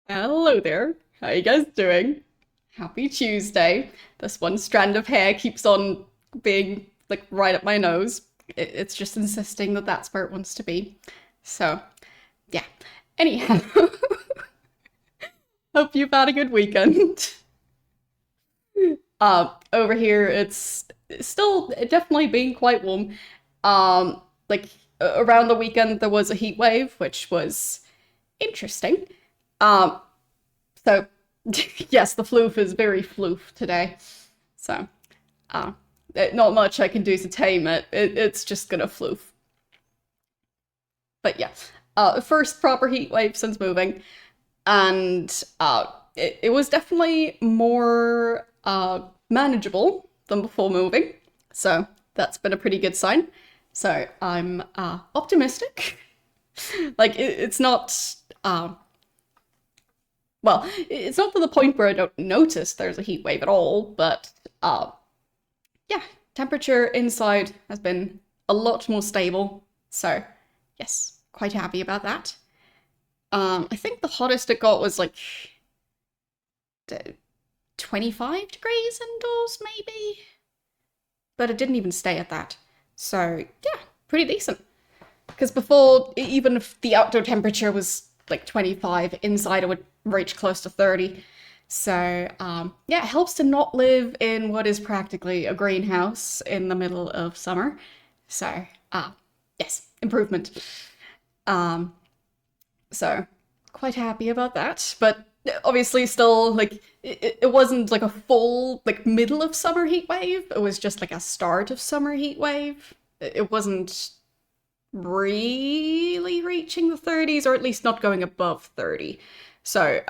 Hello there. How you guys doing? Happy Tuesday. This one strand of hair keeps on being like right up my nose. It's just insisting that that's where it wants to be. So, yeah. Anyhow, hope you've had a good weekend. Over here it's still definitely being quite warm. Like around the weekend there was a heat wave, which was interesting. Um, So, yes, the floof is very floof today. So, uh, not much I can do to tame it. It's just gonna floof. But yeah, first proper heat wave since moving, and it was definitely more manageable than before moving. So that's been a pretty good sign. So I'm optimistic. Like it's not. Well, it's not to the point where I don't notice there's a heat wave at all, but yeah, temperature inside has been a lot more stable. So, yes, quite happy about that. I think the hottest it got was like 25 degrees indoors, maybe, but it didn't even stay at that. So, yeah, pretty decent. Because before, even if the outdoor temperature was like 25, inside it would reach close to 30. So, yeah, it helps to not live in what is practically a greenhouse in the middle of summer. So, yes, improvement. Um, so, quite happy about that. But obviously, still, like, it wasn't like a full, like, middle of summer heat wave. It was just like a start of summer heat wave. It wasn't really reaching the 30s, or at least not going above 30. So,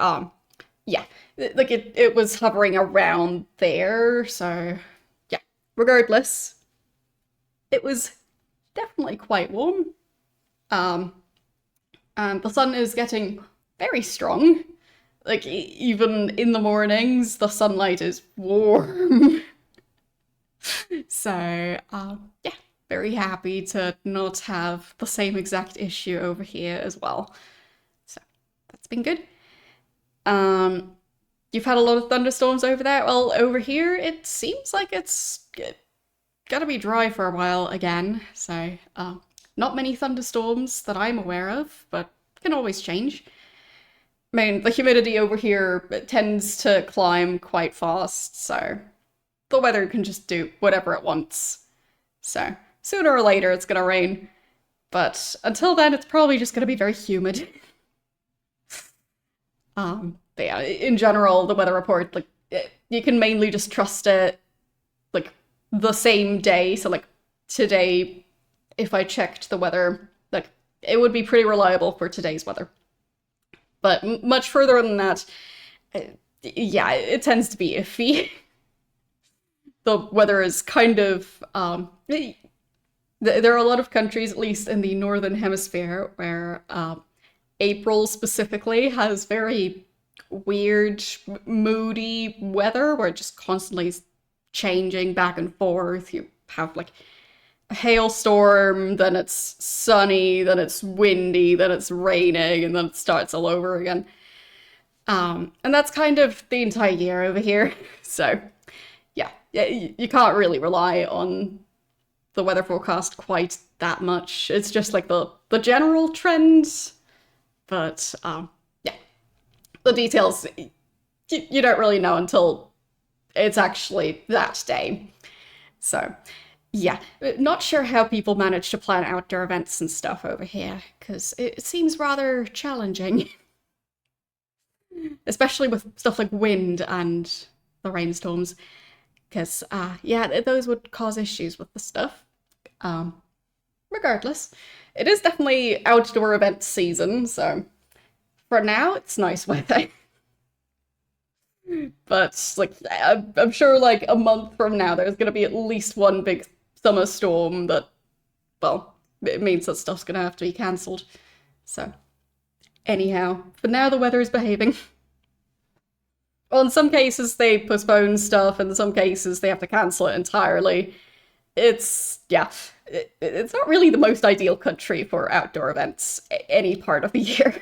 yeah, like it was hovering around there. So, yeah, regardless, it was definitely quite warm. Um, and the sun is getting very strong. Like, even in the mornings, the sunlight is warm. So, yeah, very happy to not have the same exact issue over here as well. So, that's been good. Um, you've had a lot of thunderstorms over there. Well, over here, it seems like it's gonna be dry for a while again. So, not many thunderstorms that I'm aware of, but can always change. I mean, the humidity over here tends to climb quite fast, so the weather can just do whatever it wants. So, sooner or later, it's gonna rain. But until then, it's probably just gonna be very humid. But yeah, in general, the weather report, like, you can mainly just trust it, like, the same day. So, like, today, if I checked the weather, like, it would be pretty reliable for today's weather. But much further than that, uh, yeah, it tends to be iffy. The weather is kind of, there are a lot of countries, at least in the northern hemisphere, where April specifically has very weird, moody weather where it just constantly is changing back and forth. You have like a hailstorm, then it's sunny, then it's windy, then it's raining, and then it starts all over again. And that's kind of the entire year over here. So, yeah, you can't really rely on the weather forecast quite that much. It's just like the general trends, but yeah, the details you don't really know until it's actually that day. So, yeah, not sure how people manage to plan outdoor events and stuff over here, because it seems rather challenging, especially with stuff like wind and the rainstorms, because, yeah, those would cause issues with the stuff. Um, Regardless, it is definitely outdoor event season, so for now, it's nice weather. But like, I'm sure like a month from now, there's gonna be at least one big summer storm that, well, it means that stuff's gonna have to be cancelled. So, anyhow, for now, the weather is behaving. Well, in some cases, they postpone stuff, and in some cases, they have to cancel it entirely. It's, yeah, it's not really the most ideal country for outdoor events any part of the year.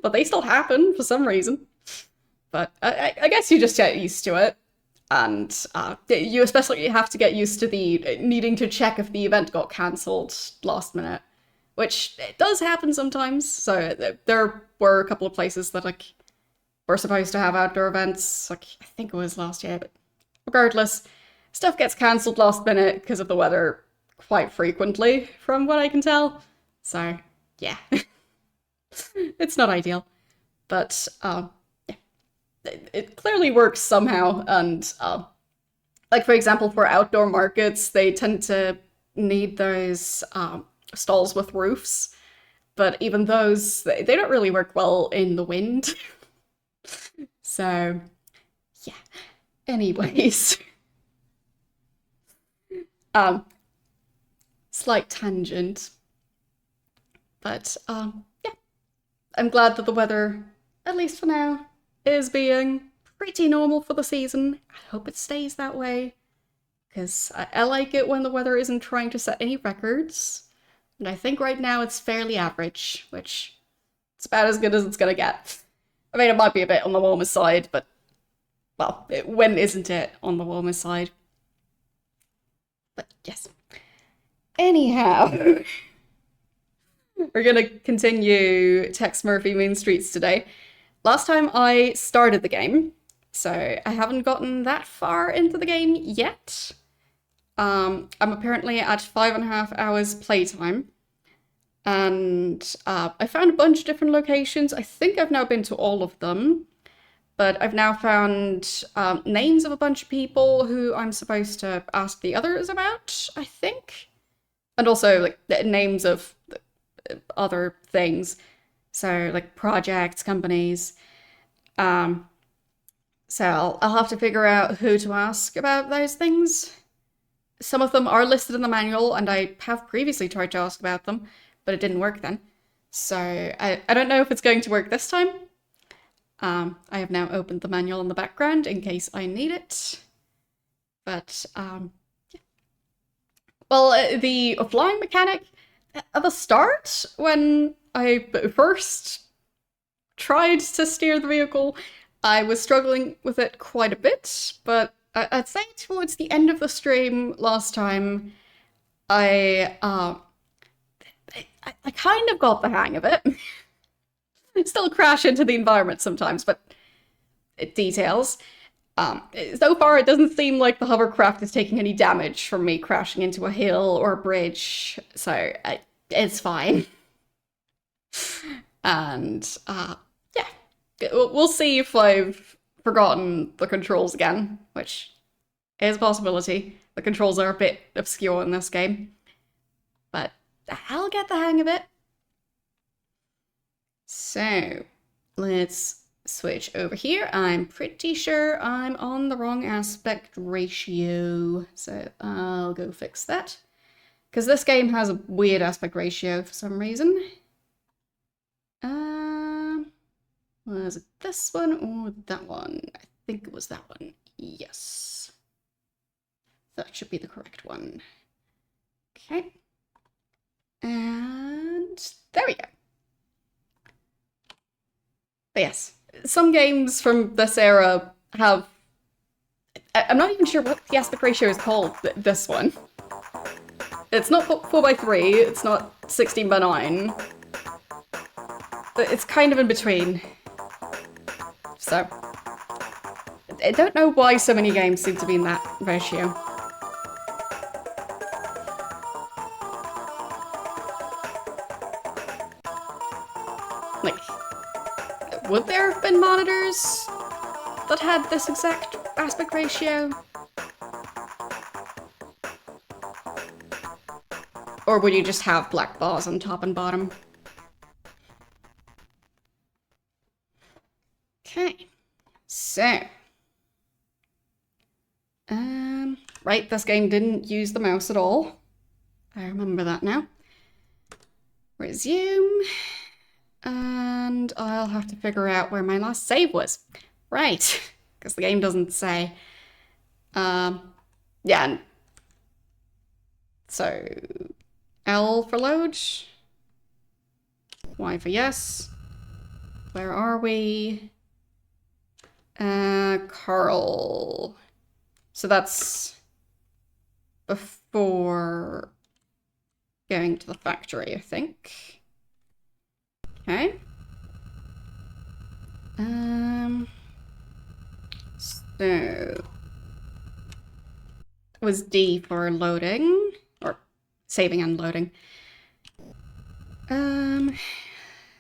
but they still happen for some reason. But I guess you just get used to it. And you especially have to get used to the needing to check if the event got cancelled last minute, which it does happen sometimes. So there were a couple of places that like were supposed to have outdoor events. Like I think it was last year, but regardless, stuff gets cancelled last minute because of the weather quite frequently, from what I can tell. So yeah, it's not ideal, but it clearly works somehow. And like for example, for outdoor markets, they tend to need those stalls with roofs, but even those they don't really work well in the wind. So yeah. Anyways, um, slight tangent, but yeah, I'm glad that the weather, at least for now, is being pretty normal for the season. I hope it stays that way, because I like it when the weather isn't trying to set any records. And I think right now it's fairly average, which it's about as good as it's gonna get. I mean, it might be a bit on the warmer side, but well, when isn't it on the warmer side? But yes. Anyhow, we're gonna continue Tex Murphy Mean Streets today. Last time I started the game, so I haven't gotten that far into the game yet. I'm apparently at 5.5 hours playtime, and I found a bunch of different locations. I think I've now been to all of them, but I've now found names of a bunch of people who I'm supposed to ask the others about, I think. And also, like, the names of other things. So, like, projects, companies. So I'll have to figure out who to ask about those things. Some of them are listed in the manual, and I have previously tried to ask about them, but it didn't work then. So I don't know if it's going to work this time. I have now opened the manual in the background in case I need it. But, yeah. Well, the flying mechanic, at the start, when I first tried to steer the vehicle, I was struggling with it quite a bit, but I'd say towards the end of the stream last time, I kind of got the hang of it. Still crash into the environment sometimes, but details. So far, it doesn't seem like the hovercraft is taking any damage from me crashing into a hill or a bridge, so it's fine. And yeah, we'll see if I've forgotten the controls again, which is a possibility. The controls are a bit obscure in this game, but I'll get the hang of it. So let's switch over here. I'm pretty sure I'm on the wrong aspect ratio, so I'll go fix that. Because this game has a weird aspect ratio for some reason. Was it this one or that one? I think it was that one. Yes. That should be the correct one. Okay. And there we go. But yes, some games from this era have... I'm not even sure what the aspect ratio is called, this one. It's not 4:3, it's not 16:9. It's kind of in between. So, I don't know why so many games seem to be in that ratio. Like, would there have been monitors that had this exact aspect ratio? Or would you just have black bars on top and bottom? Okay, so, right, this game didn't use the mouse at all. I remember that now. Resume, and I'll have to figure out where my last save was. Right, because the game doesn't say. Yeah, so L for load, Y for yes, Where are we? Carl. So that's before going to the factory, I think. Okay. So it was D for loading, or saving and loading.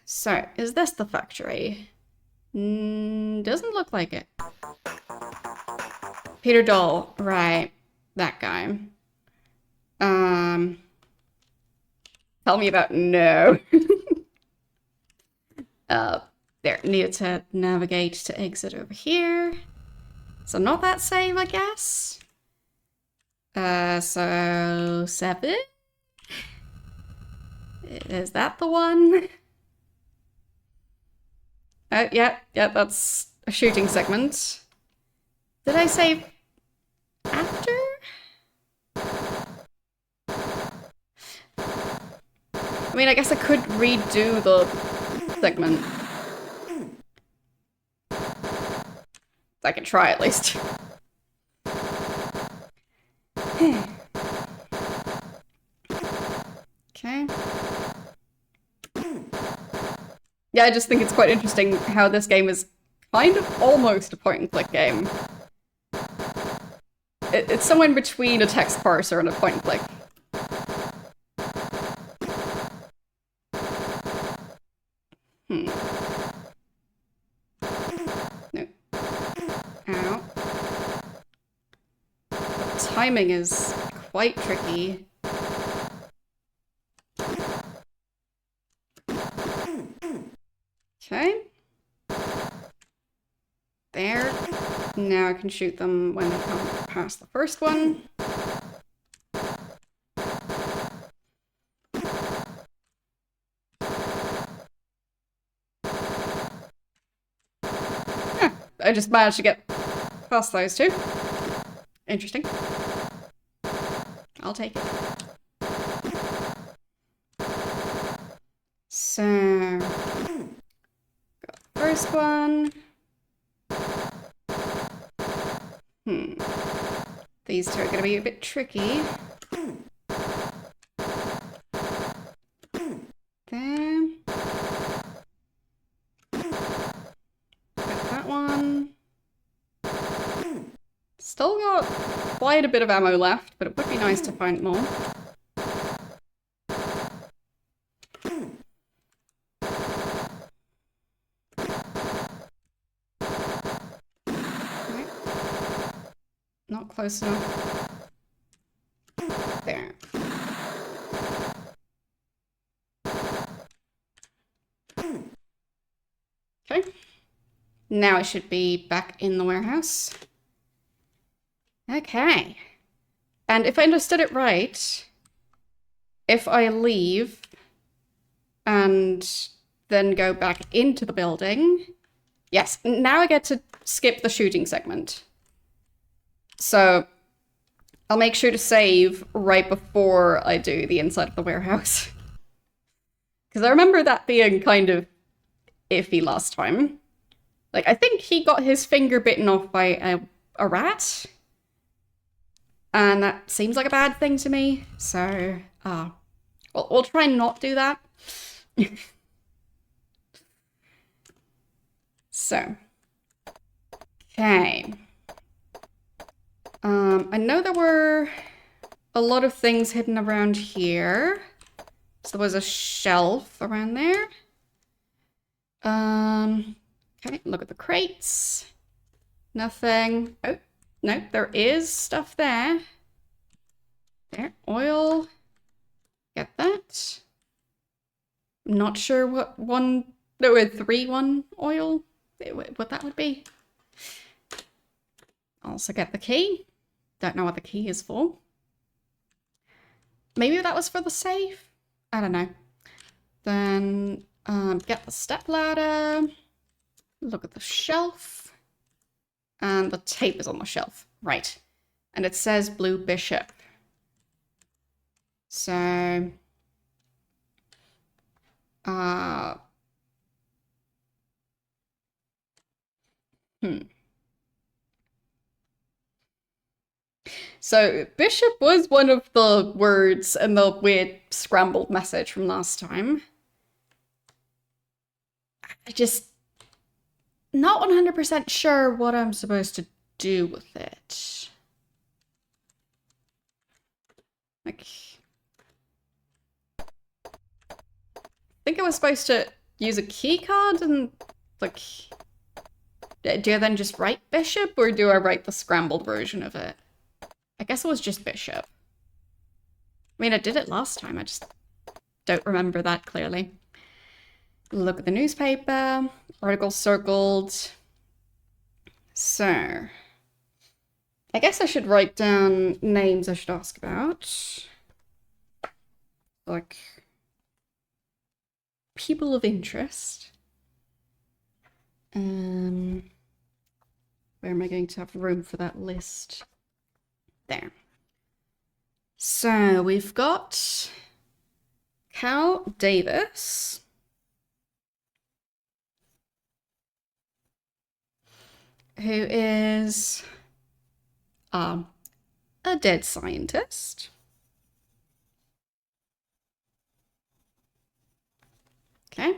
So is this the factory? Doesn't look like it. Peter Doll, right, that guy. Tell me about no. There, need to navigate to exit over here. So not that save, I guess. So 7? Is that the one? Yeah, that's a shooting segment. Did I save after? I mean, I guess I could redo the segment. I can try at least. Okay. Yeah, I just think it's quite interesting how this game is kind of almost a point-and-click game. It's somewhere in between a text parser and a point-and-click. No. Ow. The timing is quite tricky. Okay. There. Now I can shoot them when they come past the first one. Yeah, I just managed to get past those two. Interesting. I'll take it. So, got the first one. These two are going to be a bit tricky. There. Got that one. Still got quite a bit of ammo left, but it would be nice to find more. Okay. Not close enough. There. Okay. Now I should be back in the warehouse. Okay. And if I understood it right, if I leave and then go back into the building, yes, now I get to skip the shooting segment. So I'll make sure to save right before I do the inside of the warehouse. Because I remember that being kind of iffy last time. Like, I think he got his finger bitten off by a rat. And that seems like a bad thing to me. So, we'll try and not do that. So, okay. I know there were a lot of things hidden around here. So there was a shelf around there. Okay, look at the crates. Nothing. Oh, no, there is stuff there. There, oil. Get that. Not sure what one, no, 3-1 oil, what that would be. Also get the key. Don't know what the key is for. Maybe that was for the safe? I don't know. Then get the step ladder. Look at the shelf. And the tape is on the shelf. Right. And it says Blue Bishop. So... Hmm. So bishop was one of the words in the weird scrambled message from last time. I just not 100% sure what I'm supposed to do with it. Like, I think I was supposed to use a key card and, like, do I then just write bishop or do I write the scrambled version of it? I guess it was just bishop. I mean, I did it last time, I just don't remember that clearly. Look at the newspaper, article circled. So, I guess I should write down names I should ask about. Like, people of interest. Where am I going to have room for that list? There. So we've got Cal Davis, who is a dead scientist. Okay.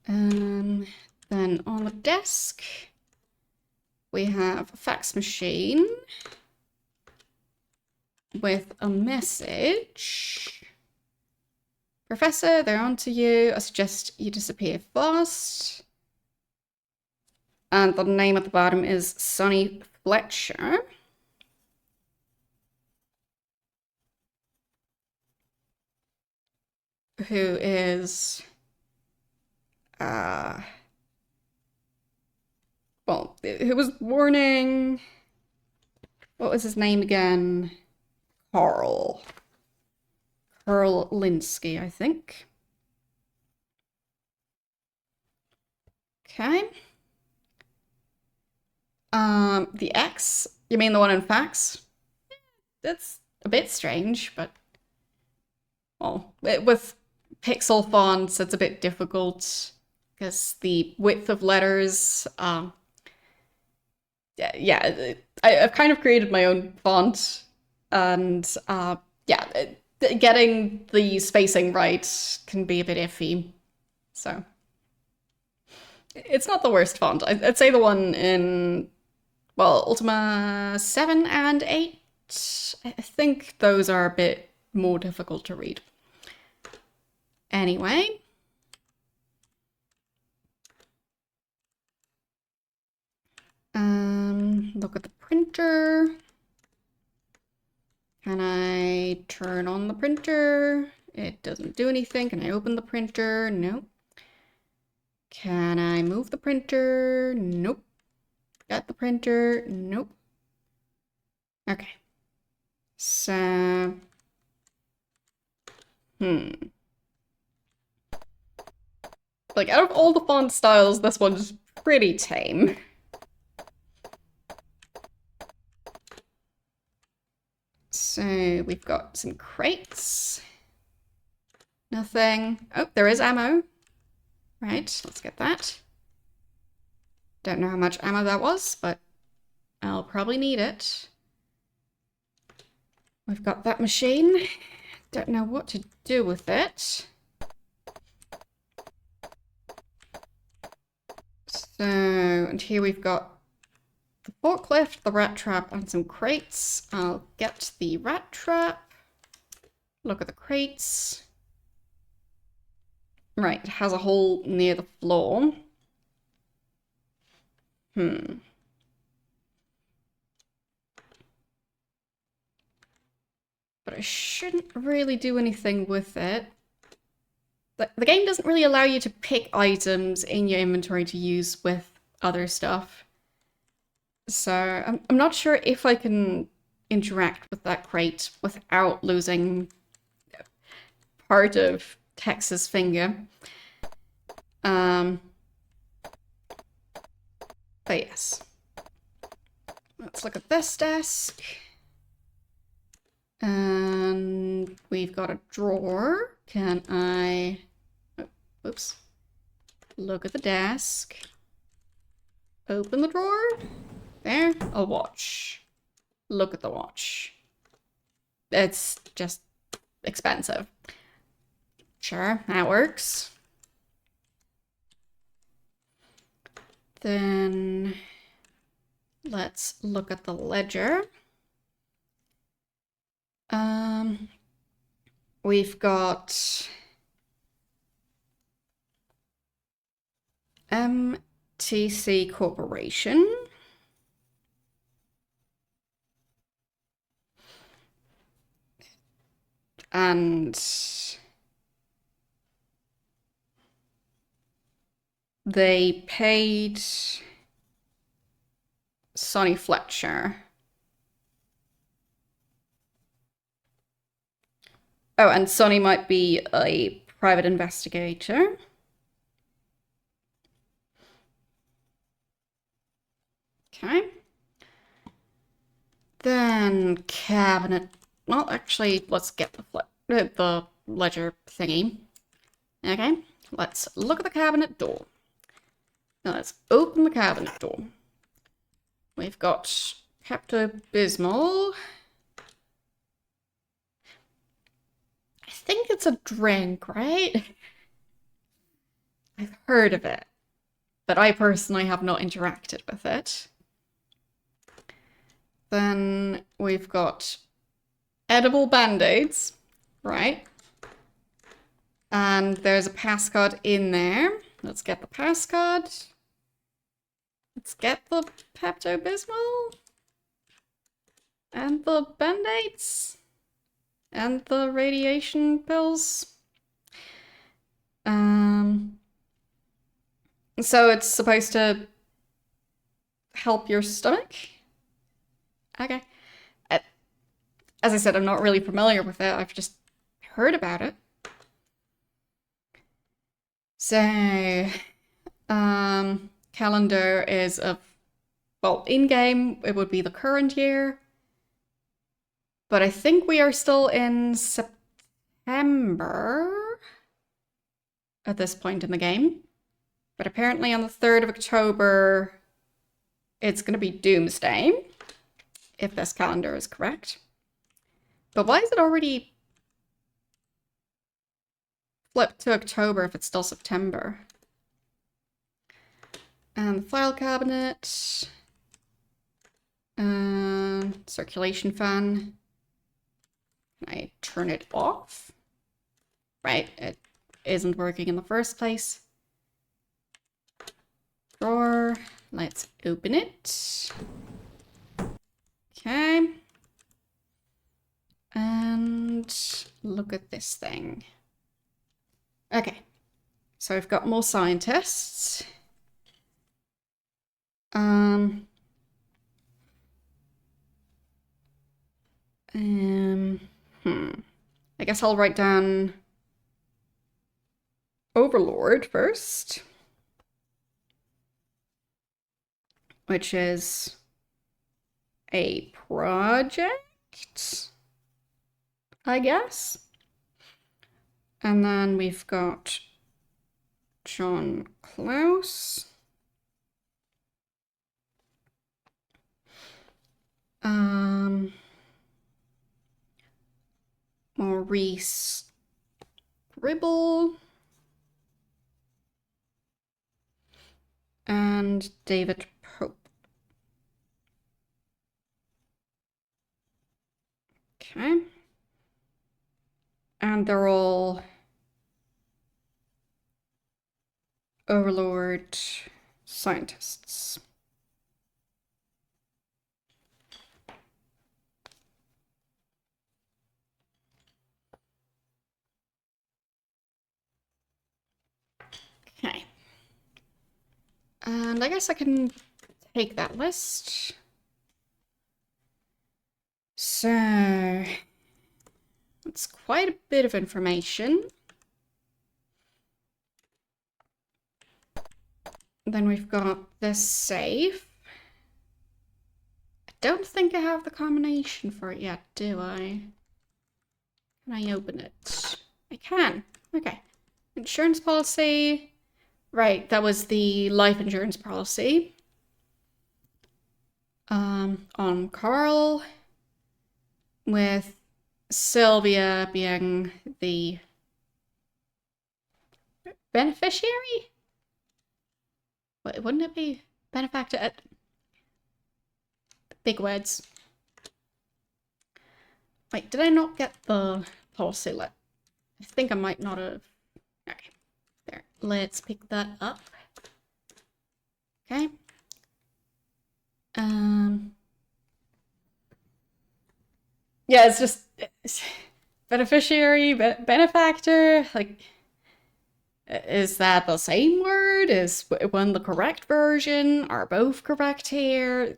Then on the desk, we have a fax machine with a message. Professor, they're on to you. I suggest you disappear fast. And the name at the bottom is Sonny Fletcher. Who is well, who was warning, what was his name again? Carl Linsky, I think. Okay. The X, you mean the one in fax? That's a bit strange, but well, with pixel fonts, it's a bit difficult because the width of letters, yeah, I've kind of created my own font, and yeah, getting the spacing right can be a bit iffy. So it's not the worst font. I'd say the one in, well, Ultima 7 and 8, I think those are a bit more difficult to read. Anyway. Look at the printer. Can I turn on the printer? It doesn't do anything. Can I open the printer? Nope. Can I move the printer? Nope. Got the printer? Nope. Okay. So, like, out of all the font styles, this one's pretty tame. So we've got some crates. Nothing. Oh, there is ammo. Right, let's get that. Don't know how much ammo that was, but I'll probably need it. We've got that machine. Don't know what to do with it. So, and here we've got the forklift, the rat trap, and some crates. I'll get the rat trap. Look at the crates. Right, it has a hole near the floor. But I shouldn't really do anything with it. The game doesn't really allow you to pick items in your inventory to use with other stuff. So I'm not sure if I can interact with that crate without losing part of Tex's finger. But yes. Let's look at this desk. And we've got a drawer. Can I... Oh, oops. Look at the desk. Open the drawer. There, a watch. Look at the watch. It's just expensive. Sure, that works. Then let's look at the ledger. We've got MTC Corporation. And they paid Sonny Fletcher. Oh, and Sonny might be a private investigator. Okay. Then cabinet. Well, actually, let's get the ledger thingy. Okay, let's look at the cabinet door. Now let's open the cabinet door. We've got Pepto-Bismol. I think it's a drink, right? I've heard of it, but I personally have not interacted with it. Then we've got edible band-aids, right? And there's a passcard in there. Let's get the passcard. Let's get the Pepto-Bismol. And the band-aids. And the radiation pills. So it's supposed to help your stomach? Okay. As I said, I'm not really familiar with it. I've just heard about it. So, calendar is well, in-game, it would be the current year. But I think we are still in September at this point in the game. But apparently on the 3rd of October, it's going to be Doomsday, if this calendar is correct. But why is it already flipped to October if it's still September? And the file cabinet. Circulation fan. Can I turn it off? Right, it isn't working in the first place. Drawer. Let's open it. Okay. And look at this thing. Okay. So we've got more scientists. I guess I'll write down Overlord first, which is a project, I guess. And then we've got John Klaus. Maurice Gribble. And David Pope. Okay. And they're all Overlord scientists. Okay. And I guess I can take that list. So it's quite a bit of information. Then we've got this safe. I don't think I have the combination for it yet, do I? Can I open it? I can. Okay. Insurance policy. Right, that was the life insurance policy. on Carl, with Sylvia being the beneficiary? Wouldn't it be benefactor? Big words. Wait, did I not get the policy let? I think I might not have. Okay, there. Let's pick that up. Okay. Yeah, it's just beneficiary, benefactor. Like, is that the same word? Is one the correct version? Are both correct here?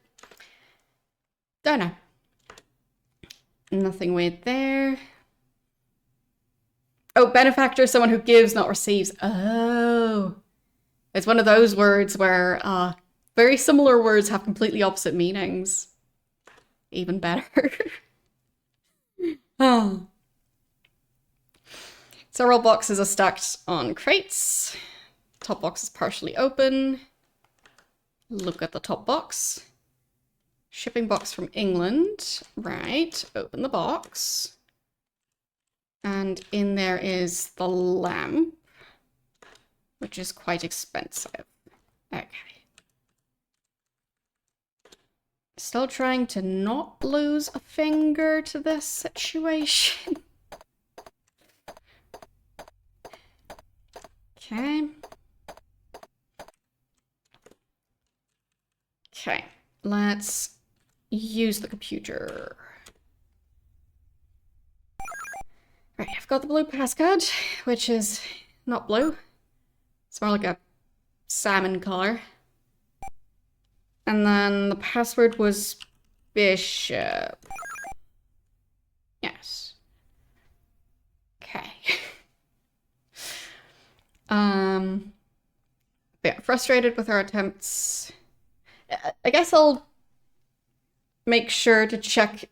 Don't know. Nothing weird there. Oh, benefactor is someone who gives, not receives. Oh. It's one of those words where very similar words have completely opposite meanings. Even better. Oh. Several boxes are stacked on crates. Top box is partially open. Look at the top box. Shipping box from England. Right, open the box. And in there is the lamp, which is quite expensive. Okay. Still trying to not lose a finger to this situation. Okay. Okay, let's use the computer. Right, I've got the blue passcode, which is not blue. It's more like a salmon color. And then the password was Bishop. Yes. Okay. Yeah, frustrated with our attempts. I guess I'll make sure to check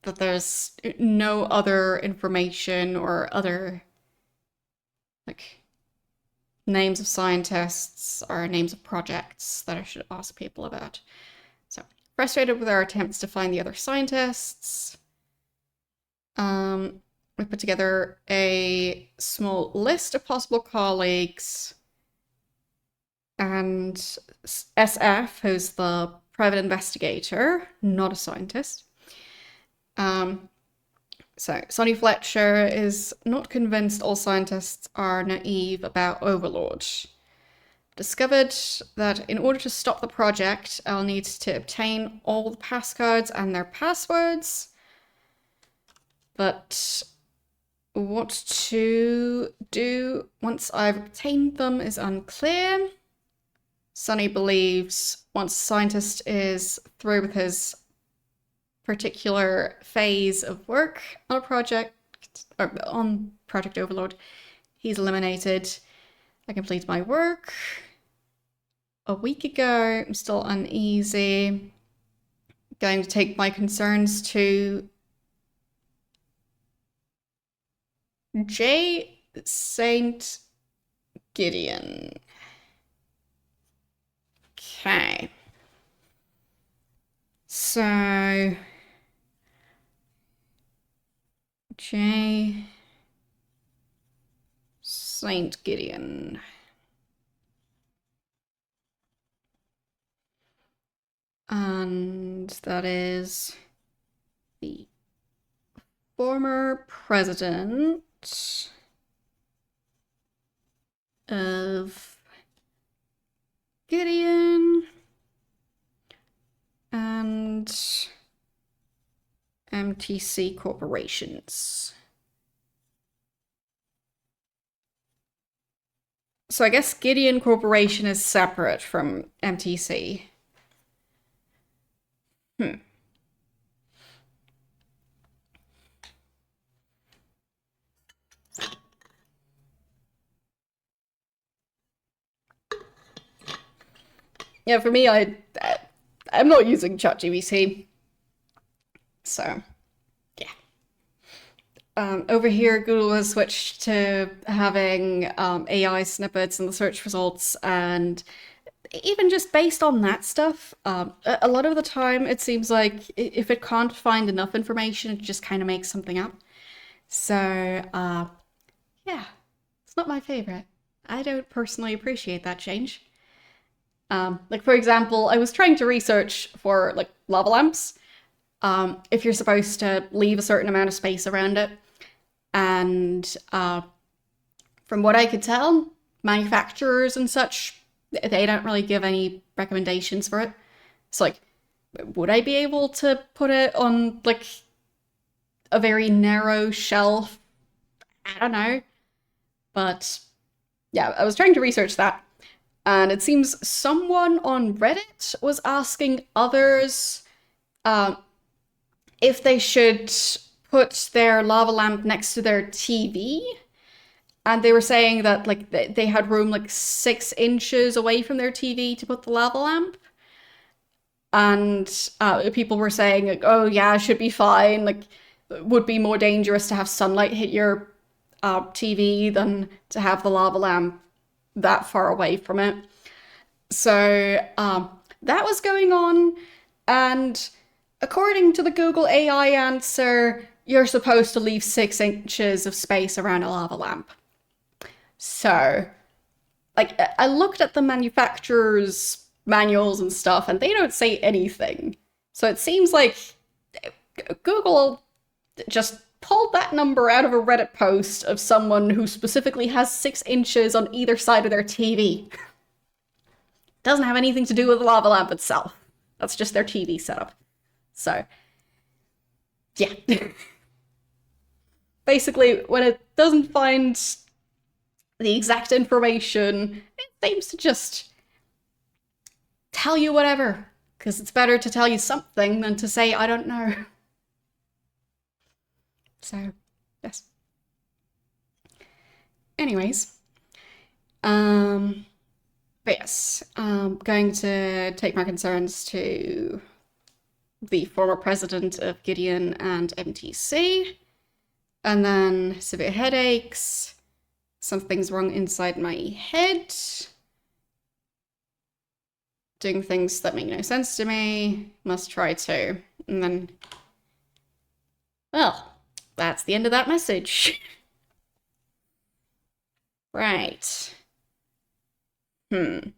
that there's no other information or other, like, names of scientists or names of projects that I should ask people about. So, frustrated with our attempts to find the other scientists. We put together a small list of possible colleagues, and SF, who's the private investigator, not a scientist. So Sonny Fletcher is not convinced all scientists are naive about Overlord. Discovered that in order to stop the project, I'll need to obtain all the passcodes and their passwords. But what to do once I've obtained them is unclear. Sonny believes once a scientist is through with his particular phase of work on a project, or on Project Overlord, he's eliminated. I completed my work a week ago. I'm still uneasy. Going to take my concerns to J. Saint Gideon. Okay. So J. Saint Gideon. And that is the former president of Gideon and MTC corporations. So I guess Gideon Corporation is separate from MTC. Yeah, for me, I'm not using ChatGPT. So, yeah. Over here, Google has switched to having AI snippets in the search results, and even just based on that stuff, a lot of the time it seems like if it can't find enough information, it just kind of makes something up. So, yeah, it's not my favorite. I don't personally appreciate that change. Like, for example, I was trying to research for, like, lava lamps, if you're supposed to leave a certain amount of space around it. And from what I could tell, manufacturers and such, they don't really give any recommendations for it. It's like, would I be able to put it on, like, a very narrow shelf? I don't know. But yeah, I was trying to research that. And it seems someone on Reddit was asking others uh, if they should put their lava lamp next to their TV. And they were saying that like they had room like 6 inches away from their TV to put the lava lamp. And people were saying, like, oh yeah, it should be fine. Like, it would be more dangerous to have sunlight hit your TV than to have the lava lamp that far away from it. So that was going on, and according to the Google AI answer, you're supposed to leave 6 inches of space around a lava lamp. So, like, I looked at the manufacturer's manuals and stuff, and they don't say anything. So it seems like Google just pulled that number out of a Reddit post of someone who specifically has 6 inches on either side of their TV. Doesn't have anything to do with the lava lamp itself. That's just their TV setup. So, yeah. Basically, when it doesn't find the exact information, it seems to just tell you whatever. Because it's better to tell you something than to say, I don't know. So, yes. Anyways, but yes, I'm going to take my concerns to the former president of Gideon and MTC, and then severe headaches, something's wrong inside my head, doing things that make no sense to me, must try to, and then, well, that's the end of that message. Right. But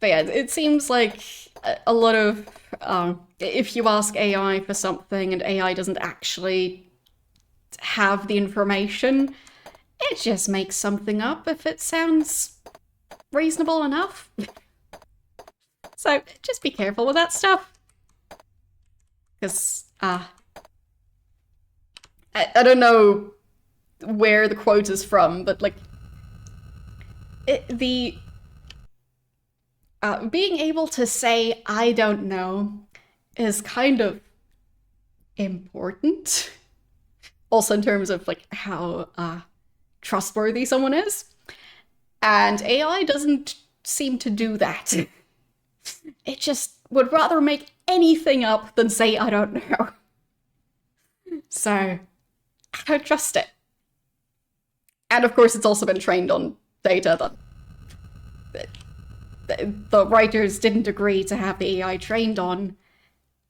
yeah, it seems like a lot of if you ask AI for something and AI doesn't actually have the information, it just makes something up if it sounds reasonable enough. So just be careful with that stuff. Because I don't know where the quote is from, but like the being able to say I don't know is kind of important. Also in terms of like how trustworthy someone is. And AI doesn't seem to do that. It just would rather make anything up than say I don't know. So I don't trust it. And of course, it's also been trained on data that the writers didn't agree to have the AI trained on.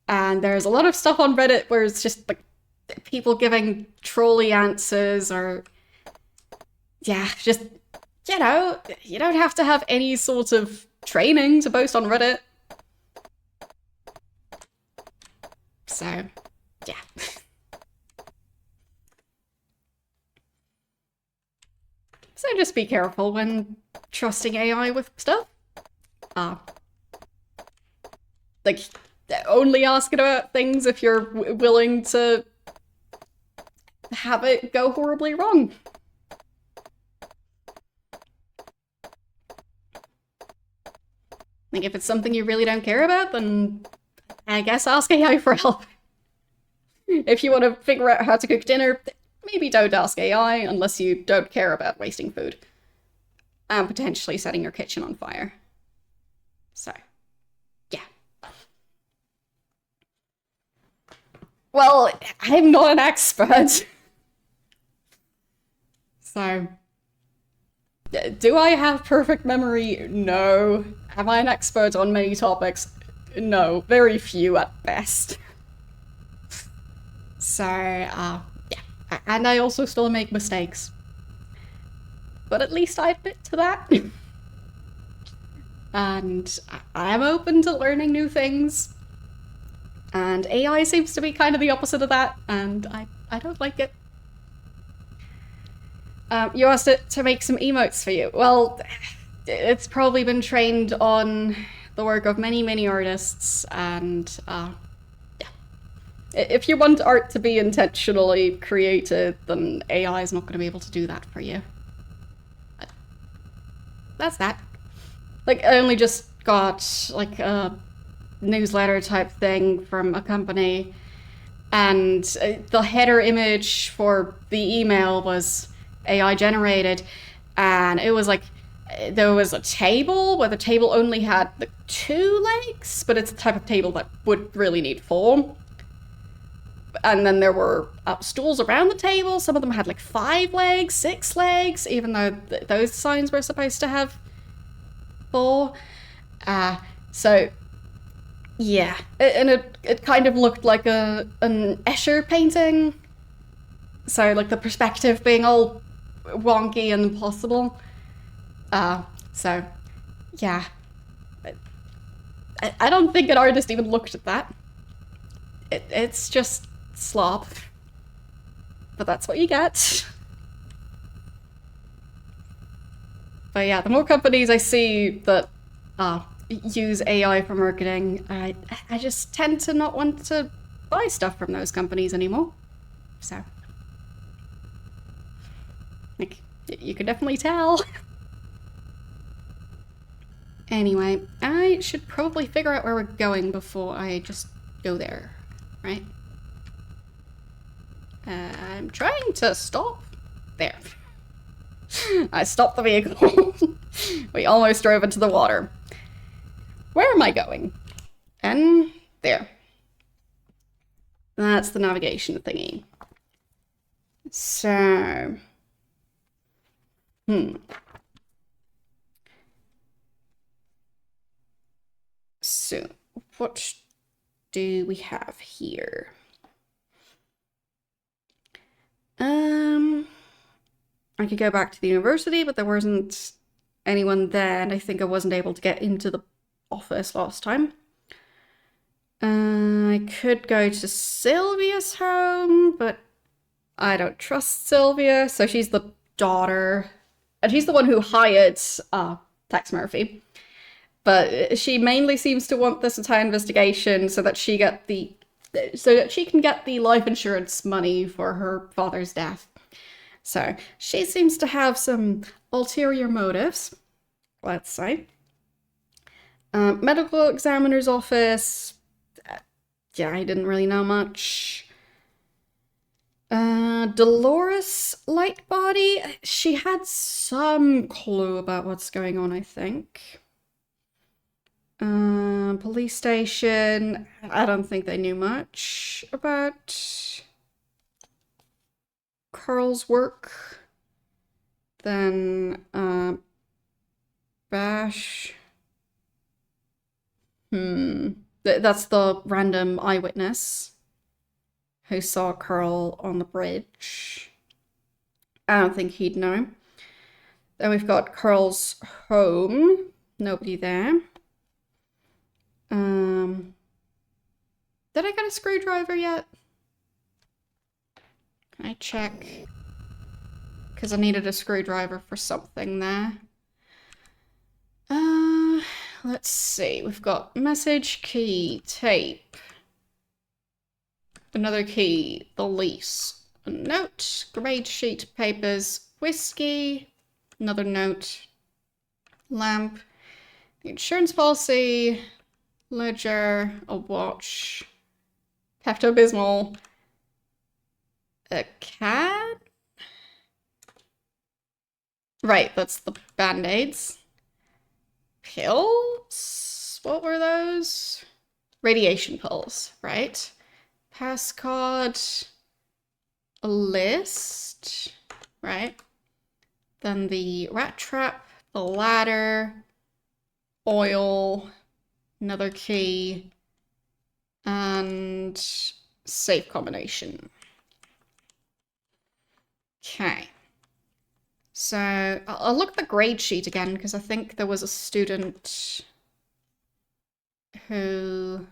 And there's a lot of stuff on Reddit where it's just like people giving trolly answers or, yeah, just, you know, you don't have to have any sort of training to post on Reddit. So, yeah. So just be careful when trusting AI with stuff. Like, only ask it about things if you're willing to have it go horribly wrong. Like, if it's something you really don't care about, then I guess ask AI for help. If you want to figure out how to cook dinner, maybe don't ask AI unless you don't care about wasting food. And potentially setting your kitchen on fire. So, yeah. Well, I'm not an expert. So, do I have perfect memory? No. Am I an expert on many topics? No. Very few at best. So, yeah. And I also still make mistakes. But at least I admit to that. And I'm open to learning new things. And AI seems to be kind of the opposite of that, and I don't like it. You asked it to make some emotes for you. Well, it's probably been trained on the work of many, many artists, and yeah. If you want art to be intentionally created, then AI is not going to be able to do that for you. But that's that. Like, I only just got, like, a newsletter type thing from a company, and the header image for the email was AI generated, and it was like there was a table where the table only had like 2 legs, but it's the type of table that would really need 4. And then there were stools around the table. Some of them had like 5 legs, 6 legs, even though those signs were supposed to have 4. So yeah, and it kind of looked like an Escher painting. So like the perspective being all wonky and impossible. So yeah, I don't think an artist even looked at that. It's just slop, but that's what you get. But yeah, the more companies I see that use AI for marketing, I just tend to not want to buy stuff from those companies anymore. So, like, you can definitely tell. Anyway, I should probably figure out where we're going before I just go there, right? I'm trying to stop. There. I stopped the vehicle. We almost drove into the water. Where am I going? And there. That's the navigation thingy. So, So, what do we have here? I could go back to the university, but there wasn't anyone there, and I think I wasn't able to get into the office last time. I could go to Sylvia's home, but I don't trust Sylvia, so she's the daughter, and she's the one who hired Tex Murphy. But she mainly seems to want this entire investigation so that she can get the life insurance money for her father's death. So she seems to have some ulterior motives, let's say. Medical examiner's office. Yeah, I didn't really know much. Dolores Lightbody. She had some clue about what's going on, I think. Police station. I don't think they knew much about Carl's work. Then, Bash. That's the random eyewitness who saw Carl on the bridge. I don't think he'd know. Then we've got Carl's home. Nobody there. Did I get a screwdriver yet? Can I check? Because I needed a screwdriver for something there. Let's see. We've got message, key, tape. Another key, the lease. A note, grade sheet, papers, whiskey. Another note, lamp, the insurance policy, ledger, a watch, Pepto-Bismol, a cat? Right, that's the band-aids. Pills? What were those? Radiation pills, right? Passcode, a list, right? Then the rat trap, the ladder, oil, another key, and safe combination. Okay. So I'll look at the grade sheet again because I think there was a student who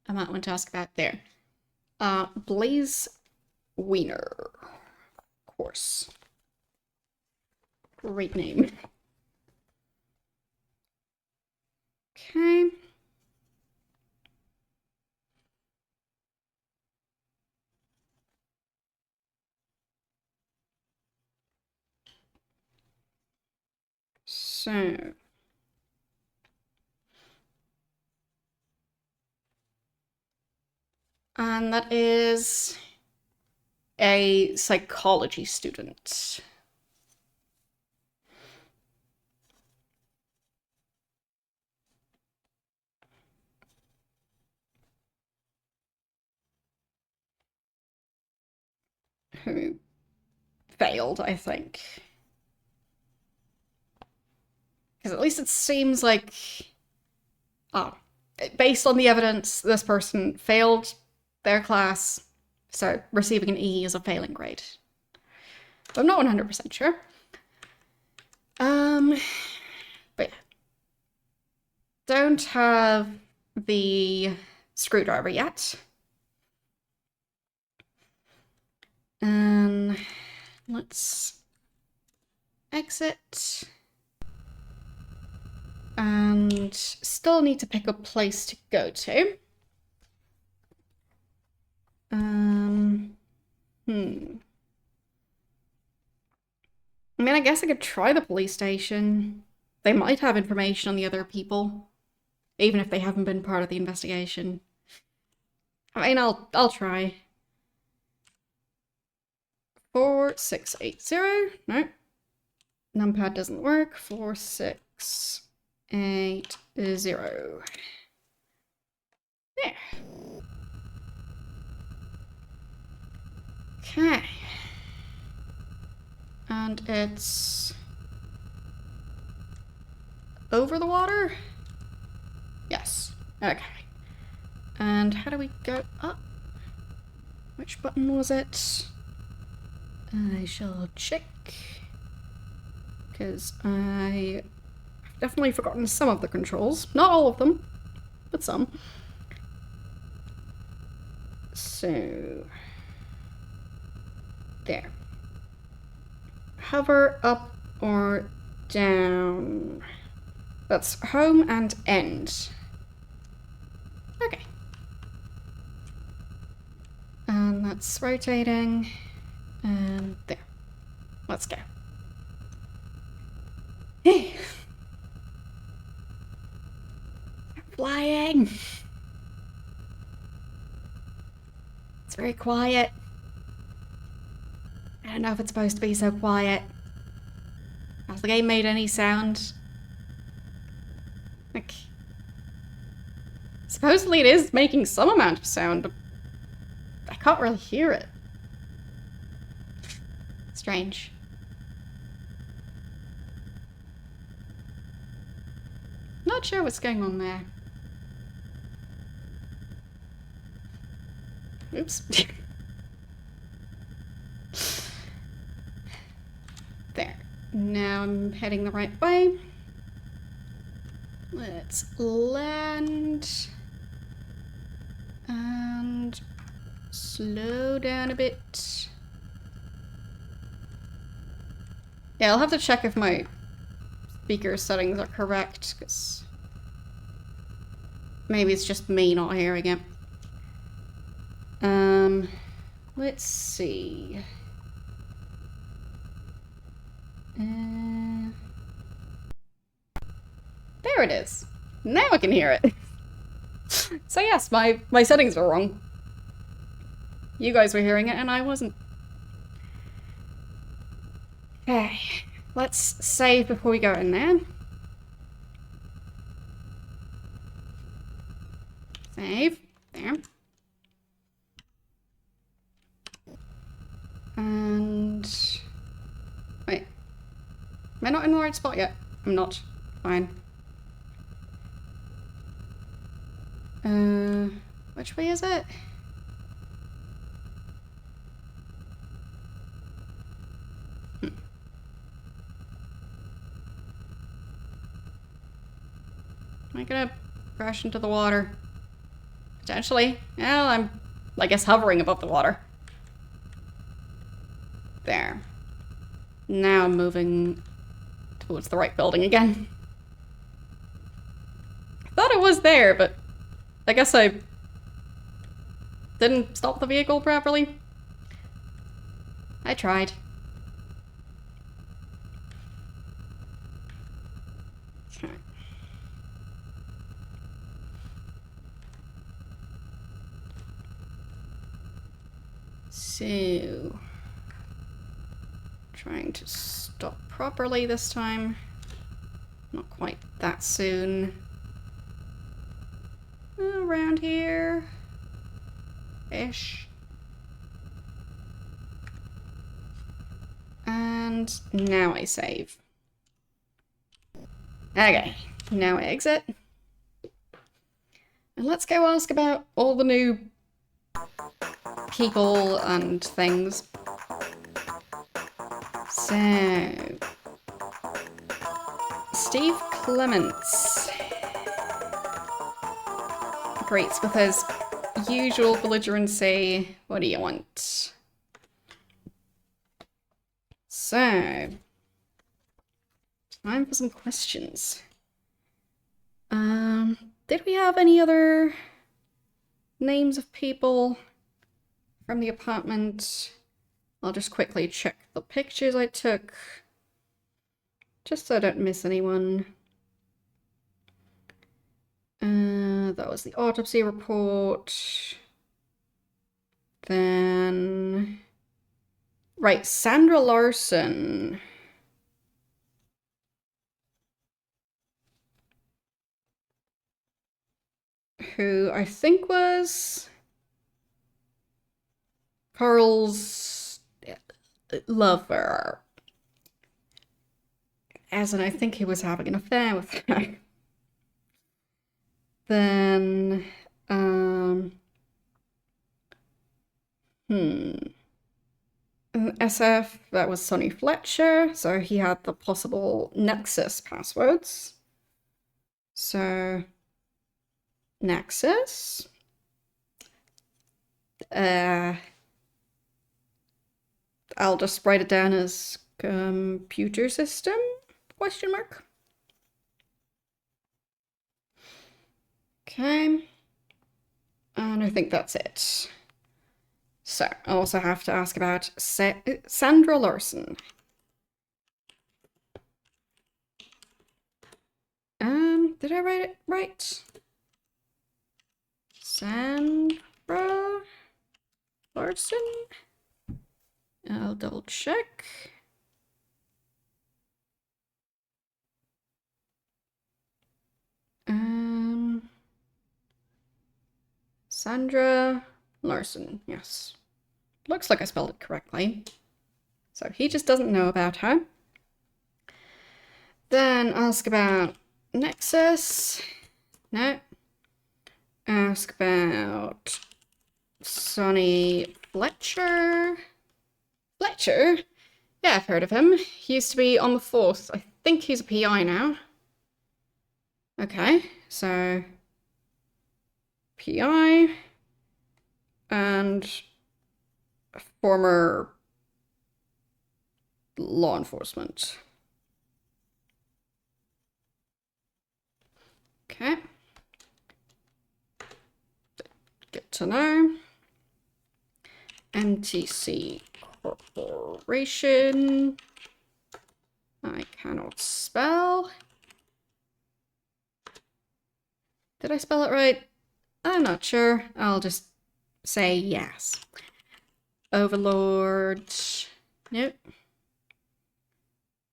I might want to ask about there. Blaze Wiener, of course. Great name. Okay. So. And that is a psychology student. Who failed, I think. Because at least it seems like, based on the evidence, this person failed their class, so receiving an E is a failing grade. But I'm not 100% sure. But yeah. Don't have the screwdriver yet. Let's exit. And still need to pick a place to go to. I mean, I guess I could try the police station. They might have information on the other people, even if they haven't been part of the investigation. I mean, I'll try. 4680. No. Numpad doesn't work. 4680. There. Okay. And it's over the water? Yes. Okay. And how do we go up? Which button was it? I shall check. Because I've definitely forgotten some of the controls. Not all of them, but some. So... there. Hover up or down. That's home and end. Okay. And that's rotating. And there. Let's go. Hey! Flying! It's very quiet. I don't know if it's supposed to be so quiet. Has the game made any sound? Like... supposedly it is making some amount of sound, but I can't really hear it. Strange. Not sure what's going on there. Oops. There. Now I'm heading the right way. Let's land. And slow down a bit. Yeah, I'll have to check if my speaker settings are correct, because maybe it's just me not hearing it. Let's see. There it is. Now I can hear it. So yes, my settings were wrong. You guys were hearing it and I wasn't. Okay, let's save before we go in there. Save. There. And... wait. I not in the right spot yet? I'm not. Fine. Which way is it? Am I gonna crash into the water? Potentially. Well, I'm, I guess, hovering above the water. There. Now I'm moving towards the right building again. I thought it was there, but I guess I didn't stop the vehicle properly. I tried. Okay. So, trying to stop properly this time. Not quite that soon. Around here. Ish. And now I save. Okay, now I exit. And let's go ask about all the new people and things. So, Steve Clements greets with his usual belligerency. What do you want? So, time for some questions. Did we have any other names of people from the apartment? I'll just quickly check the pictures I took, just so I don't miss anyone. That was the autopsy report. Then... Right, Sandra Larson. Who I think was Carl's lover. As in, I think he was having an affair with her. Then, SF, that was Sonny Fletcher, so he had the possible Nexus passwords. So, Nexus. I'll just write it down as computer system, question mark. Okay. And I think that's it. So, I also have to ask about Sandra Larson. Did I write it right? Sandra Larson? I'll double check. Sandra Larson, yes. Looks like I spelled it correctly. So he just doesn't know about her. Then ask about Nexus. No. Ask about Sonny Fletcher. Fletcher? Yeah, I've heard of him. He used to be on the force. I think he's a PI now. Okay, so PI and former law enforcement. Okay. Good to know. MTC Corporation. I cannot spell. Did I spell it right? I'm not sure. I'll just say yes. Overlord. Nope.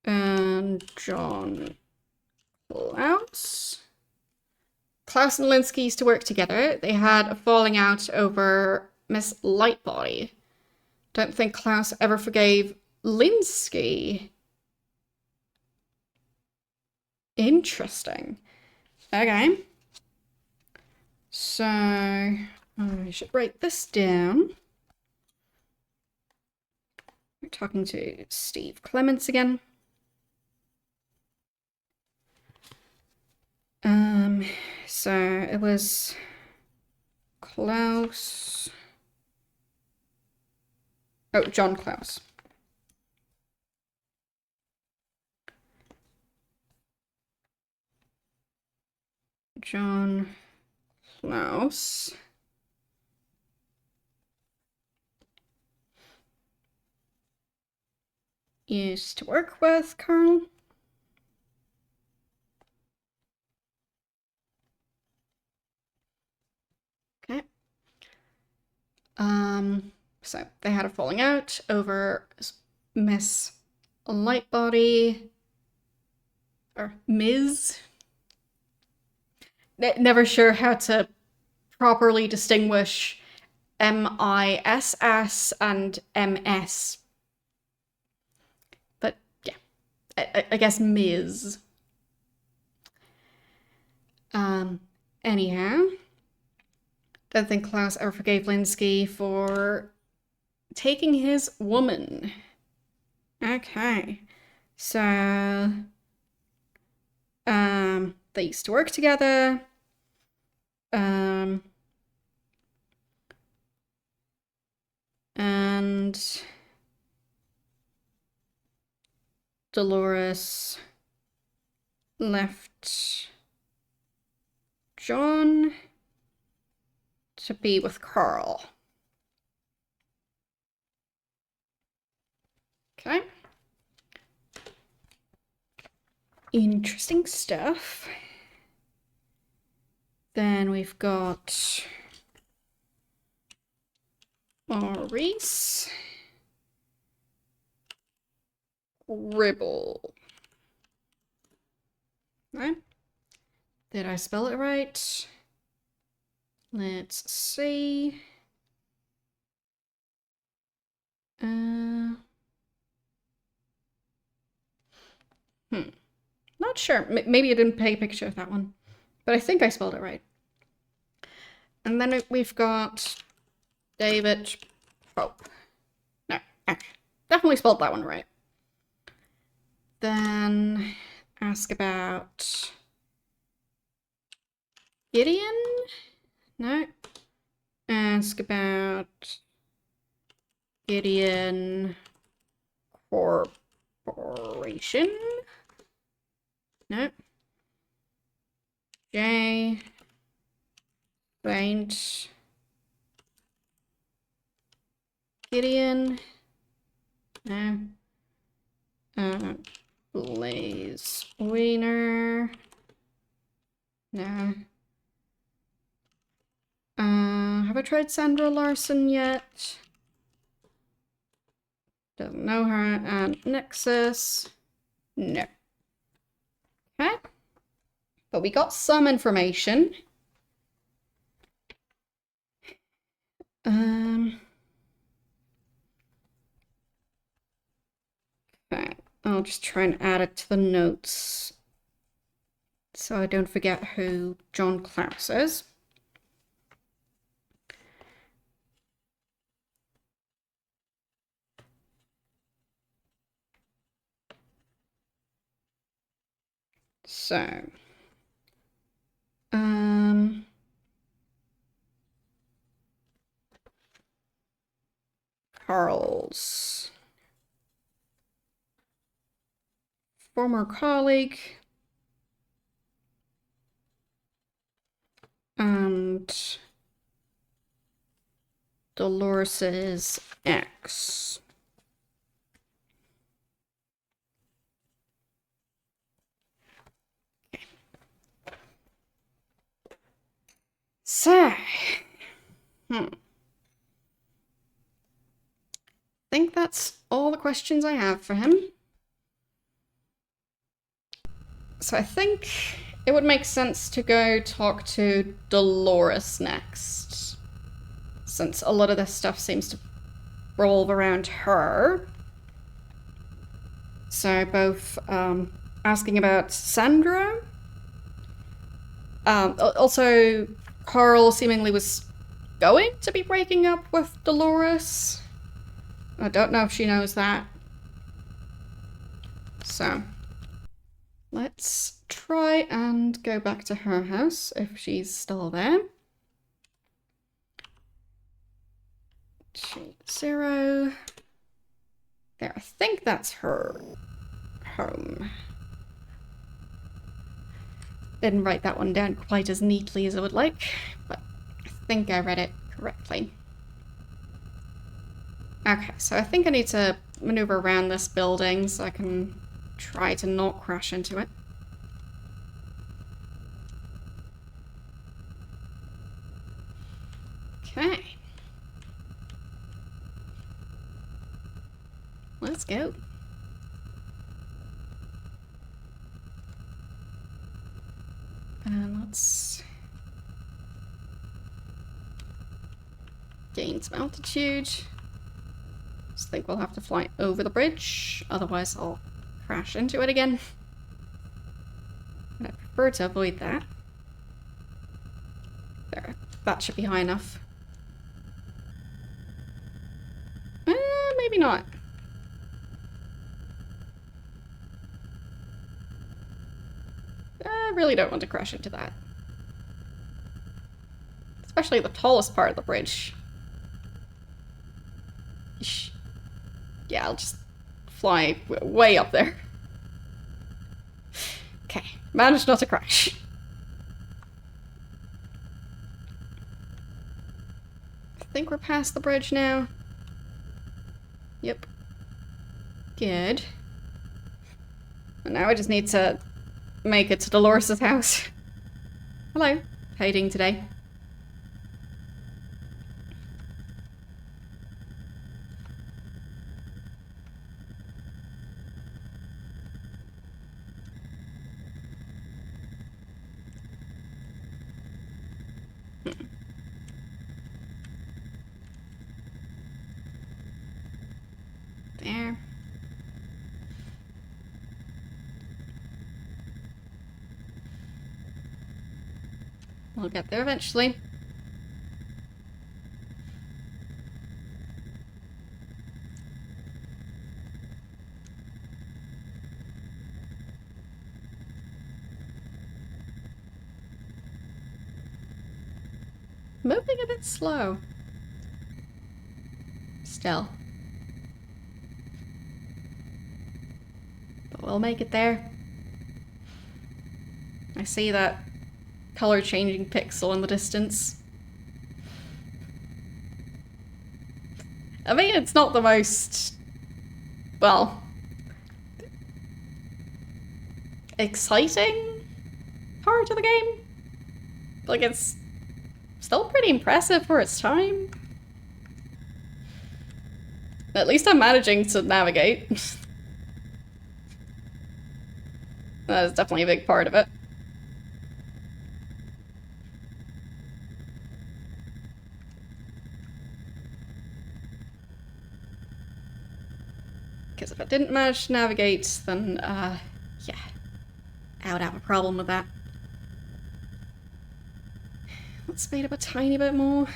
And John Klaus. Klaus and Linsky used to work together. They had a falling out over Miss Lightbody. Don't think Klaus ever forgave Linsky. Interesting. Okay. So I should write this down. We're talking to Steve Clements again. So it was Klaus. Oh, John Klaus. John Klaus. Used to work with Carl. Okay. So they had a falling out over Miss Lightbody, or Ms. Never sure how to properly distinguish MISS and MS. But yeah, I guess Ms. Anyhow, don't think Klaus ever forgave Linsky for taking his woman. Okay, so they used to work together. And Dolores left John to be with Carl. Okay. Interesting stuff. Then we've got Maurice Ribble. Right? Did I spell it right? Let's see. Not sure. Maybe I didn't pay a picture of that one, but I think I spelled it right. And then we've got David Pope. No, okay. Definitely spelled that one right. Then ask about Gideon? No. Ask about Gideon Corporation? No. J. Saint Gideon. No. Blaze Wiener. No. Have I tried Sandra Larson yet? Don't know her. And Nexus. No. Okay. But we got some information. Okay. I'll just try and add it to the notes so I don't forget who John Klaus is. So, Carl's former colleague and Dolores's ex. Okay. So, I think that's all the questions I have for him. So I think it would make sense to go talk to Dolores next, since a lot of this stuff seems to revolve around her. So both asking about Sandra. Also, Carl seemingly was going to be breaking up with Dolores. I don't know if she knows that. So, let's try and go back to her house if she's still there. 0. There, I think that's her home. Didn't write that one down quite as neatly as I would like, but I think I read it correctly. Okay, so I think I need to maneuver around this building so I can try to not crash into it. Okay. Let's go. And let's gain some altitude. Just think we'll have to fly over the bridge, otherwise I'll crash into it again. And I prefer to avoid that. There, that should be high enough. Maybe not. I really don't want to crash into that. Especially the tallest part of the bridge. Yeah, I'll just fly way up there. Okay, managed not to crash. I think we're past the bridge now. Yep. Good. And now I just need to make it to Dolores' house. Hello. How you doing today? There. We'll get there eventually. Moving a bit slow. Still. But we'll make it there. I see that color changing pixel in the distance. I mean, it's not the most, well, exciting part of the game. Like, it's still pretty impressive for its time. At least I'm managing to navigate. That is definitely a big part of it. Because if I didn't manage to navigate, then, yeah, I would have a problem with that. Let's speed up a tiny bit more,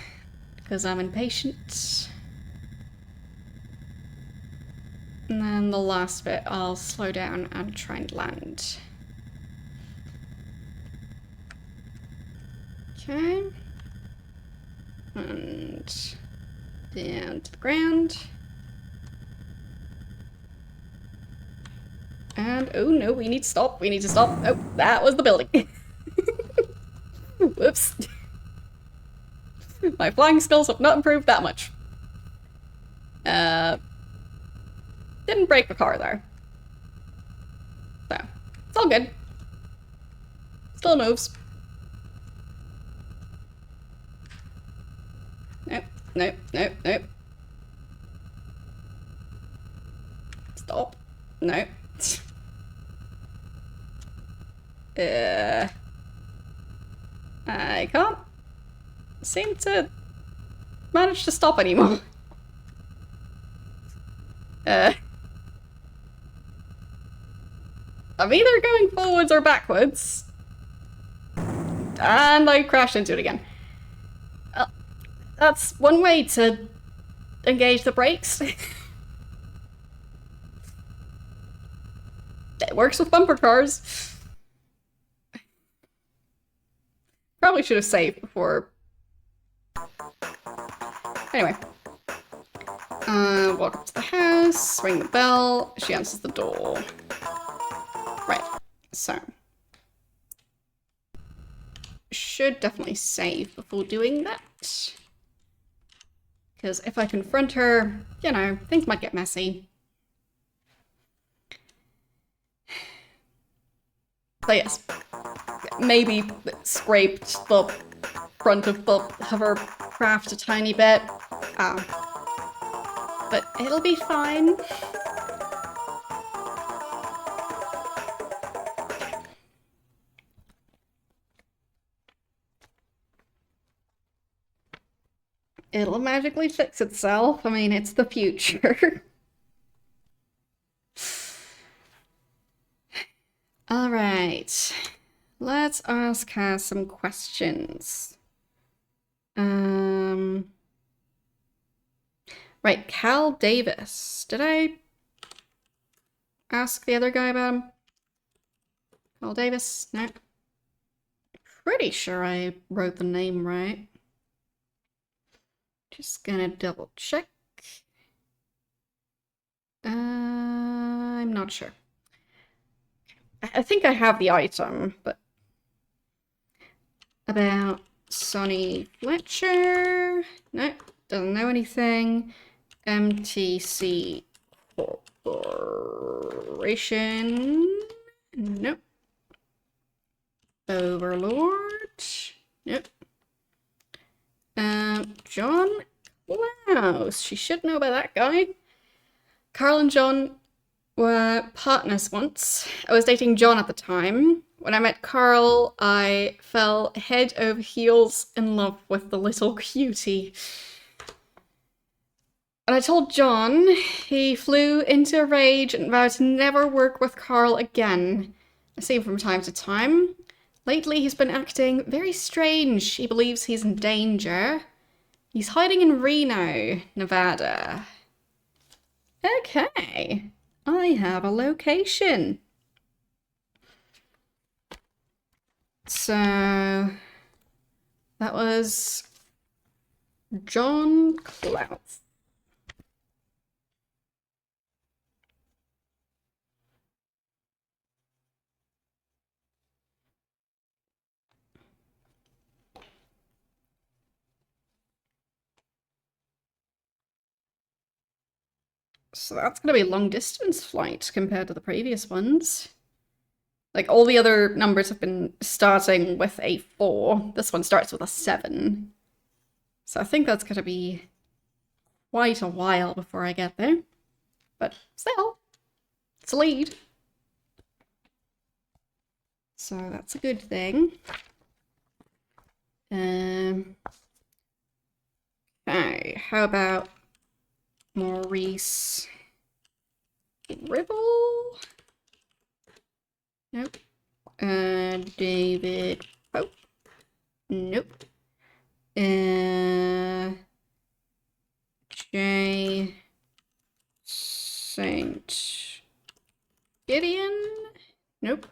because I'm impatient. And then the last bit, I'll slow down and try and land. Okay. And down to the ground. And, oh no, we need to stop. We need to stop. Oh, that was the building. Whoops. My flying skills have not improved that much. Didn't break the car there. So, it's all good. Still moves. Nope, nope, nope, nope. Stop. Nope. I can't seem to manage to stop anymore. I'm either going forwards or backwards. And I crashed into it again. That's one way to engage the brakes. It works with bumper cars. Probably should have saved before. Anyway. Walk up to the house, ring the bell, she answers the door. Right, so. Should definitely save before doing that. Because if I confront her, you know, things might get messy. So yes, maybe scraped the front of the hovercraft a tiny bit. But it'll be fine. It'll magically fix itself. I mean, it's the future. All right. Let's ask her some questions. Right, Cal Davis. Did I ask the other guy about him? Cal Davis? No. Pretty sure I wrote the name right. Just gonna double check. I'm not sure. I think I have the item, but about Sonny Fletcher. No, doesn't know anything. MTC Corporation. Nope. Overlord. Nope. John Klaus. She should know about that guy. Carl and John were partners once. I was dating John at the time. When I met Carl, I fell head over heels in love with the little cutie. When I told John, he flew into a rage and vowed to never work with Carl again. I see him from time to time. Lately, he's been acting very strange. He believes he's in danger. He's hiding in Reno, Nevada. Okay, I have a location. So, that was John Klaus. So that's going to be a long distance flight compared to the previous ones. Like, all the other numbers have been starting with a 4. This one starts with a 7. So I think that's going to be quite a while before I get there. But still, it's a lead. So that's a good thing. Okay, how about Maurice Ribble? Nope. David Pope? Nope. J. Saint Gideon? Nope.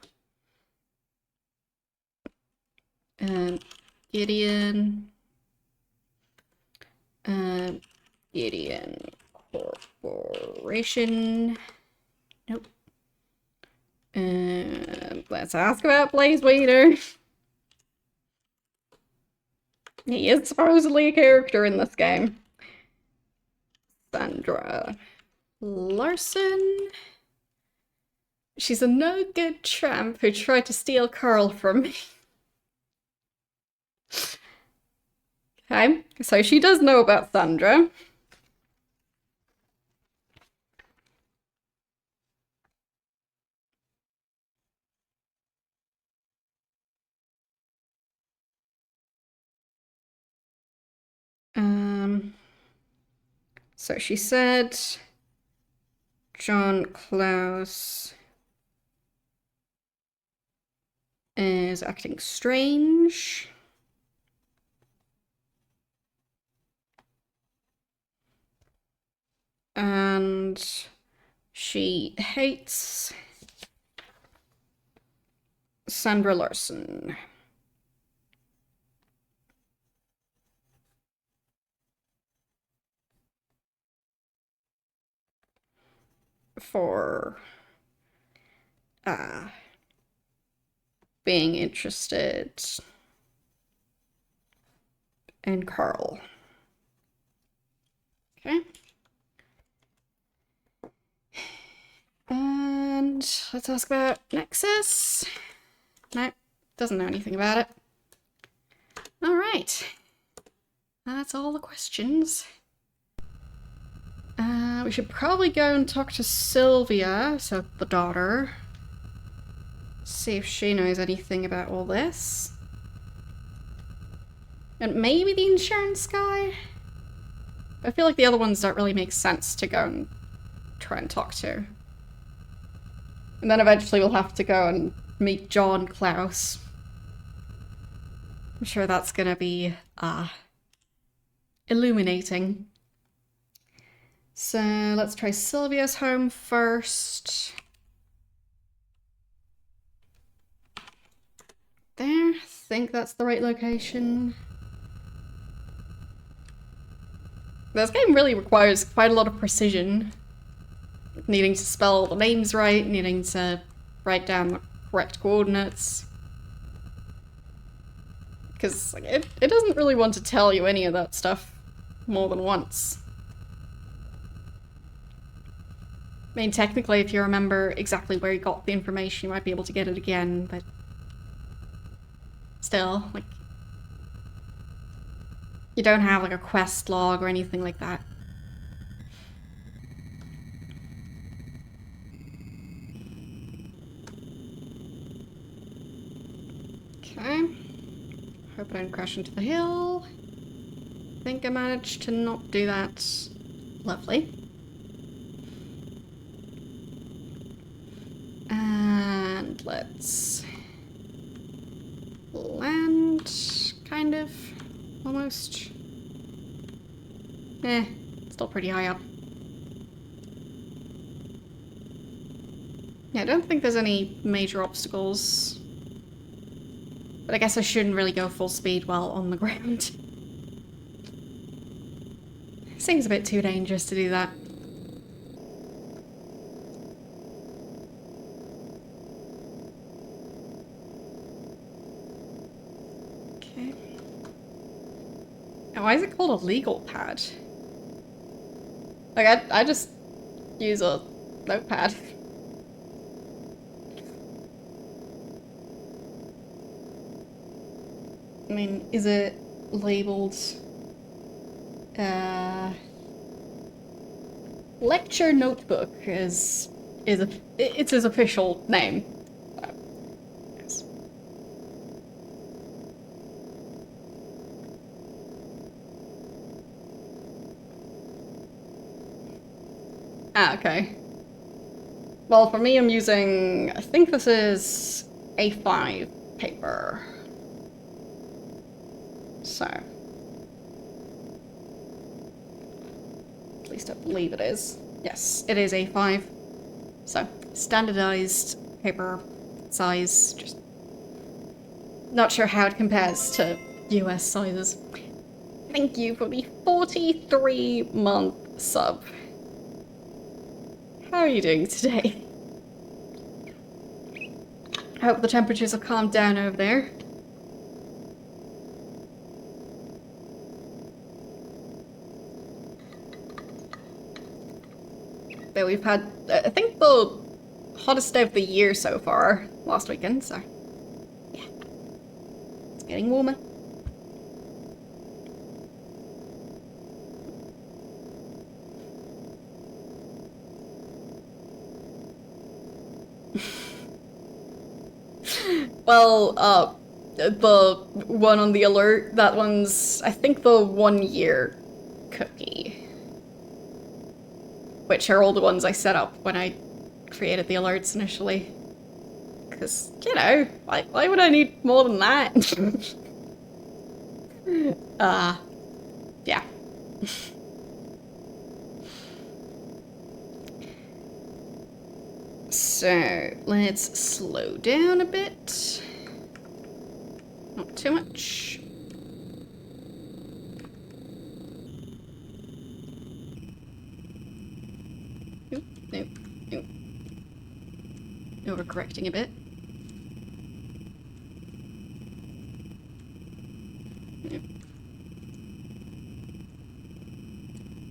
Gideon. Gideon Corporation. Nope. Let's ask about Blaze Waiter. He is supposedly a character in this game. Sandra Larson. She's a no-good tramp who tried to steal Carl from me. Okay, so she does know about Sandra. So she said John Klaus is acting strange. And she hates Sandra Larson. For being interested in Carl. Okay. And let's ask about Nexus. No, doesn't know anything about it. All right. That's all the questions. We should probably go and talk to Sylvia, so the daughter. See if she knows anything about all this. And maybe the insurance guy? I feel like the other ones don't really make sense to go and try and talk to. And then eventually we'll have to go and meet John Klaus. I'm sure that's gonna be, illuminating. So let's try Sylvia's home first. There, I think that's the right location. This game really requires quite a lot of precision. Needing to spell the names right, needing to write down the correct coordinates. Because like, it doesn't really want to tell you any of that stuff more than once. I mean, technically, if you remember exactly where you got the information, you might be able to get it again, but still, like, you don't have like a quest log or anything like that. Okay. Hope I don't crash into the hill. Think I managed to not do that. Lovely. And let's land, kind of, almost. Still pretty high up. Yeah, I don't think there's any major obstacles. But I guess I shouldn't really go full speed while on the ground. Seems a bit too dangerous to do that. Okay. Oh, why is it called a legal pad? Like, I just use a notepad. I mean, is it labeled lecture notebook it's his official name. Yes. Ah, okay. Well, for me, I'm using, I think this is A5 paper. So, at least I believe it is. Yes, it is A5. So, standardized paper size, just not sure how it compares to US sizes. Thank you for the 43-month sub. How are you doing today? I hope the temperatures have calmed down over there. But we've had, I think, the hottest day of the year so far last weekend, so yeah. It's getting warmer. Well, the one on the alert, that one's, I think, the 1-year cookie. Which are all the ones I set up when I created the alerts initially. Because, you know, why would I need more than that? Yeah. So, let's slow down a bit. Not too much. Nope, nope, nope. Overcorrecting a bit. Nope.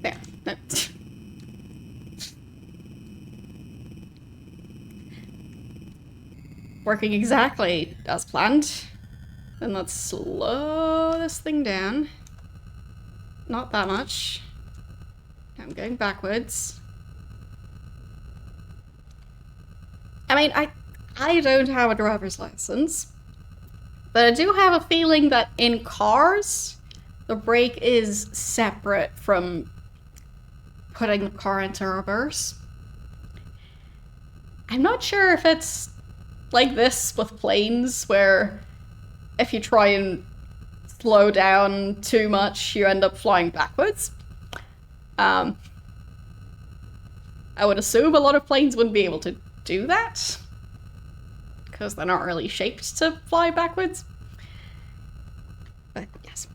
There. Nope. Working exactly as planned. Then let's slow this thing down. Not that much. I'm going backwards. I mean, I don't have a driver's license, but I do have a feeling that in cars, the brake is separate from putting the car into reverse. I'm not sure if it's like this with planes, where if you try and slow down too much, you end up flying backwards. I would assume a lot of planes wouldn't be able to do that, because they're not really shaped to fly backwards. But yes.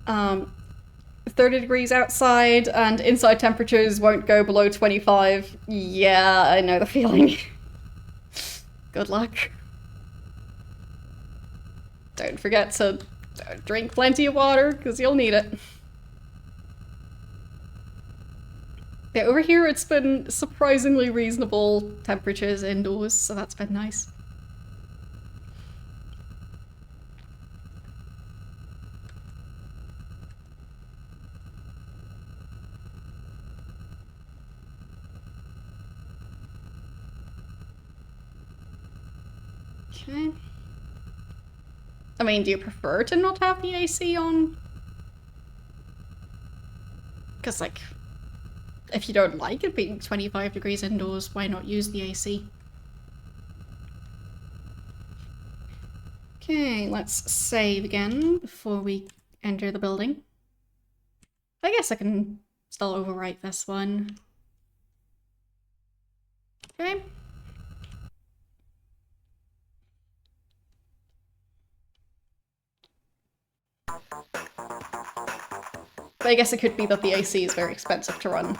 30 degrees outside and inside temperatures won't go below 25. Yeah, I know the feeling. Good luck. Don't forget to drink plenty of water, because you'll need it. Yeah, over here it's been surprisingly reasonable temperatures indoors, so that's been nice. Okay. I mean, do you prefer to not have the AC on? Because, like, if you don't like it being 25 degrees indoors, why not use the AC? Okay, let's save again before we enter the building. I guess I can still overwrite this one. Okay. But I guess it could be that the AC is very expensive to run.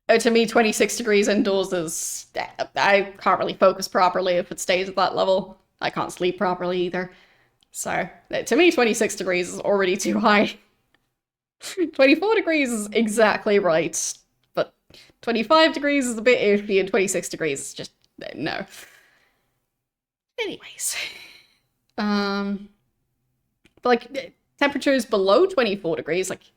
To me, 26 degrees indoors is... I can't really focus properly if it stays at that level. I can't sleep properly either. So, to me, 26 degrees is already too high. 24 degrees is exactly right, but 25 degrees is a bit iffy, and 26 degrees is just... no. Anyways. But, like, temperatures below 24 degrees, like...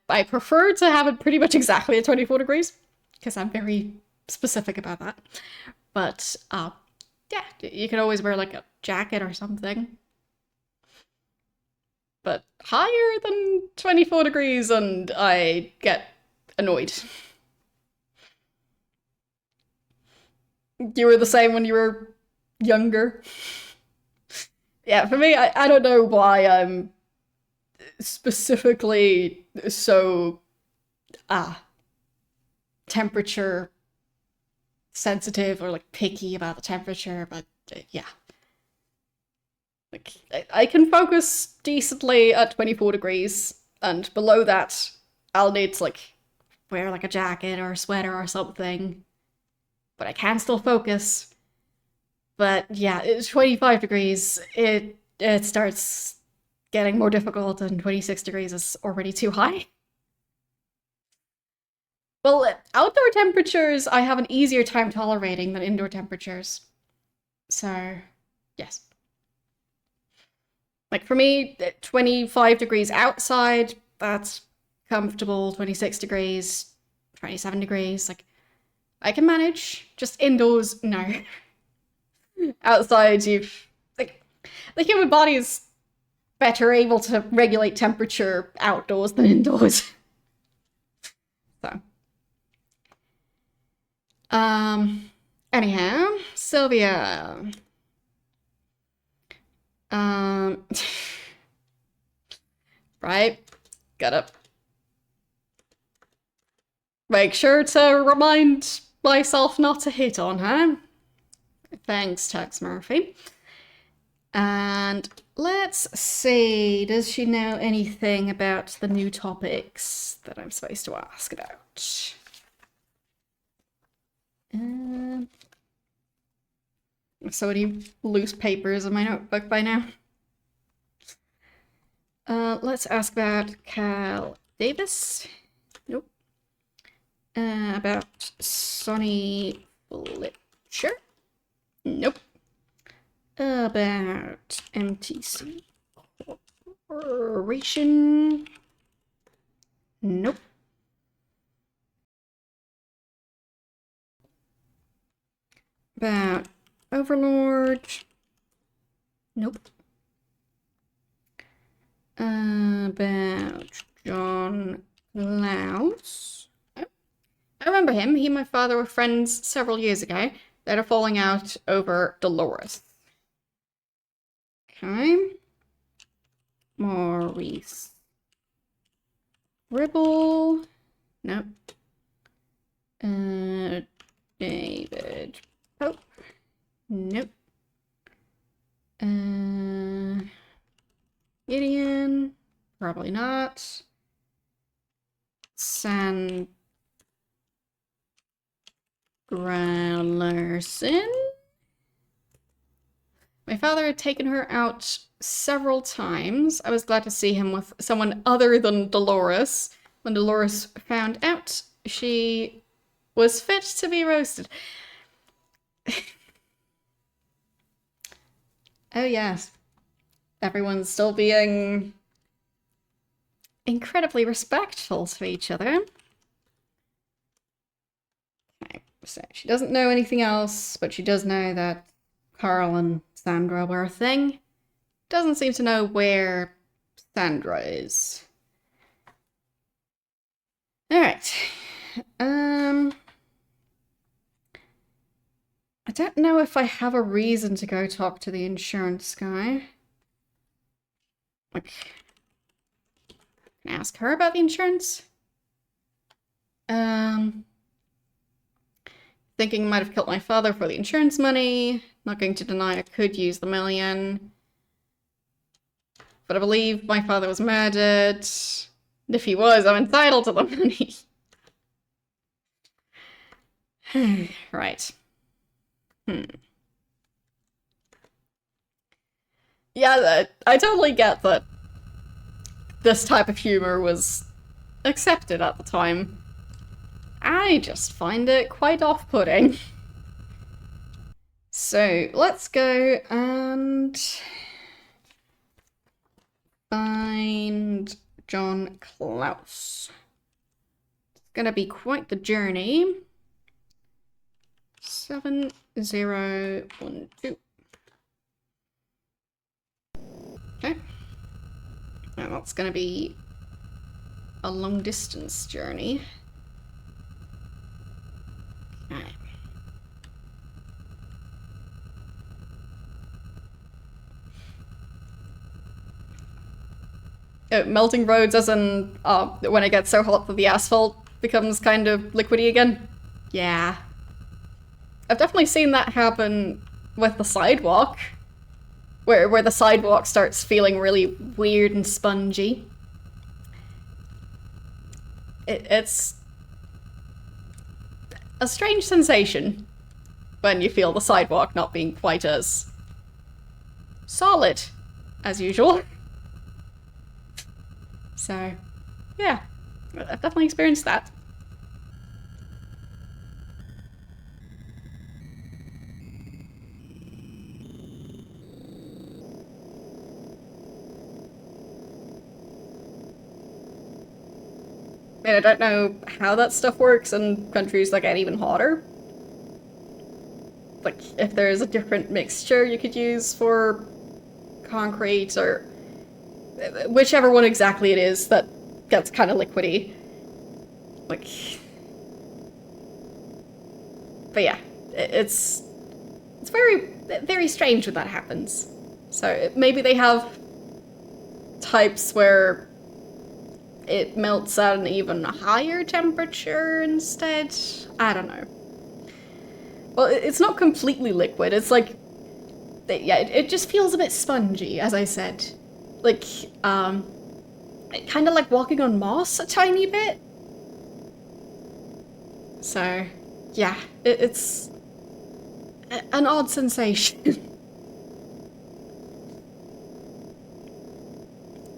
I prefer to have it pretty much exactly at 24 degrees, because I'm very specific about that. But, yeah, you can always wear, like, a jacket or something. But higher than 24 degrees and I get annoyed. You were the same when you were younger? Yeah, for me, I don't know why I'm specifically so temperature sensitive or like picky about the temperature, but yeah. Like I can focus decently at 24 degrees, and below that I'll need to like wear like a jacket or a sweater or something. But I can still focus. But yeah, it's 25 degrees. It starts getting more difficult, and 26 degrees is already too high. Well, outdoor temperatures I have an easier time tolerating than indoor temperatures. So, yes. Like for me, 25 degrees outside, that's comfortable. 26 degrees, 27 degrees, like I can manage. Just indoors, no. Outside, you've like the human body is better able to regulate temperature outdoors than indoors. So, anyhow, Sylvia. Um, right, gotta make sure to remind myself not to hit on her. Thanks, Tex Murphy. And let's see, does she know anything about the new topics that I'm supposed to ask about? So any loose papers in my notebook by now? Let's ask about Cal Davis. Nope. About Sonny Fletcher. Nope. About MTC Corporation. Nope. About Overlord. Nope. About John Klaus. Oh, I remember him. He and my father were friends several years ago. They had a falling out over Dolores. Okay. Maurice Ribble. Nope. David Pope. Nope. Gideon. Probably not. Sandra Larson. My father had taken her out several times. I was glad to see him with someone other than Dolores. When Dolores found out, she was fit to be roasted. Oh yes. Everyone's still being incredibly respectful to each other. Okay, so she doesn't know anything else, but she does know that Carl and Sandra were a thing. Doesn't seem to know where Sandra is. Alright. I don't know if I have a reason to go talk to the insurance guy. Like, can I ask her about the insurance? Thinking I might have killed my father for the insurance money. Not going to deny I could use the million. But I believe my father was murdered. And if he was, I'm entitled to the money. Right. Yeah, I totally get that this type of humor was accepted at the time. I just find it quite off-putting. So, let's go and find John Klaus. It's gonna be quite the journey. 7012. Okay. Now that's gonna be a long distance journey. Okay. Melting roads as in when it gets so hot that the asphalt becomes kind of liquidy again? Yeah. I've definitely seen that happen with the sidewalk. Where the sidewalk starts feeling really weird and spongy. It's a strange sensation when you feel the sidewalk not being quite as solid as usual. So, yeah, I've definitely experienced that. I mean, I don't know how that stuff works in countries that get even hotter. Like, if there's a different mixture you could use for concrete or whichever one exactly it is that gets kind of liquidy. Like, but yeah, it's very very strange when that happens. So maybe they have types where it melts at an even higher temperature instead. I don't know. Well, it's not completely liquid. It's like, yeah, it just feels a bit spongy, as I said. Like, kind of like walking on moss a tiny bit. So, yeah, it's an odd sensation.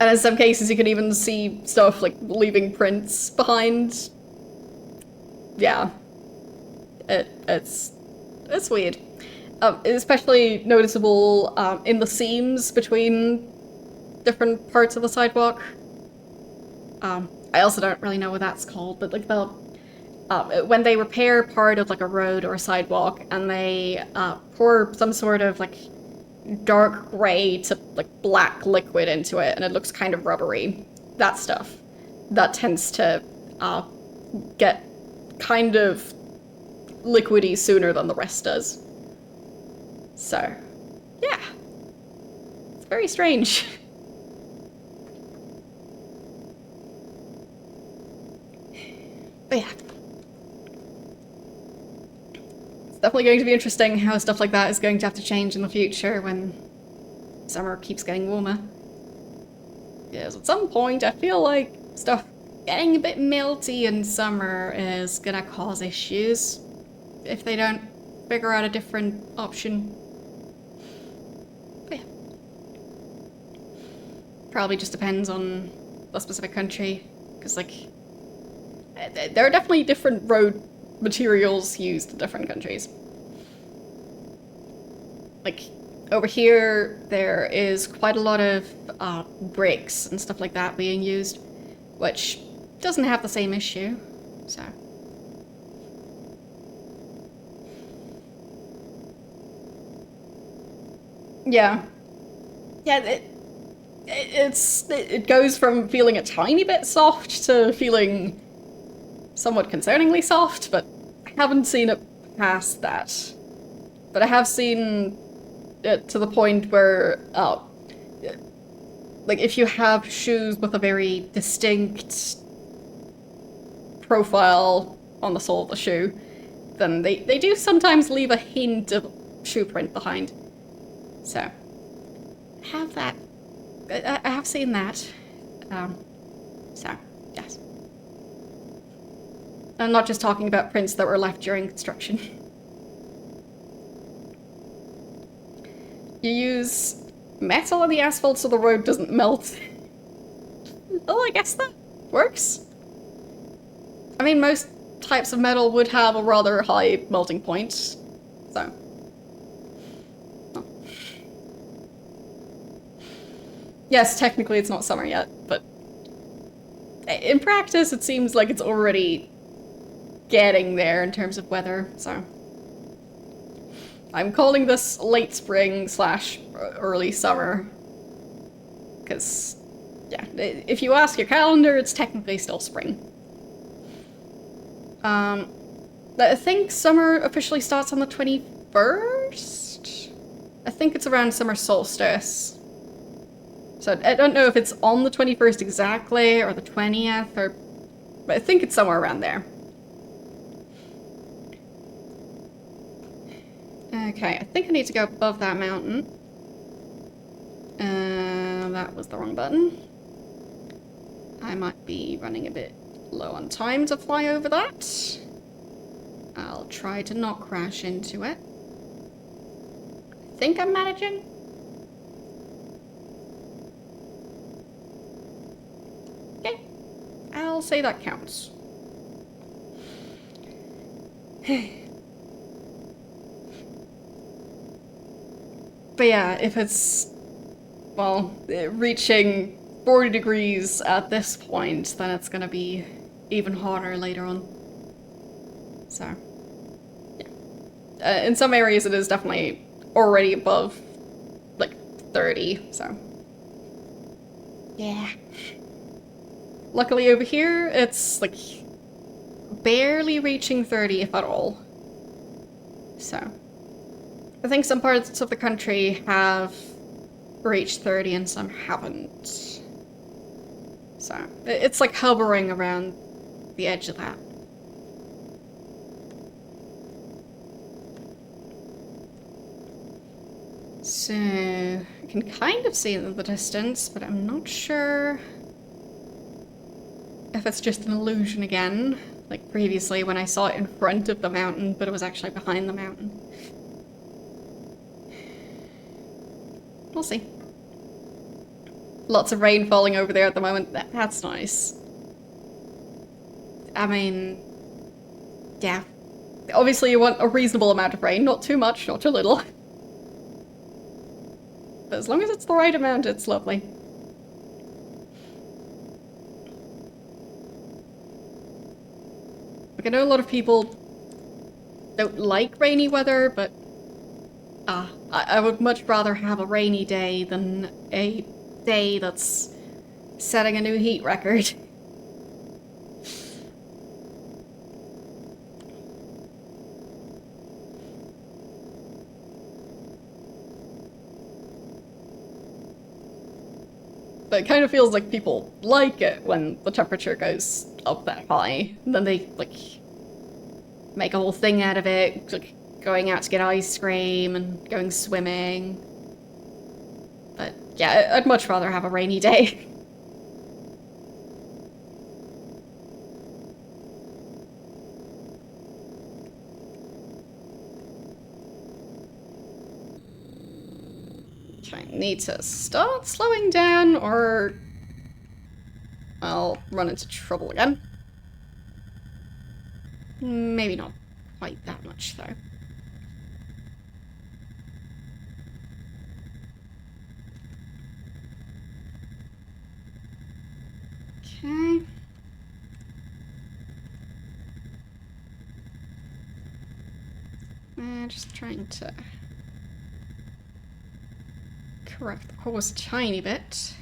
And in some cases, you can even see stuff like leaving prints behind. Yeah, it's weird. Especially noticeable in the seams between different parts of the sidewalk. I also don't really know what that's called, but like when they repair part of like a road or a sidewalk and they pour some sort of like dark gray to like black liquid into it and it looks kind of rubbery, that stuff, that tends to get kind of liquidy sooner than the rest does. So, yeah. It's very strange. But yeah. It's definitely going to be interesting how stuff like that is going to have to change in the future when summer keeps getting warmer. Because at some point I feel like stuff getting a bit melty in summer is gonna cause issues if they don't figure out a different option. But yeah. Probably just depends on the specific country, because like there are definitely different road materials used in different countries. Like over here, there is quite a lot of bricks and stuff like that being used, which doesn't have the same issue, so. Yeah. Yeah, it goes from feeling a tiny bit soft to feeling somewhat concerningly soft, but I haven't seen it past that. But I have seen it to the point where, like if you have shoes with a very distinct profile on the sole of the shoe, then they do sometimes leave a hint of shoe print behind. So, have that. I have seen that. So, yes. I'm not just talking about prints that were left during construction. You use metal on the asphalt so the road doesn't melt. Well, I guess that works. I mean, most types of metal would have a rather high melting point, so. Oh. Yes, technically it's not summer yet, but in practice it seems like it's already getting there in terms of weather, so. I'm calling this late spring / early summer. Because, yeah, if you ask your calendar, it's technically still spring. I think summer officially starts on the 21st? I think it's around summer solstice. So I don't know if it's on the 21st exactly, or the 20th, or... but I think it's somewhere around there. Okay, I think I need to go above that mountain. That was the wrong button. I might be running a bit low on time to fly over that. I'll try to not crash into it. I think I'm managing. Okay, I'll say that counts. But yeah, if it's, well, reaching 40 degrees at this point, then it's gonna be even hotter later on. So, yeah. In some areas it is definitely already above, like, 30, so. Yeah. Luckily over here, it's like barely reaching 30, if at all. So, I think some parts of the country have reached 30 and some haven't. So, it's like hovering around the edge of that. So, I can kind of see it in the distance, but I'm not sure if it's just an illusion again, like previously when I saw it in front of the mountain, but it was actually behind the mountain. We'll see. Lots of rain falling over there at the moment. That's nice. I mean, yeah. Obviously you want a reasonable amount of rain, not too much, not too little. But as long as it's the right amount, it's lovely. Like, I know a lot of people don't like rainy weather, but I would much rather have a rainy day than a day that's setting a new heat record. But it kind of feels like people like it when the temperature goes up that high. And then they, like, make a whole thing out of it, like, going out to get ice cream and going swimming. But yeah, I'd much rather have a rainy day. Okay, need to start slowing down or I'll run into trouble again. Maybe not quite that much though. Okay. Just trying to correct the course a tiny bit.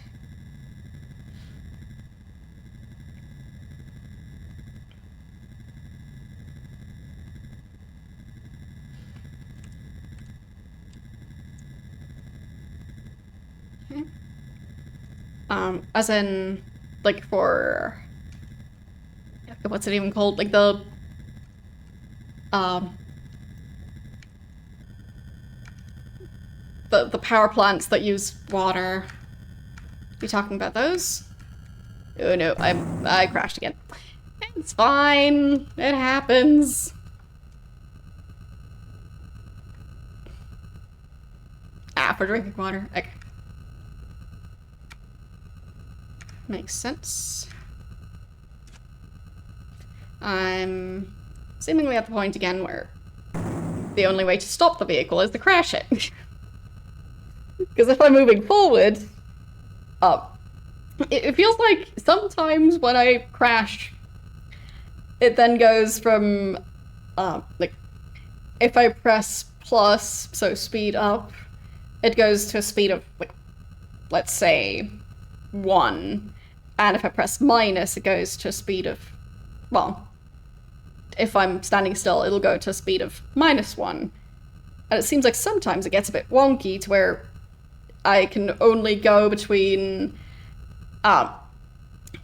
Okay. As in, like, for what's it even called? Like the power plants that use water. You talking about those? Oh no, I crashed again. It's fine. It happens. For drinking water. Okay. Makes sense. I'm seemingly at the point again where the only way to stop the vehicle is to crash it. Because if I'm moving forward, it feels like sometimes when I crash, it then goes from, like, if I press plus, so speed up, it goes to a speed of, like, let's say 1. And if I press minus, it goes to a speed of, well, if I'm standing still, it'll go to a speed of -1. And it seems like sometimes it gets a bit wonky to where I can only go between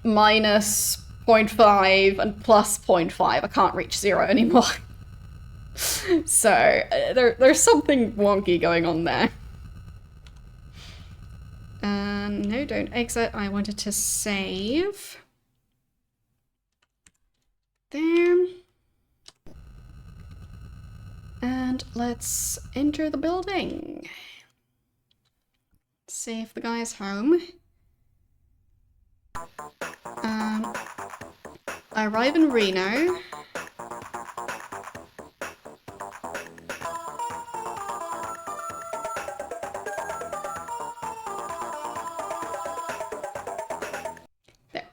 minus 0.5 and plus 0.5. I can't reach 0 anymore. So there's something wonky going on there. No, don't exit. I wanted to save. There. And let's enter the building. See if the guy's home. I arrive in Reno. There.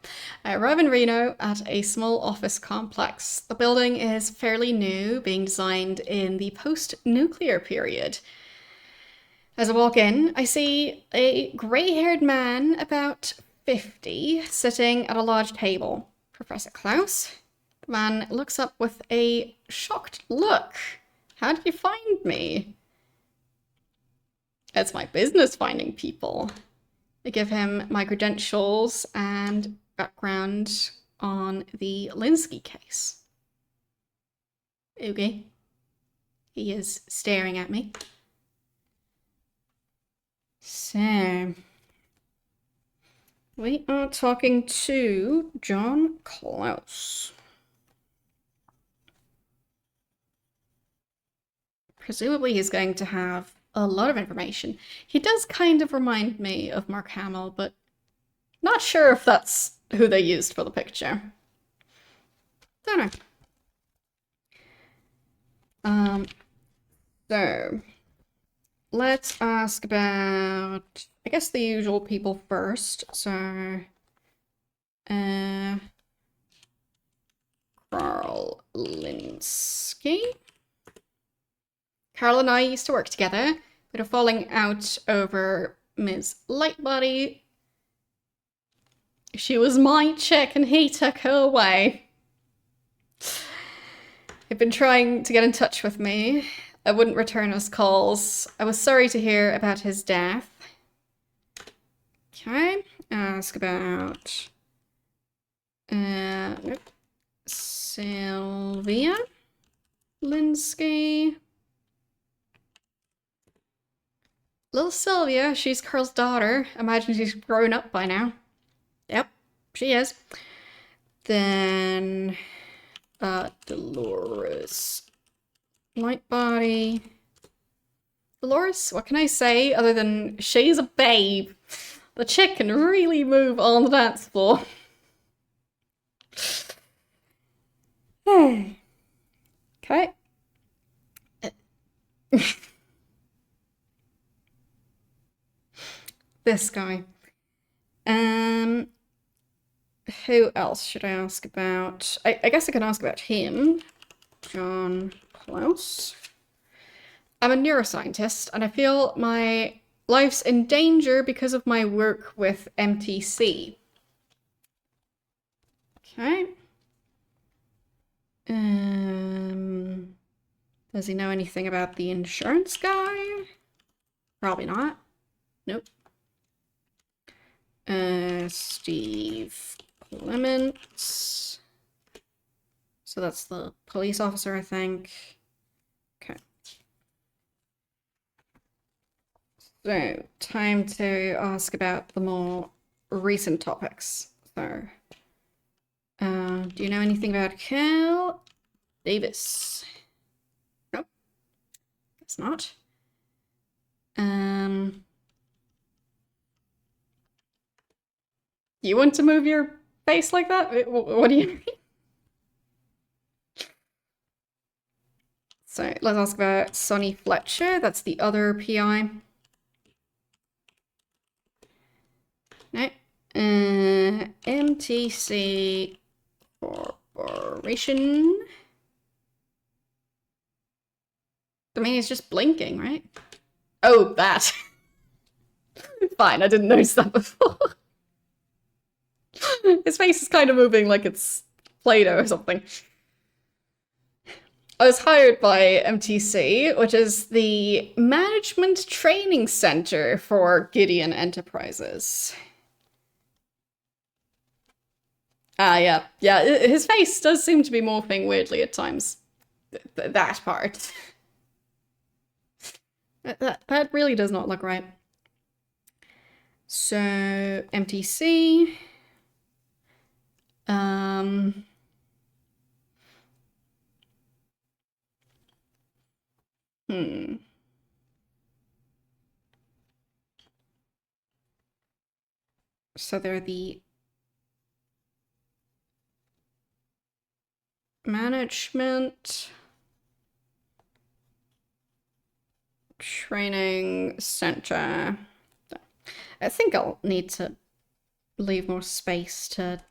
I arrive in Reno at a small office complex. The building is fairly new, being designed in the post-nuclear period. As I walk in, I see a grey-haired man about 50, sitting at a large table. Professor Klaus. The man looks up with a shocked look. How did you find me? It's my business finding people. I give him my credentials and background on the Linsky case. Okay. He is staring at me. So, we are talking to John Klaus. Presumably he's going to have a lot of information. He does kind of remind me of Mark Hamill, but not sure if that's who they used for the picture. Don't know. So, let's ask about, I guess, the usual people first. So, Carl Linsky. Carl and I used to work together, but a falling out over Ms. Lightbody. She was my chick and he took her away. He'd been trying to get in touch with me. I wouldn't return his calls. I was sorry to hear about his death. Okay, ask about Sylvia Linsky. Little Sylvia, she's Carl's daughter. Imagine she's grown up by now. Yep, she is. Then, Dolores Lightbody. Dolores, what can I say other than she's a babe? The chick can really move on the dance floor. Okay. This guy. Who else should I ask about? I guess I can ask about him. John Klaus. I'm a neuroscientist, and I feel my life's in danger because of my work with MTC. Okay. Does he know anything about the insurance guy? Probably not. Nope. Steve Clements. So that's the police officer, I think. Okay. So, time to ask about the more recent topics. So, do you know anything about Cal Davis? Nope. Guess not. You want to move your face like that? What do you mean? So let's ask about Sonny Fletcher. That's the other PI. No. MTC Corporation. I mean, he's just blinking, right? Oh, that. Fine, I didn't notice that before. His face is kind of moving like it's Play-Doh or something. I was hired by MTC, which is the Management Training Center for Gideon Enterprises. Yeah. Yeah, his face does seem to be morphing weirdly at times. That part. That really does not look right. So, MTC. So they're the Management Training Center. I think I'll need to leave more space to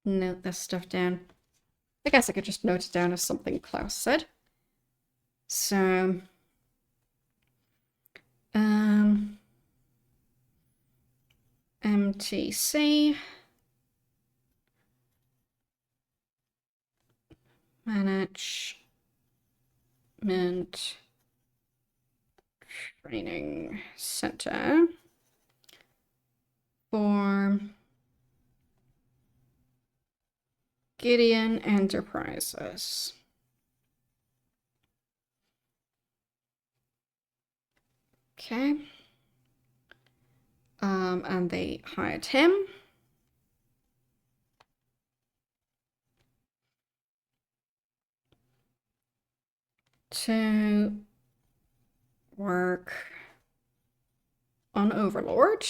note this stuff down. I guess I could just note it down as something Klaus said. So, MTC. Management Training Center for Gideon Enterprises. Okay. And they hired him. To work on Overlord.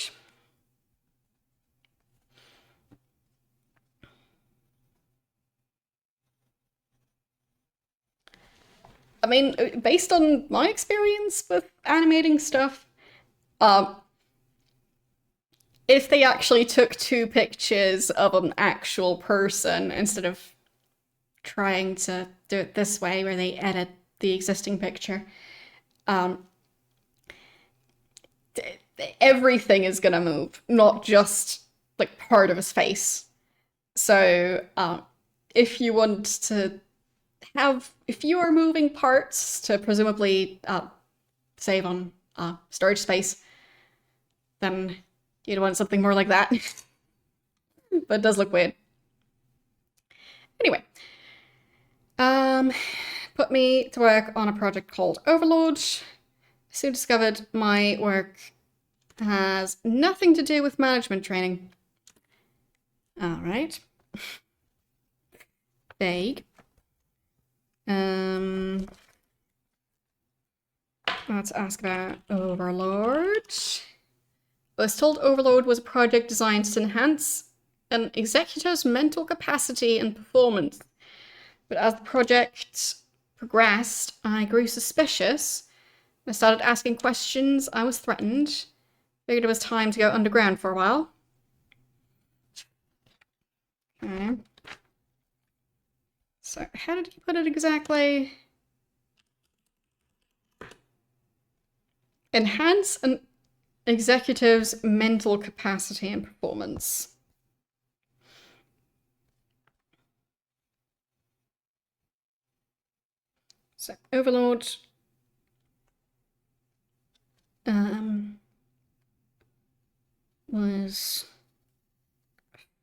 I mean, based on my experience with animating stuff, if they actually took two pictures of an actual person instead of trying to do it this way where they edit the existing picture, everything is gonna move, not just like part of his face. So if you want to if you are moving parts to presumably save on storage space, then you'd want something more like that. But it does look weird. Anyway, put me to work on a project called Overlord. I soon discovered my work has nothing to do with management training. All right. Vague. Let's ask about Overlord. I was told Overlord was a project designed to enhance an executive's mental capacity and performance. But as the project progressed, I grew suspicious. I started asking questions. I was threatened. Figured it was time to go underground for a while. Okay. So, how did he put it exactly? Enhance an executive's mental capacity and performance. So, Overlord was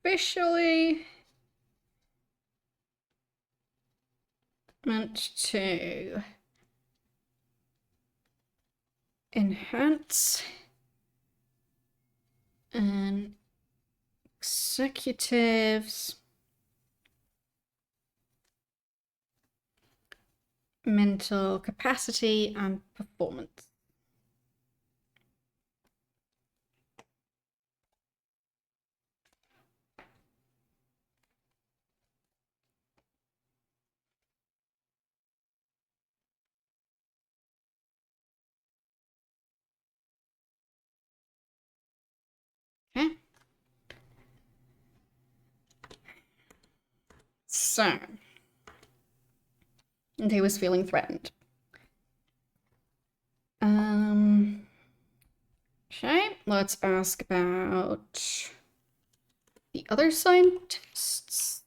officially meant to enhance an executive's mental capacity and performance. Okay. So, and he was feeling threatened. Okay, let's ask about the other scientists.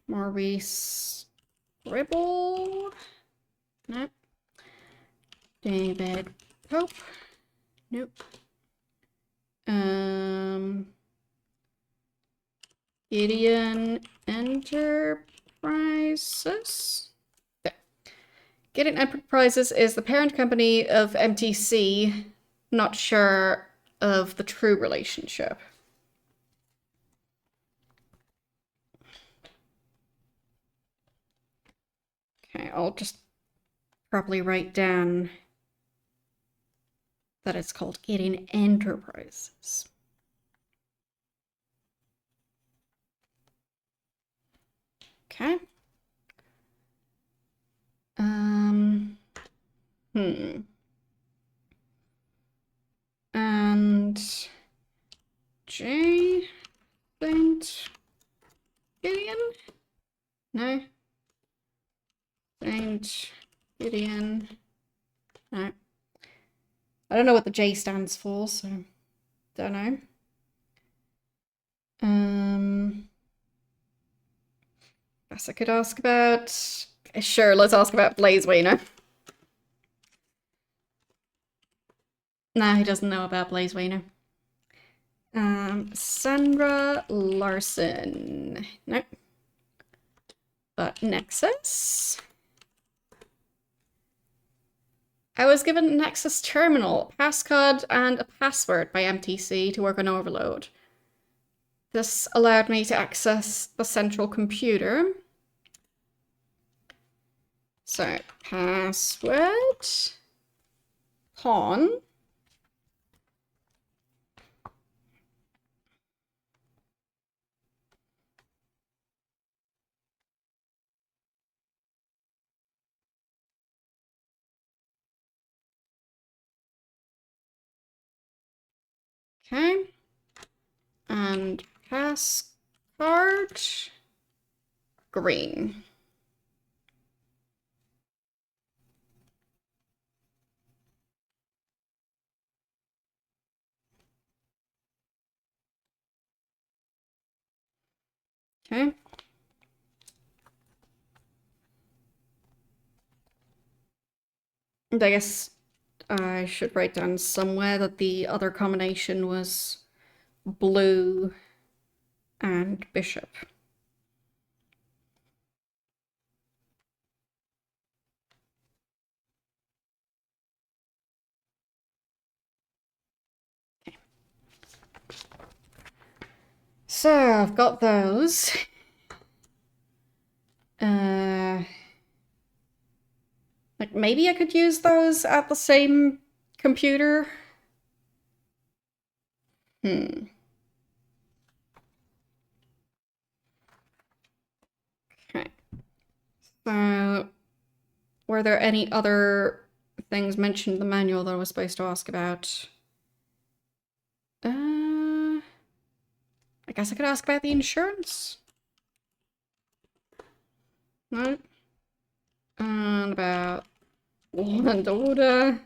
Maurice Ribble. Nope. David Pope. Nope. Gideon Enterprises. There. Gideon Enterprises is the parent company of MTC. Not sure of the true relationship. Okay, I'll just properly write down that it's called Gideon Enterprises. Okay. And J. Saint Gideon? No. Saint Gideon. No. I don't know what the J stands for, so don't know. Guess I could ask about... Sure, let's ask about Blaze Wiener. No, he doesn't know about Blaze Wiener. Sandra Larson. Nope. But Nexus. I was given a Nexus terminal, passcode, and a password by MTC to work on Overload. This allowed me to access the central computer. So, password, pawn. Okay. And pass card green. Okay. And I guess I should write down somewhere that the other combination was blue and bishop. Okay. So I've got those. Like maybe I could use those at the same computer. Okay. So, were there any other things mentioned in the manual that I was supposed to ask about? I guess I could ask about the insurance. No. And about law and order.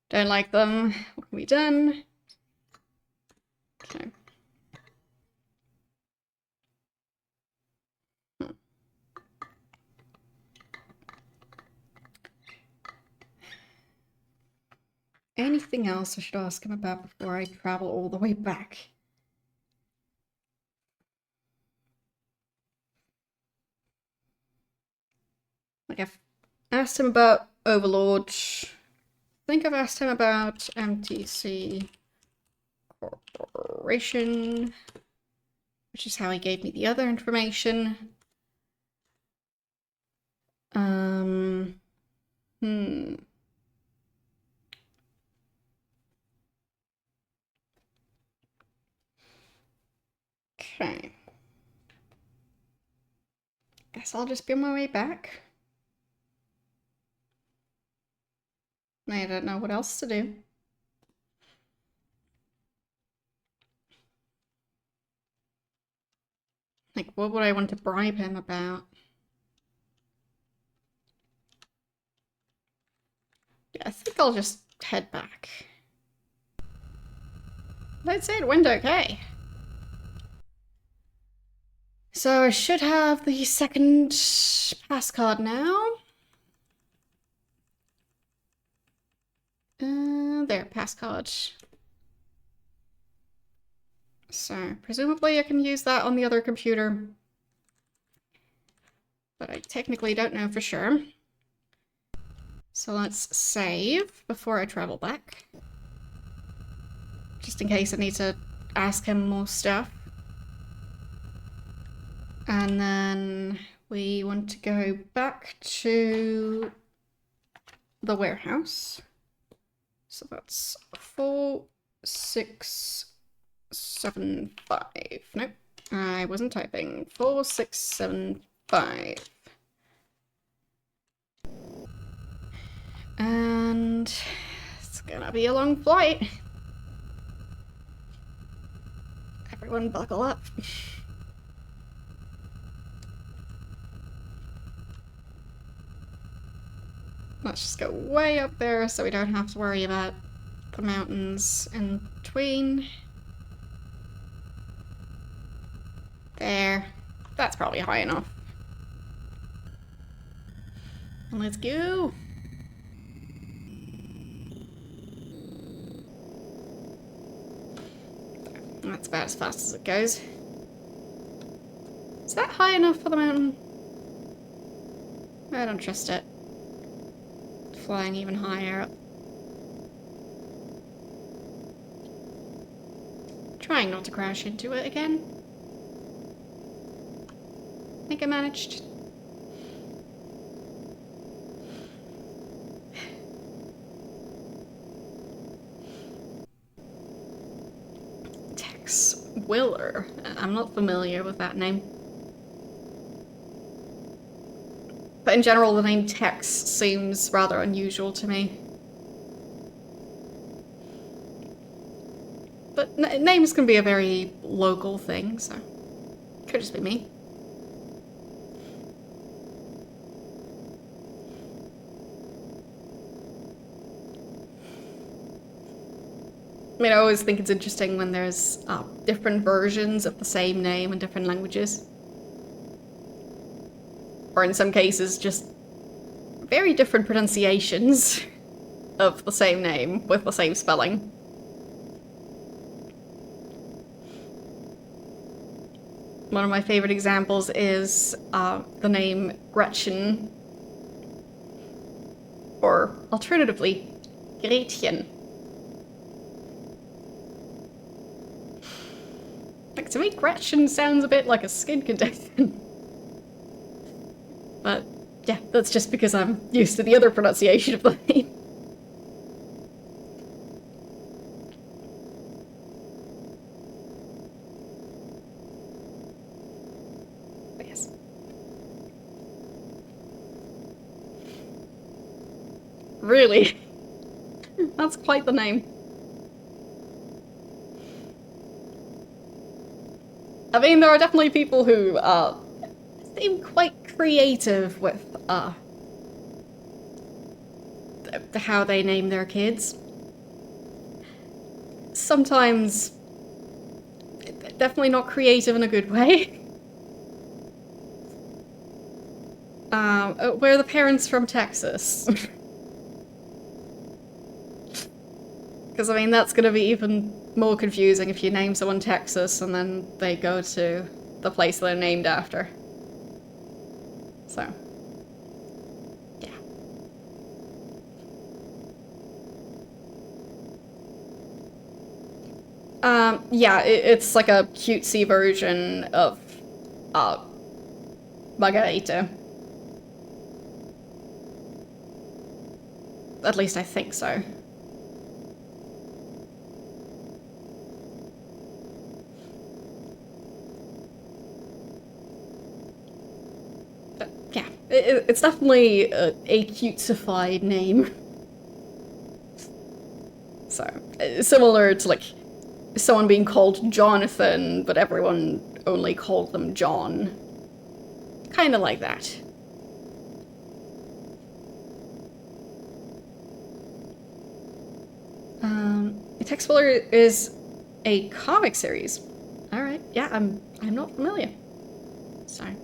Don't like them. What can be done? Okay. Anything else I should ask him about before I travel all the way back? Like, I've asked him about Overlord. I think I've asked him about MTC Corporation, which is how he gave me the other information. Okay. Guess I'll just be on my way back. I don't know what else to do. Like, what would I want to bribe him about? Yeah, I think I'll just head back. Let's say it went okay. So I should have the second pass card now. There, pass card. So presumably I can use that on the other computer, but I technically don't know for sure. So let's save before I travel back, just in case I need to ask him more stuff. And then we want to go back to the warehouse. So that's 4675. Nope, I wasn't typing. 4675. And it's gonna be a long flight. Everyone buckle up. Let's just go way up there so we don't have to worry about the mountains in between. There. That's probably high enough. Let's go. That's about as fast as it goes. Is that high enough for the mountain? I don't trust it. Flying even higher up. Trying not to crash into it again. I think I managed. Tex Willer. I'm not familiar with that name. But in general, the name Tex seems rather unusual to me. But names can be a very local thing, so could just be me. I mean, I always think it's interesting when there's different versions of the same name in different languages. Or in some cases, just very different pronunciations of the same name with the same spelling. One of my favorite examples is the name Gretchen, or alternatively, Gretchen. Like, to me, Gretchen sounds a bit like a skin condition. But, yeah, that's just because I'm used to the other pronunciation of the name. But yes. Really? That's quite the name. I mean, there are definitely people who seem quite creative with how they name their kids. Sometimes definitely not creative in a good way. Where are the parents from Texas? Because, I mean, that's going to be even more confusing if you name someone Texas and then they go to the place they're named after. So, yeah. Yeah, it's like a cutesy version of Margarita. At least I think so. But yeah, it's definitely a cutesified name. So, similar to like someone being called Jonathan, but everyone only called them John. Kinda like that. Tex Willer is a comic series. Alright, yeah, I'm not familiar. Sorry.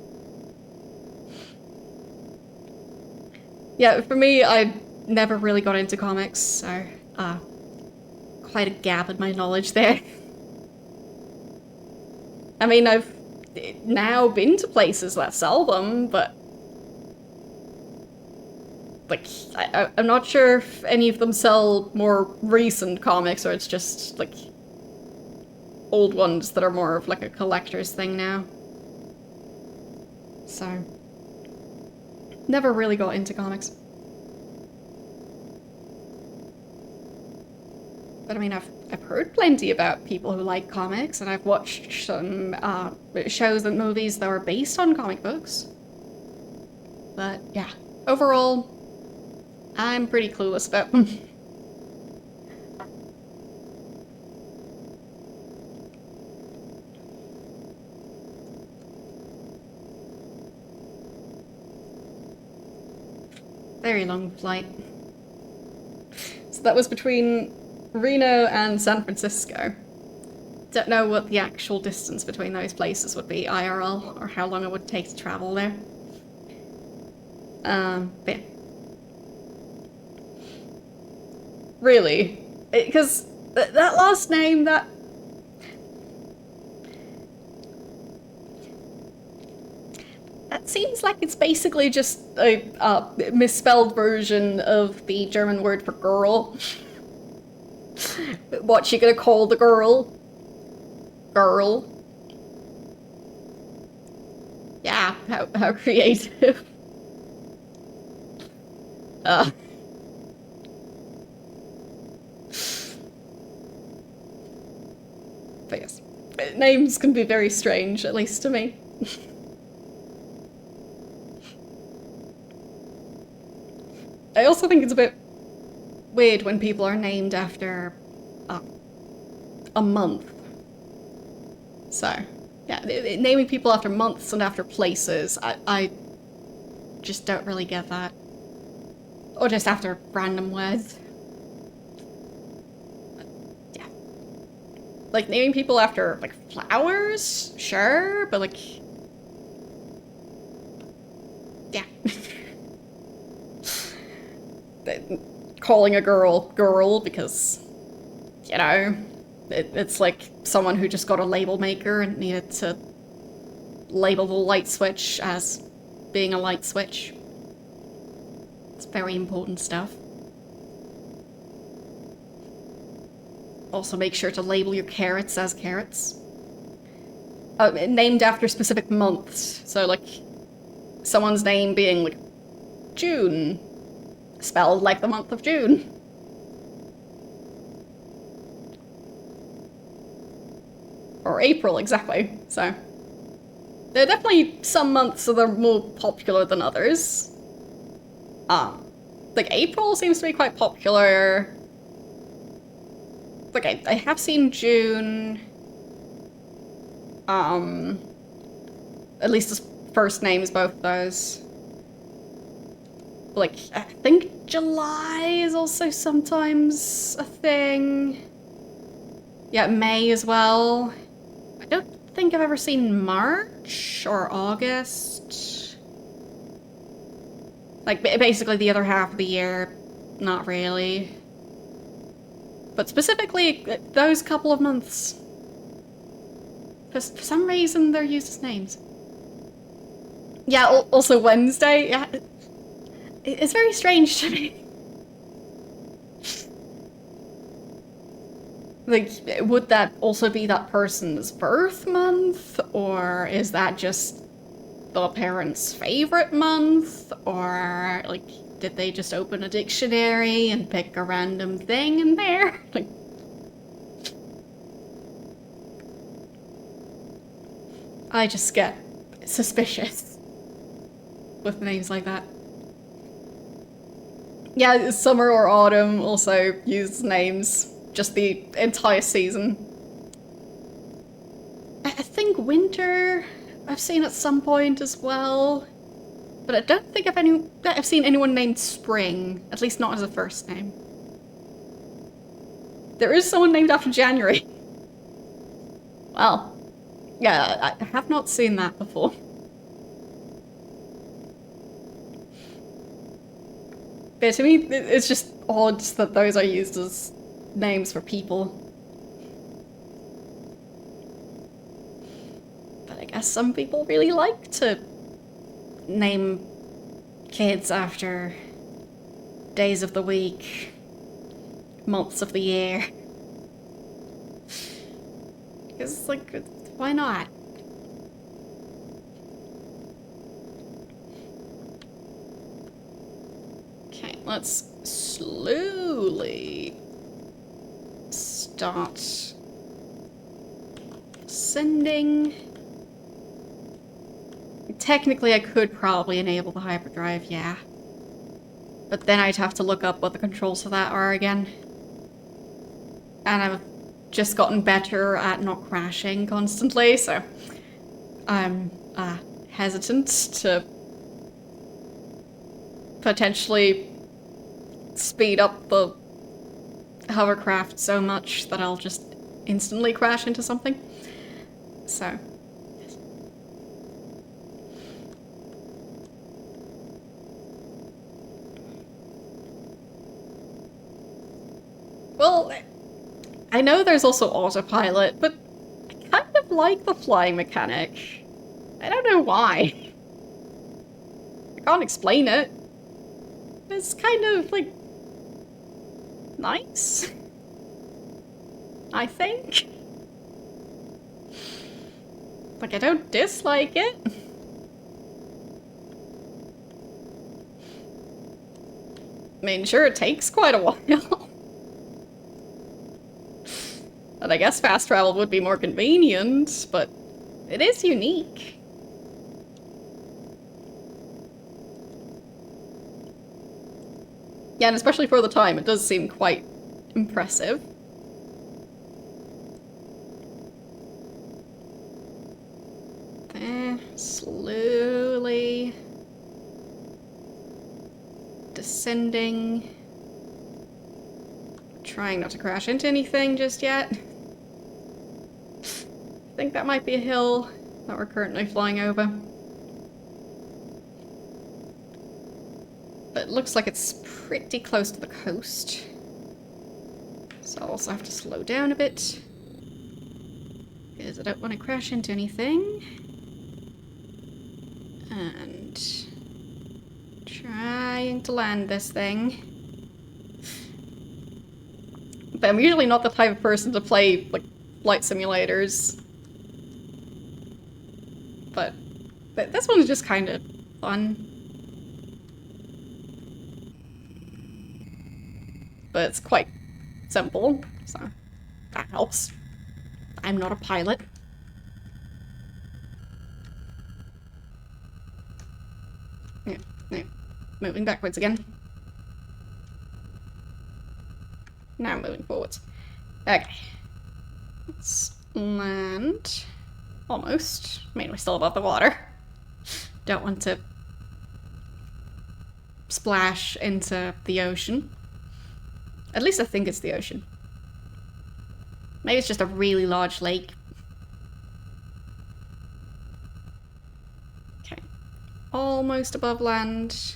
Yeah, for me, I never really got into comics, so quite a gap in my knowledge there. I mean, I've now been to places that sell them, but like, I'm not sure if any of them sell more recent comics or it's just like old ones that are more of like a collector's thing now. So, never really got into comics. But I mean, I've heard plenty about people who like comics, and I've watched some shows and movies that were based on comic books. But yeah, overall, I'm pretty clueless about them. Very long flight. So that was between Reno and San Francisco. Don't know what the actual distance between those places would be IRL, or how long it would take to travel there. But yeah. Really? Because that last name, that... That seems like it's basically just a misspelled version of the German word for girl. What you gonna call the girl? Girl. Yeah, how creative. Uh. But yes, names can be very strange, at least to me. I also think it's a bit weird when people are named after a month. So, yeah, naming people after months and after places, I just don't really get that. Or just after random words. Yeah. Like, naming people after, like, flowers? Sure, but, like... Yeah. Calling a girl because, you know, it's like someone who just got a label maker and needed to label the light switch as being a light switch. It's very important stuff. Also make sure to label your carrots as carrots. Named after specific months. So like someone's name being like June, spelled like the month of June. Or April, exactly. So there are definitely some months that are more popular than others. Like April seems to be quite popular. Like I have seen June. At least as first names, both of those. Like I think July is also sometimes a thing. Yeah, May as well. I don't think I've ever seen March or August. Like, basically the other half of the year, not really. But specifically, those couple of months. For some reason, they're used as names. Yeah, also Wednesday, yeah. It's very strange to me. Like, would that also be that person's birth month? Or is that just the parent's favorite month? Or, like, did they just open a dictionary and pick a random thing in there? Like, I just get suspicious with names like that. Yeah, summer or autumn also use names. Just the entire season. I think winter I've seen at some point as well. But I don't think I've seen anyone named Spring, at least not as a first name. There is someone named after January. Well, yeah, I have not seen that before. But to me, it's just odd that those are used as names for people. But I guess some people really like to name kids after days of the week, months of the year. Because, like, why not? Okay, let's slowly start sending. Technically, I could probably enable the hyperdrive, yeah. But then I'd have to look up what the controls for that are again. And I've just gotten better at not crashing constantly, so I'm hesitant to potentially speed up the hovercraft so much that I'll just instantly crash into something. So. Well, I know there's also autopilot, but I kind of like the flying mechanic. I don't know why. I can't explain it. It's kind of, like, nice. I think. Like, I don't dislike it. I mean, sure, it takes quite a while. And I guess fast travel would be more convenient, but it is unique. Yeah, and especially for the time, it does seem quite impressive. There, slowly descending. Trying not to crash into anything just yet. I think that might be a hill that we're currently flying over. But it looks like it's pretty close to the coast. So I'll also have to slow down a bit. Because I don't want to crash into anything. And trying to land this thing. But I'm usually not the type of person to play, like, flight simulators. But this one's just kind of fun. But it's quite simple, so that helps. I'm not a pilot. Yeah, yeah. Moving backwards again. Now moving forwards. Okay. Let's land. Almost. I mean, we're still above the water. Don't want to splash into the ocean. At least I think it's the ocean. Maybe it's just a really large lake. Okay. Almost above land.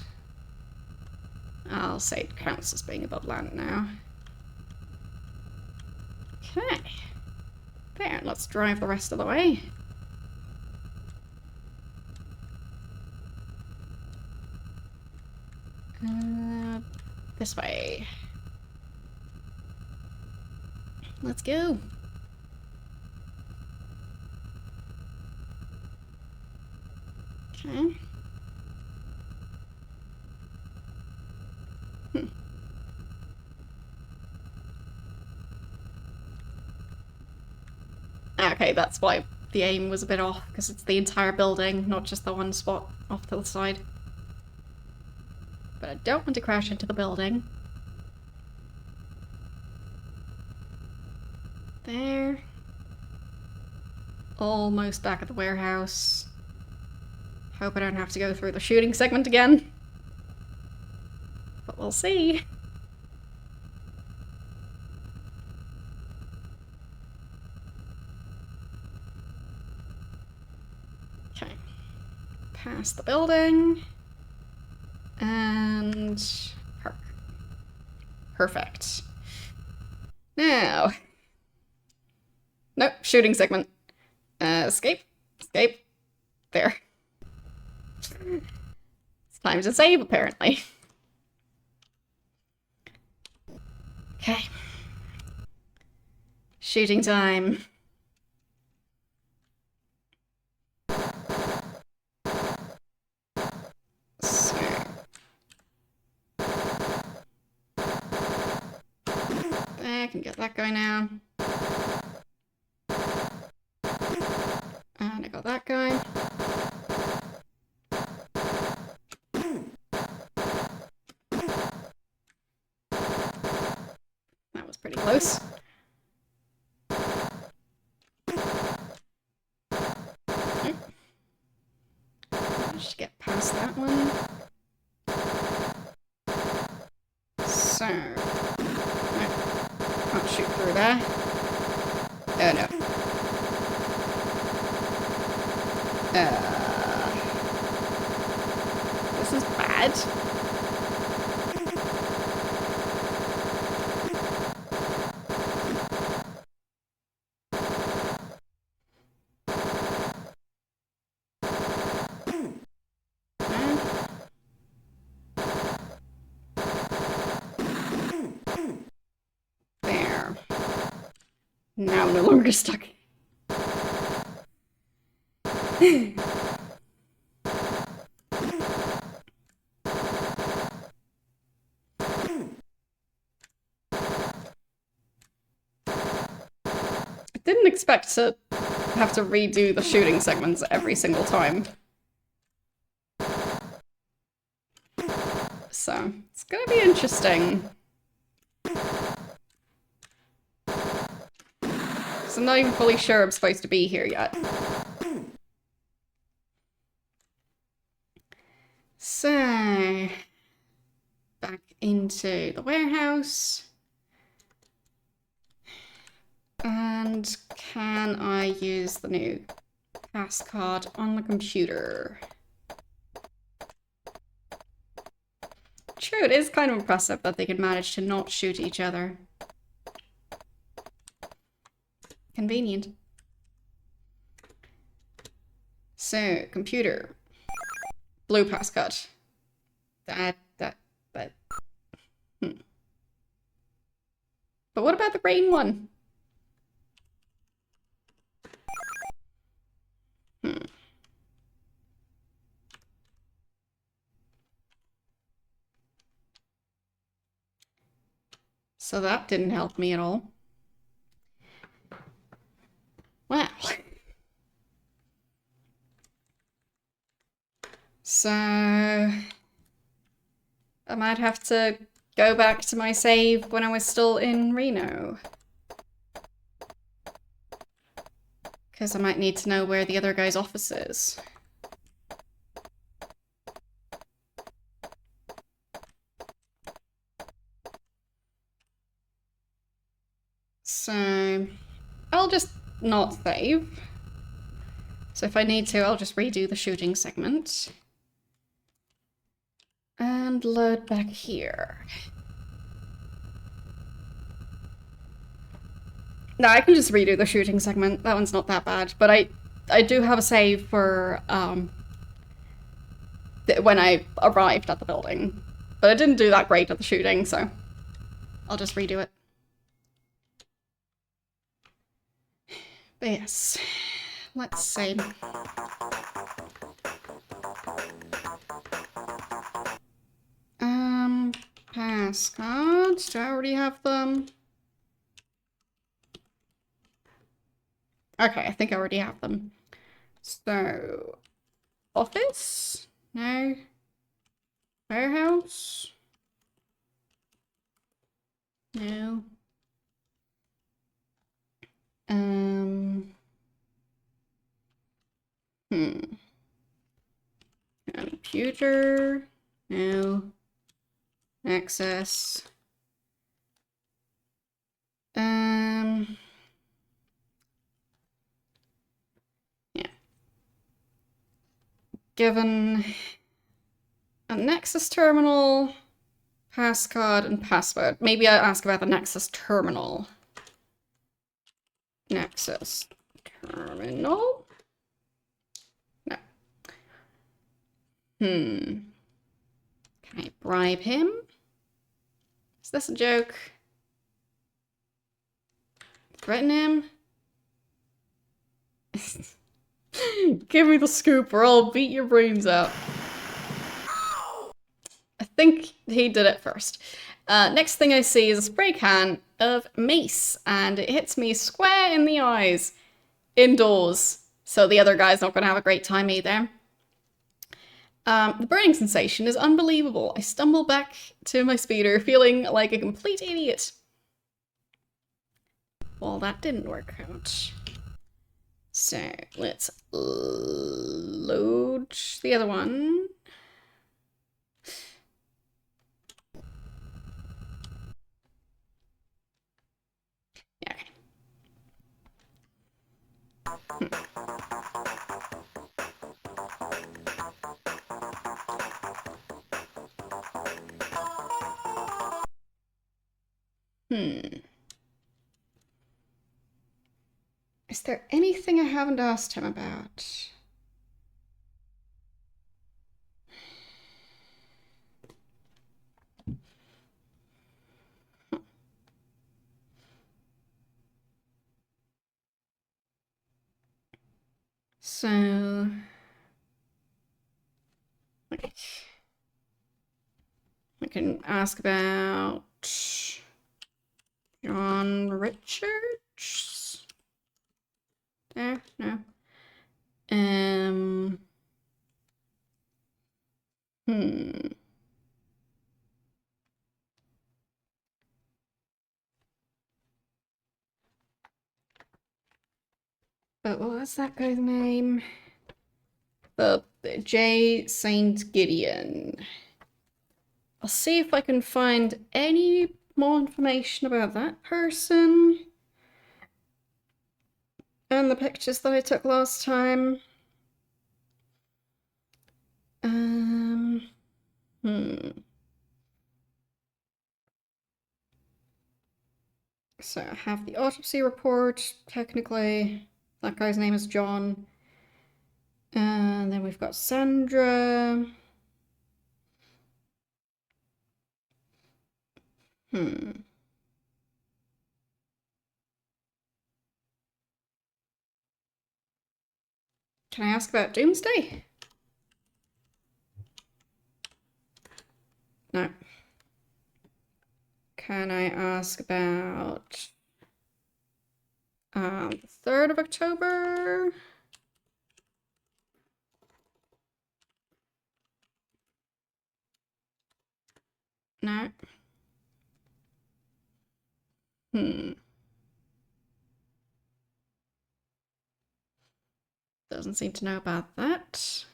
I'll say it counts as being above land now. Okay. There, let's drive the rest of the way. This way. Let's go. Okay. Okay, that's why the aim was a bit off, because it's the entire building, not just the one spot off to the side. But I don't want to crash into the building. There. Almost back at the warehouse. Hope I don't have to go through the shooting segment again. But we'll see. Okay. Past the building. And park. Perfect. Now. Nope, shooting segment. Escape. Escape. There. It's time to save, apparently. Okay. Shooting time. So. I can get that guy now. And I got that guy. That was pretty close. Okay. Just get past that one. So, no, can't shoot through there. Oh no. This is bad. There. Now I'm no longer stuck. Didn't expect to have to redo the shooting segments every single time. So, it's gonna be interesting. So I'm not even fully sure I'm supposed to be here yet. So, back into the warehouse. And can I use the new pass card on the computer? True, it is kind of impressive that they can manage to not shoot each other. Convenient. So, computer. Blue pass card. But what about the green one? So that didn't help me at all. Wow. So I might have to go back to my save when I was still in Reno. Because I might need to know where the other guy's office is. So I'll just not save. So if I need to, I'll just redo the shooting segment. And load back here. No, I can just redo the shooting segment. That one's not that bad. But I do have a save for when I arrived at the building. But I didn't do that great at the shooting, so I'll just redo it. But yes, let's see. Pass cards. Do I already have them? Okay, I think I already have them. So, office? No. Warehouse? No. Computer? No. Access. Yeah. Given a Nexus terminal, passcard, and password. Maybe I'll ask about the Nexus terminal. Nexus terminal? No. Can I bribe him? Is this a joke? Threaten him? Give me the scoop or I'll beat your brains out. I think he did it first. Next thing I see is a spray can of mace, and it hits me square in the eyes, indoors. So the other guy's not going to have a great time either. The burning sensation is unbelievable. I stumble back to my speeder, feeling like a complete idiot. Well, that didn't work out. So, let's load the other one. Yeah. Hmm. Is there anything I haven't asked him about? So, like, I can ask about John Richards. There, no. Um. Hmm. But what was that guy's name? The J. Saint Gideon. I'll see if I can find any more information about that person and the pictures that I took last time. Hmm. So I have the autopsy report. Technically, that guy's name is John. And then we've got Sandra. Hmm. Can I ask about Doomsday? No. Can I ask about the 3rd of October? No. Hmm. Doesn't seem to know about that.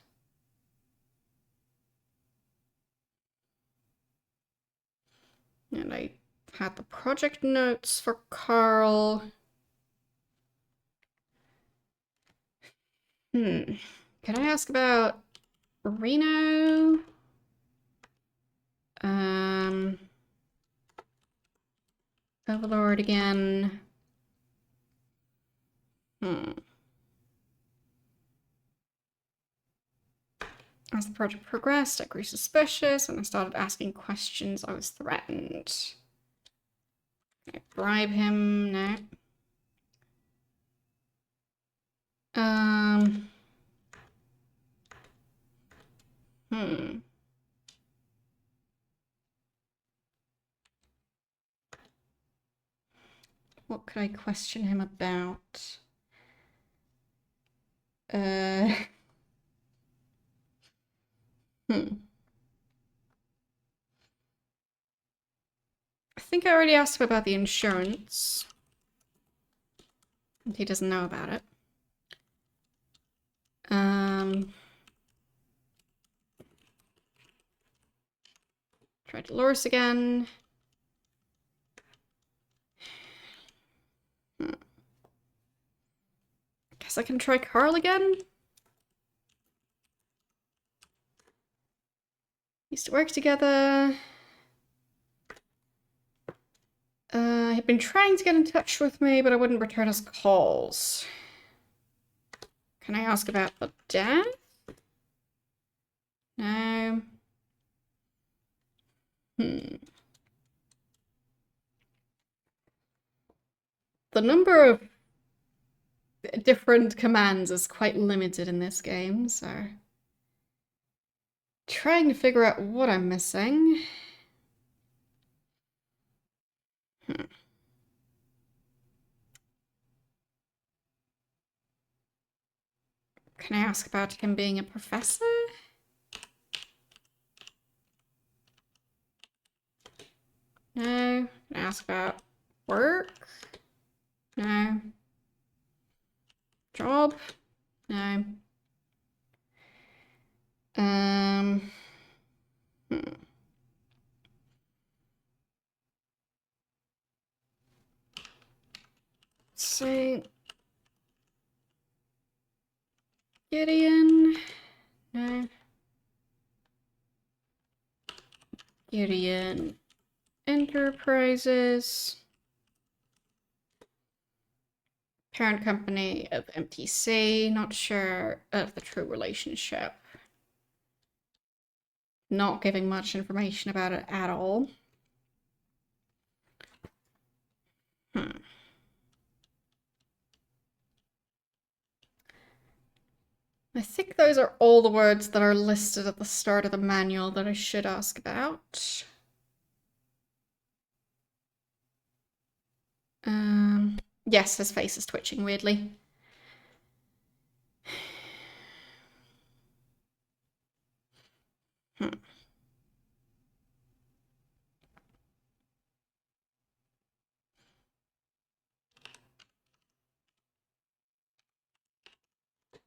And I had the project notes for Carl. Can I ask about Reno? Overlord again. As the project progressed, I grew suspicious and I started asking questions. I was threatened. Can I bribe him? No. Um. Hmm. What could I question him about? Uh. Hmm. I think I already asked him about the insurance. He doesn't know about it. Try Dolores again. Guess I can try Carl again. Used to work together. He'd been trying to get in touch with me, but I wouldn't return his calls. Can I ask about the death? No. The number of different commands is quite limited in this game, so trying to figure out what I'm missing. Can I ask about him being a professor? No. Can I ask about work? No. Job? No. Um. So Gideon. No. Gideon Enterprises. Parent company of MTC. Not sure of the true relationship. Not giving much information about it at all. I think those are all the words that are listed at the start of the manual that I should ask about. Yes, his face is twitching weirdly.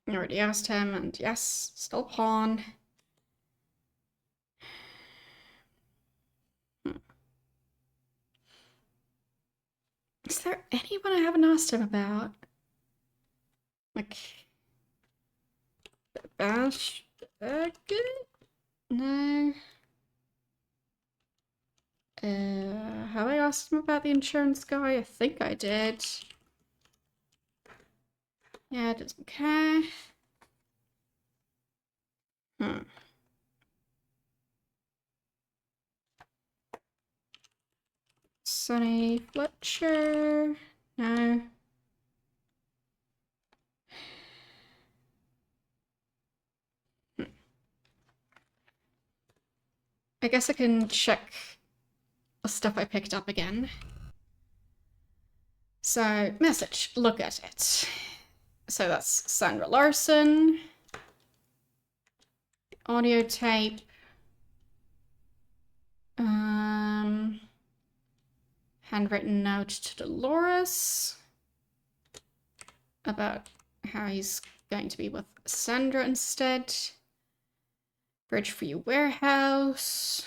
I already asked him, and yes, still pawn. Is there anyone I haven't asked him about? Like, Bash? No. Have I asked him about the insurance guy? I think I did. Yeah, doesn't care. Sonny Fletcher? No. I guess I can check the stuff I picked up again. So, message, look at it. So that's Sandra Larson. Audio tape. Handwritten note to Dolores about how he's going to be with Sandra instead. Bridge for You warehouse.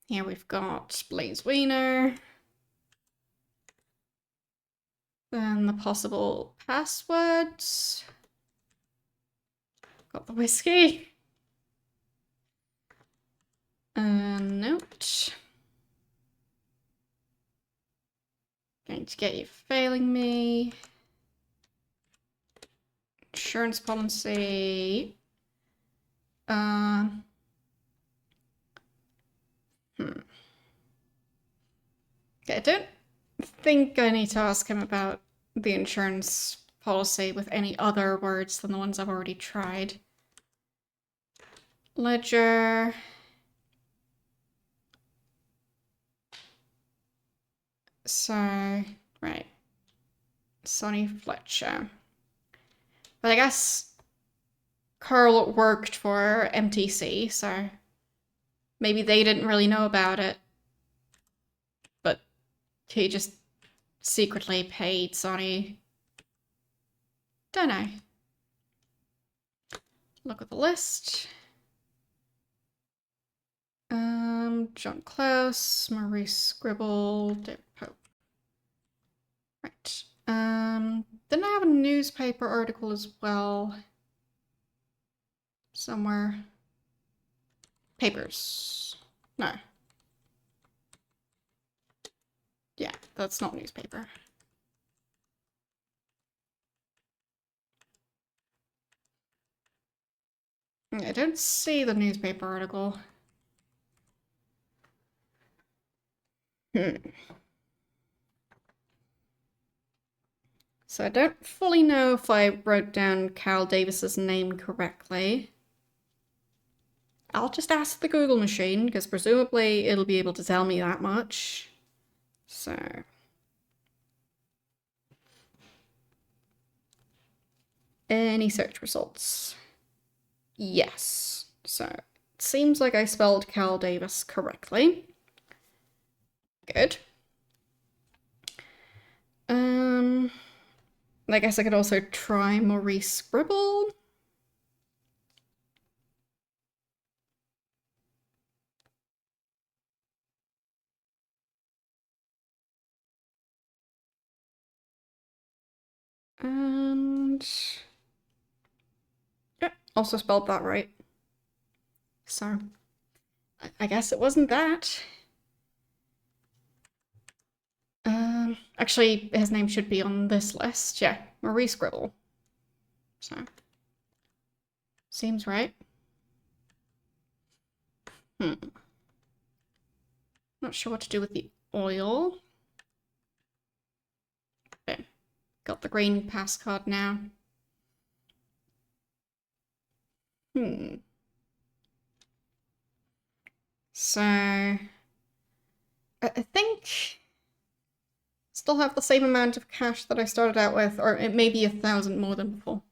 Here we've got Blaze Wiener. Then the possible passwords. Got the whiskey. Note. Going to get you failing me. Insurance policy. Okay, I don't think I need to ask him about the insurance policy with any other words than the ones I've already tried. Ledger. So, right. Sonny Fletcher. But I guess Carl worked for MTC, so maybe they didn't really know about it. But he just secretly paid Sonny. Don't know. Look at the list. John Klaus, Maurice Scribble, David Pope. Right. Didn't I have a newspaper article as well? Somewhere. Papers. No. Yeah, that's not newspaper. I don't see the newspaper article. So I don't fully know if I wrote down Carol Davis's name correctly. I'll just ask the Google machine, because presumably it'll be able to tell me that much. So... any search results? Yes. So, it seems like I spelled Carol Davis correctly. Good. I guess I could also try Maurice Scribble. And yeah, also spelled that right. So I guess it wasn't that. Actually, his name should be on this list. Yeah, Maurice Gribble. So seems right. Not sure what to do with the oil. Okay, got the green pass card now. So I think still have the same amount of cash that I started out with, or it may be 1,000 more than before.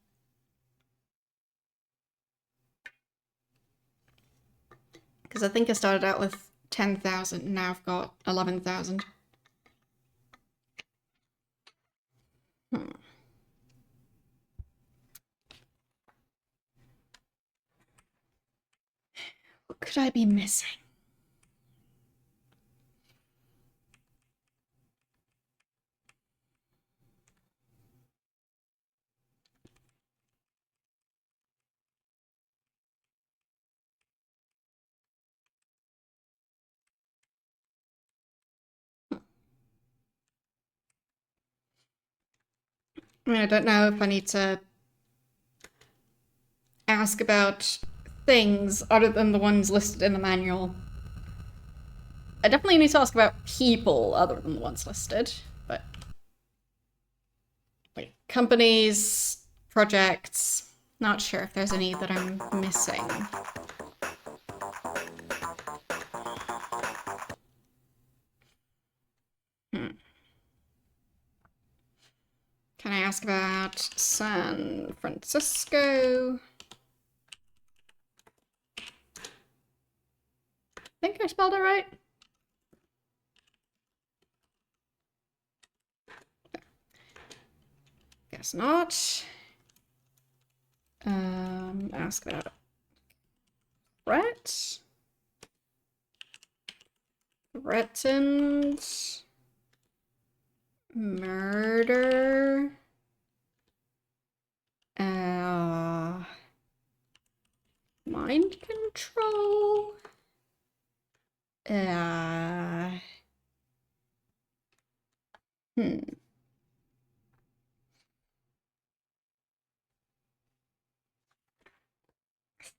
Because I think I started out with 10,000 and now I've got 11,000. What could I be missing? I mean, I don't know if I need to ask about things other than the ones listed in the manual. I definitely need to ask about people other than the ones listed, but like companies, projects, not sure if there's any that I'm missing. Can I ask about San Francisco? I think I spelled it right. Guess not. Ask about threat. Threatened. Murder. Mind control. I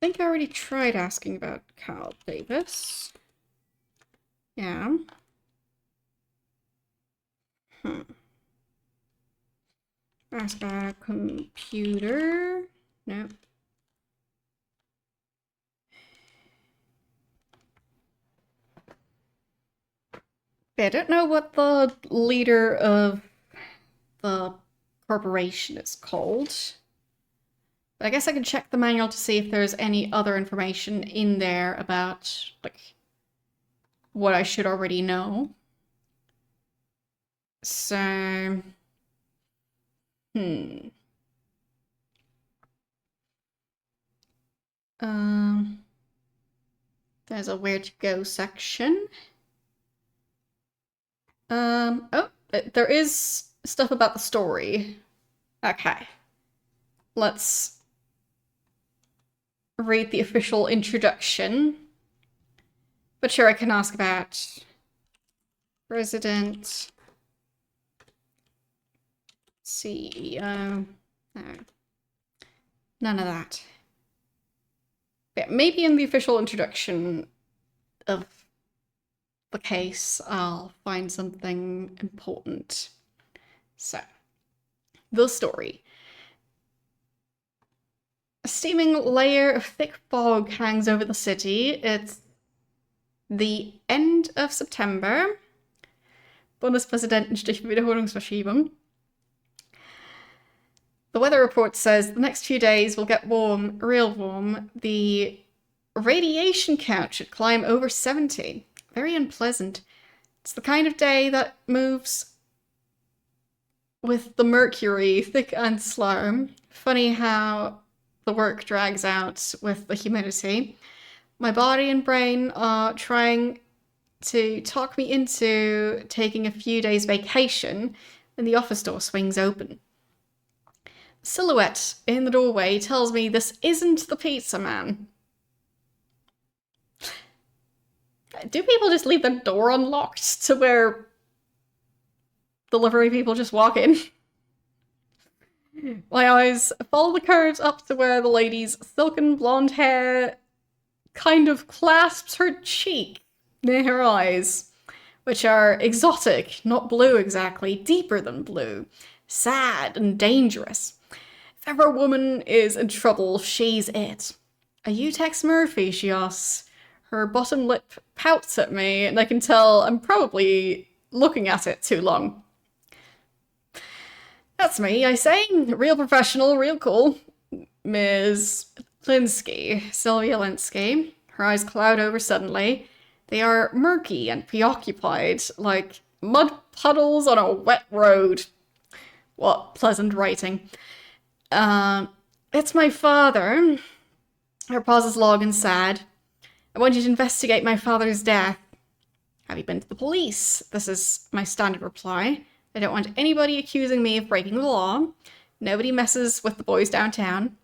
think I already tried asking about Carl Davis. Yeah. Ask about a computer. Nope. I don't know what the leader of the corporation is called. But I guess I can check the manual to see if there's any other information in there about, like, what I should already know. So... There's a where to go section. Oh, there is stuff about the story. Okay. Let's read the official introduction. But sure, I can ask about President, CEO. No. None of that. But maybe in the official introduction of the case, I'll find something important. So, the story. A steaming layer of thick fog hangs over the city. It's the end of September. Bundespräsidentenstich Wiederholungsverschiebung. The weather report says the next few days will get warm, real warm. The radiation count should climb over 70. Very unpleasant. It's the kind of day that moves with the mercury thick and slow. Funny how the work drags out with the humidity. My body and brain are trying to talk me into taking a few days vacation when the office door swings open. silhouette in the doorway tells me this isn't the pizza man. Do people just leave the door unlocked to where delivery people just walk in? My eyes follow the curves up to where the lady's silken blonde hair kind of clasps her cheek near her eyes, which are exotic, not blue exactly, deeper than blue, sad and dangerous. If ever a woman is in trouble, she's it. Are you Tex Murphy? She asks. Her bottom lip pouts at me, and I can tell I'm probably looking at it too long. That's me, I say. Real professional, real cool. Ms. Linsky, Sylvia Linsky. Her eyes cloud over suddenly. They are murky and preoccupied, like mud puddles on a wet road. What pleasant writing. It's my father. Her pause is long and sad. I want you to investigate my father's death. Have you been to the police? This is my standard reply. I don't want anybody accusing me of breaking the law. Nobody messes with the boys downtown.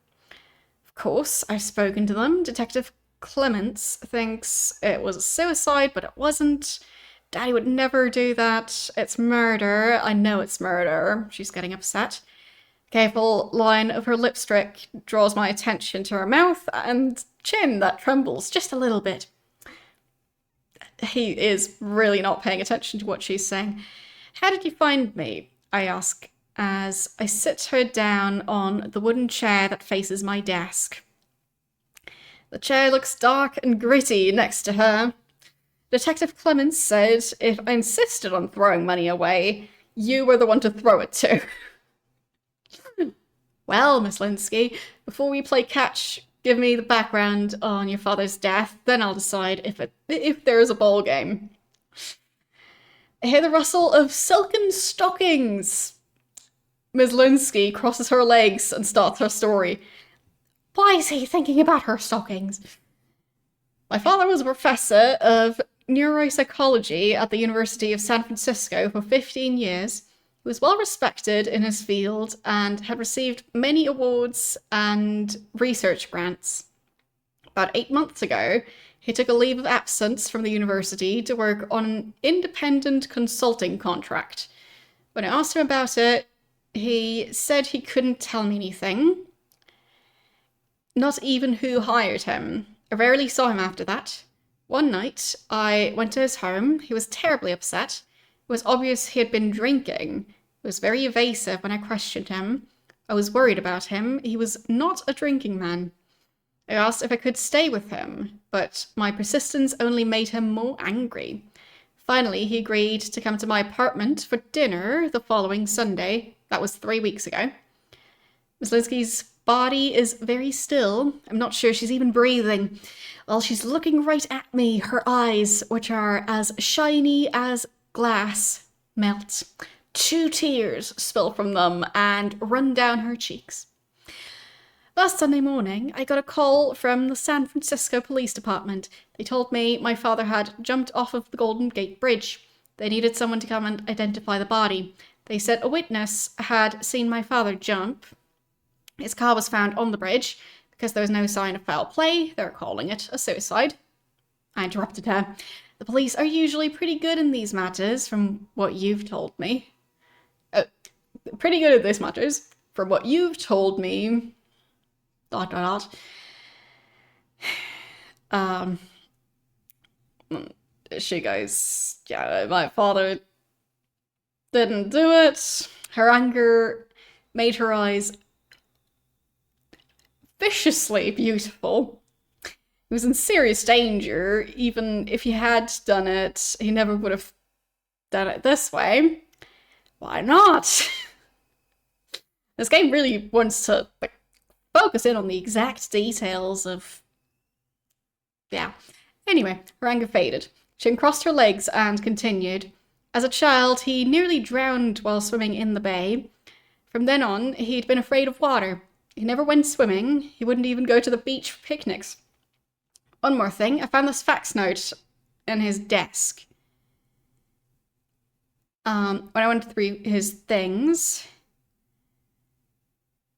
Of course, I've spoken to them. Detective Clements thinks it was a suicide, but it wasn't. Daddy would never do that. It's murder. I know it's murder. She's getting upset. A careful line of her lipstick draws my attention to her mouth and chin that trembles just a little bit. He is really not paying attention to what she's saying. How did you find me? I ask as I sit her down on the wooden chair that faces my desk. The chair looks dark and gritty next to her. Detective Clemens said if I insisted on throwing money away, you were the one to throw it to. Well, Miss Linsky, before we play catch, give me the background on your father's death, then I'll decide if there is a ball game. I hear the rustle of silken stockings. Ms. Linsky crosses her legs and starts her story. Why is he thinking about her stockings? My father was a professor of neuropsychology at the University of San Francisco for 15 years. He was well respected in his field and had received many awards and research grants. About 8 months ago, he took a leave of absence from the university to work on an independent consulting contract. When I asked him about it, he said he couldn't tell me anything. Not even who hired him. I rarely saw him after that. One night, I went to his home. He was terribly upset. It was obvious he had been drinking. He was very evasive when I questioned him. I was worried about him. He was not a drinking man. I asked if I could stay with him, but my persistence only made him more angry. Finally, he agreed to come to my apartment for dinner the following Sunday. That was 3 weeks ago. Miss Linsky's body is very still. I'm not sure she's even breathing. While she's looking right at me, her eyes, which are as shiny as glass, melt. 2 tears spill from them and run down her cheeks. Last Sunday morning, I got a call from the San Francisco Police Department. They told me my father had jumped off of the Golden Gate Bridge. They needed someone to come and identify the body. They said a witness had seen my father jump. His car was found on the bridge. Because there was no sign of foul play, they're calling it a suicide. I interrupted her. The police are usually pretty good in these matters, from what you've told me. Pretty good at these matters, from what you've told me. ... She goes, yeah, my father didn't do it. Her anger made her eyes viciously beautiful. He was in serious danger. Even if he had done it, he never would have done it this way. Why not? This game really wants to focus in on the exact details of... Yeah. Anyway, her anger faded. She uncrossed her legs and continued. As a child, he nearly drowned while swimming in the bay. From then on, he'd been afraid of water. He never went swimming. He wouldn't even go to the beach for picnics. One more thing, I found this fax note in his desk. When I went through his things,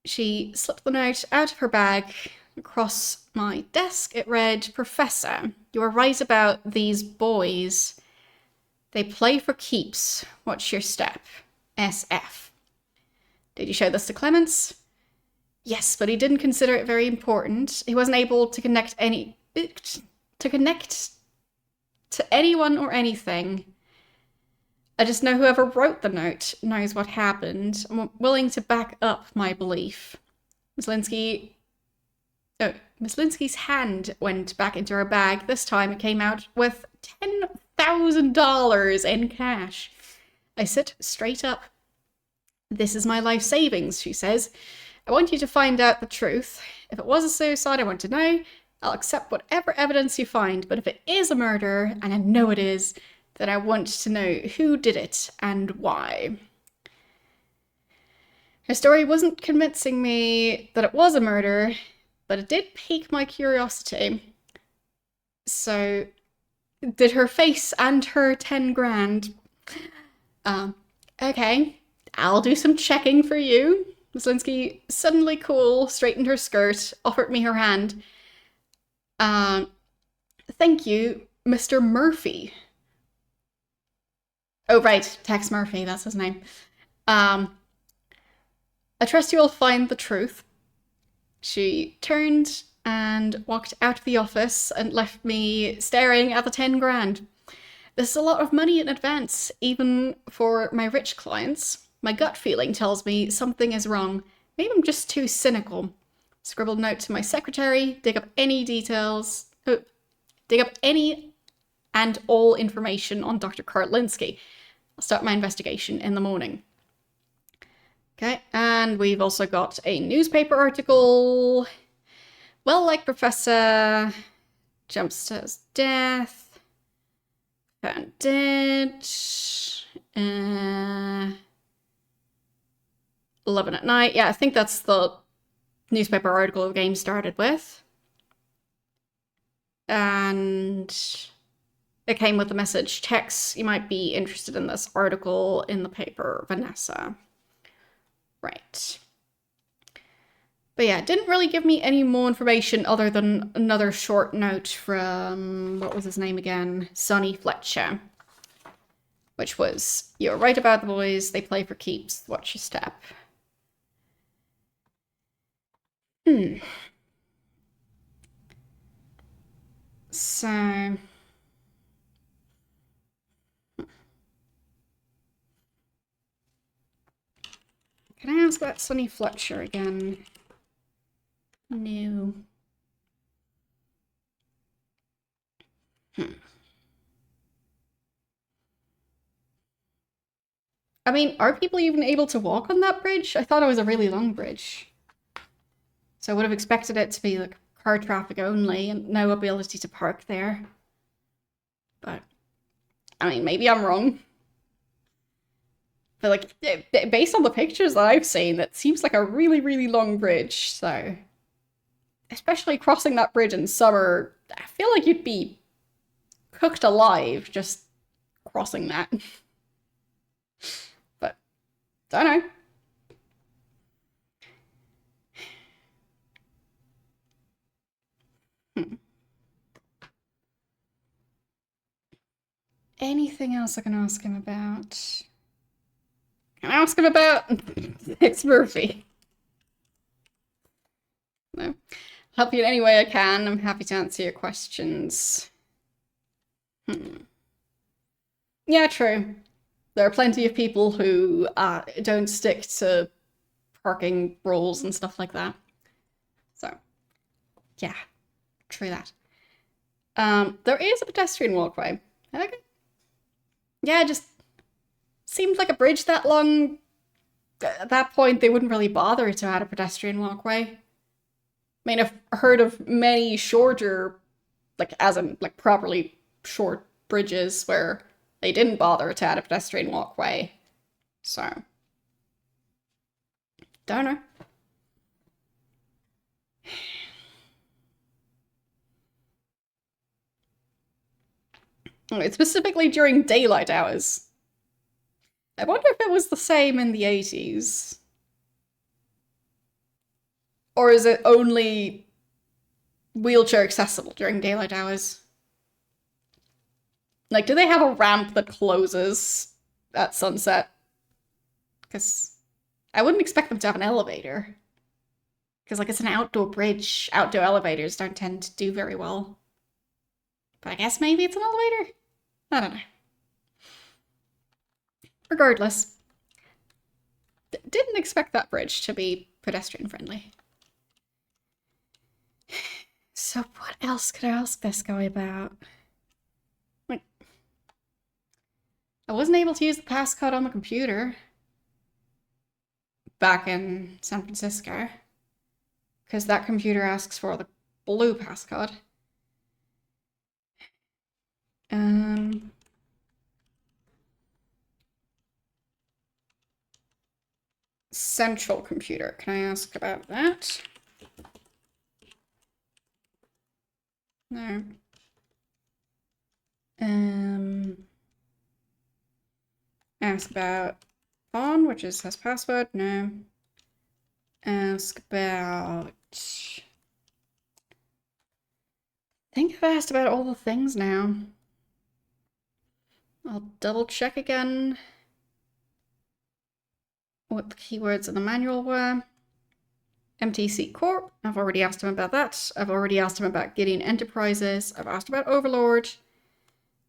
She slipped the note out of her bag across my desk. It read, Professor, you are right about these boys. They play for keeps. What's your step? SF. Did you show this to Clements? Yes, but he didn't consider it very important. He wasn't able to connect to anyone or anything. I just know whoever wrote the note knows what happened. I'm willing to back up my belief. Miss Linsky's hand went back into her bag. This time it came out with $10,000 in cash. I sit straight up. This is my life savings, she says. I want you to find out the truth. If it was a suicide, I want to know. I'll accept whatever evidence you find, but if it is a murder, and I know it is, then I want to know who did it and why. Her story wasn't convincing me that it was a murder, but it did pique my curiosity. So, did her face and her 10 grand? Okay, I'll do some checking for you. Miss Linsky, suddenly cool, straightened her skirt, offered me her hand. Thank you, Mr. Murphy. Oh, right, Tex Murphy, that's his name. I trust you will find the truth. She turned and walked out of the office and left me staring at the 10 grand. This is a lot of money in advance, even for my rich clients. My gut feeling tells me something is wrong. Maybe I'm just too cynical. Scribbled note to my secretary, dig up any and all information on Dr. Kurt Linsky. I'll start my investigation in the morning. Okay, and we've also got a newspaper article. Well, like Professor jumps to his death. Found dead. 11 at night. Yeah, I think that's the newspaper article the game started with. And it came with the message, Tex, you might be interested in this article in the paper, Vanessa. Right. But yeah, it didn't really give me any more information other than another short note from, what was his name again? Sonny Fletcher. Which was, you're right about the boys, they play for keeps, watch your step. So... Can I ask about Sonny Fletcher again? No. I mean, are people even able to walk on that bridge? I thought it was a really long bridge. So I would have expected it to be like car traffic only and no ability to park there. But, I mean, maybe I'm wrong. But like, based on the pictures that I've seen, it seems like a really, really long bridge, so... Especially crossing that bridge in summer, I feel like you'd be cooked alive just crossing that. But, don't know. Anything else I can ask him about? Can I ask him about Tex Murphy? No. Help you in any way I can. I'm happy to answer your questions. Yeah, true. There are plenty of people who don't stick to parking rules and stuff like that. So, yeah, true that. There is a pedestrian walkway. Okay. Yeah, just seemed like a bridge that long. At that point, they wouldn't really bother to add a pedestrian walkway. I mean, I've heard of many shorter, like, as in, like, properly short bridges where they didn't bother to add a pedestrian walkway. So, don't know. It's specifically during daylight hours. I wonder if it was the same in the 80s. Or is it only wheelchair accessible during daylight hours? Like, do they have a ramp that closes at sunset? Because I wouldn't expect them to have an elevator. Because, like, it's an outdoor bridge. Outdoor elevators don't tend to do very well. But I guess maybe it's an elevator? I don't know. Regardless, didn't expect that bridge to be pedestrian friendly. So what else could I ask this guy about? Like, I wasn't able to use the passcode on the computer back in San Francisco because that computer asks for the blue passcode. Central computer. Can I ask about that? No. Ask about phone, which has password. No. Ask about... I think I've asked about all the things now. I'll double check again what the keywords in the manual were. MTC Corp, I've already asked him about that. I've already asked him about Gideon Enterprises. I've asked about Overlord.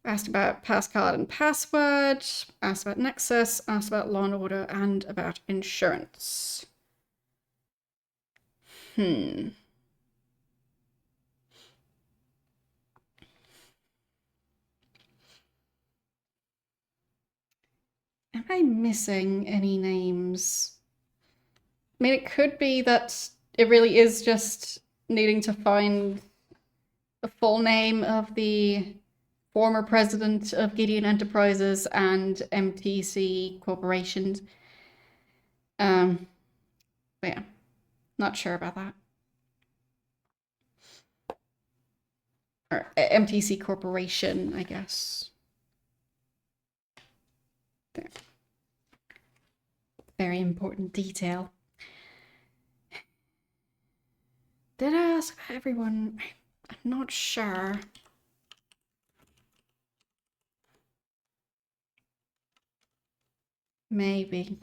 Asked about passcard and password. Asked about Nexus. Asked about Law and Order and about insurance. Am I missing any names? I mean, it could be that it really is just needing to find the full name of the former president of Gideon Enterprises and MTC Corporation. But yeah, not sure about that. Or MTC Corporation, I guess. There. Very important detail. Did I ask everyone? I'm not sure. Maybe.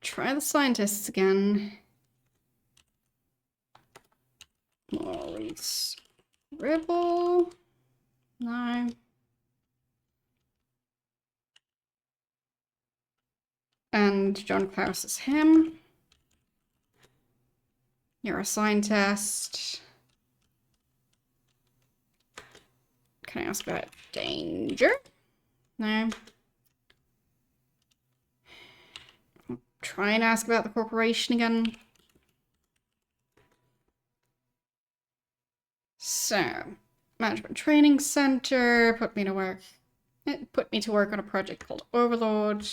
Try the scientists again. Lawrence Ribble. No. And John Klaus is him. Neuroscientist. Can I ask about danger? No. I'll try and ask about the corporation again. So, Management Training Center put me to work. It put me to work on a project called Overlord.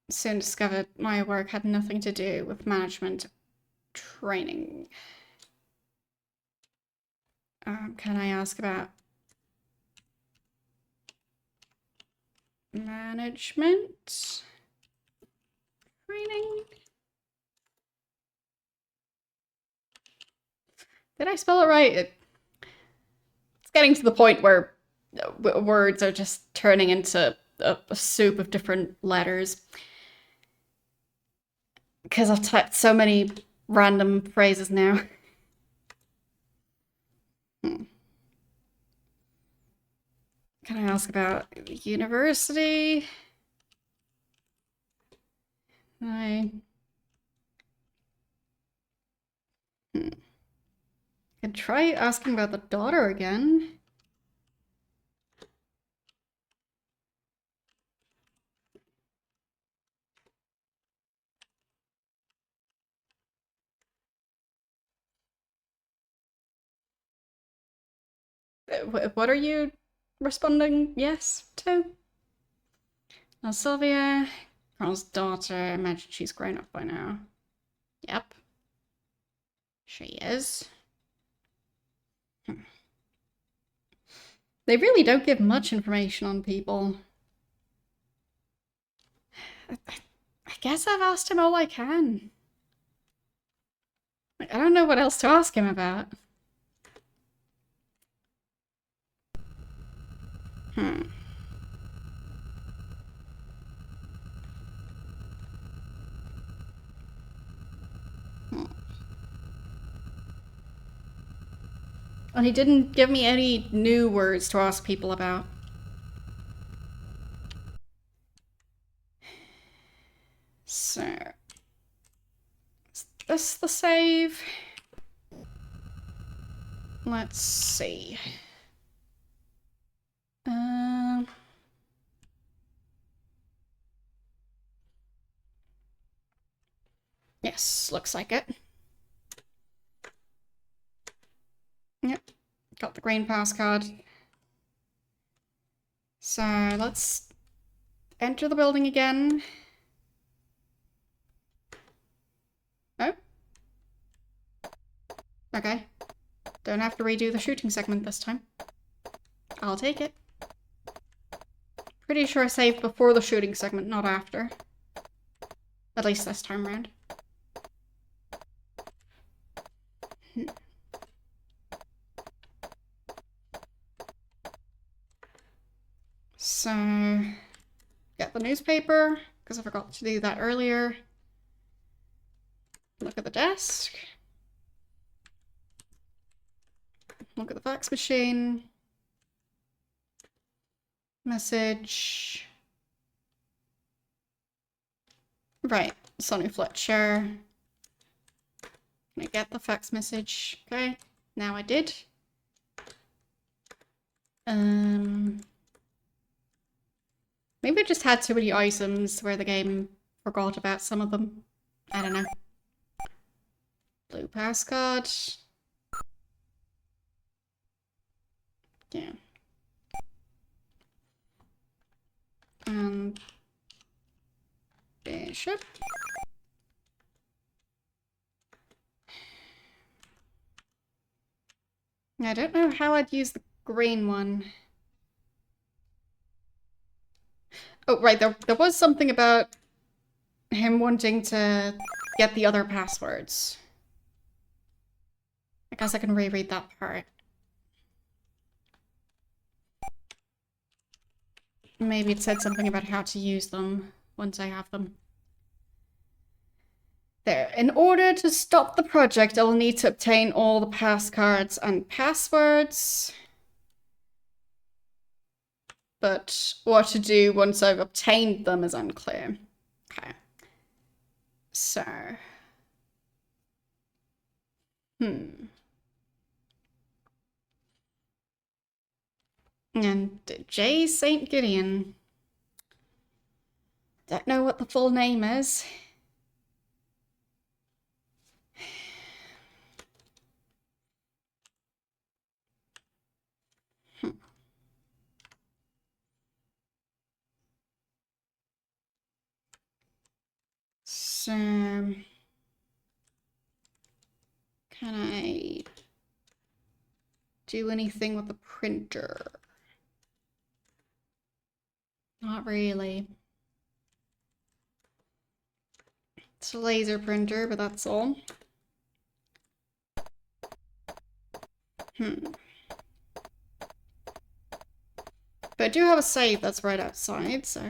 Soon discovered my work had nothing to do with management training. Can I ask about management training? Did I spell it right? It's getting to the point where words are just turning into a soup of different letters. Because I've typed so many random phrases now. Can I ask about the university? I could try asking about the daughter again. What are you responding yes to? Now, Sylvia, Carl's daughter. I imagine she's grown up by now. Yep. She is. They really don't give much information on people. I guess I've asked him all I can. Like, I don't know what else to ask him about. Hmm. And he didn't give me any new words to ask people about. So, is this the save? Let's see. Yes, looks like it. Yep, got the green pass card. So let's enter the building again. Oh. Okay. Don't have to redo the shooting segment this time. I'll take it. Pretty sure I saved before the shooting segment, not after. At least this time around. So, get the newspaper, because I forgot to do that earlier. Look at the desk. Look at the fax machine. Message. Right, Sonny Fletcher. Can I get the fax message? Okay, now I did. Maybe I just had too many items where the game forgot about some of them. I don't know. Blue pass card. Yeah. Bishop. I don't know how I'd use the green one. Oh, right, there was something about him wanting to get the other passwords. I guess I can reread that part. Maybe it said something about how to use them once I have them. There. In order to stop the project, I will need to obtain all the passcards and passwords. But what to do once I've obtained them is unclear. Okay. So. And J. St. Gideon. Don't know what the full name is. So, can I do anything with the printer? Not really. It's a laser printer, but that's all. But I do have a save that's right outside, so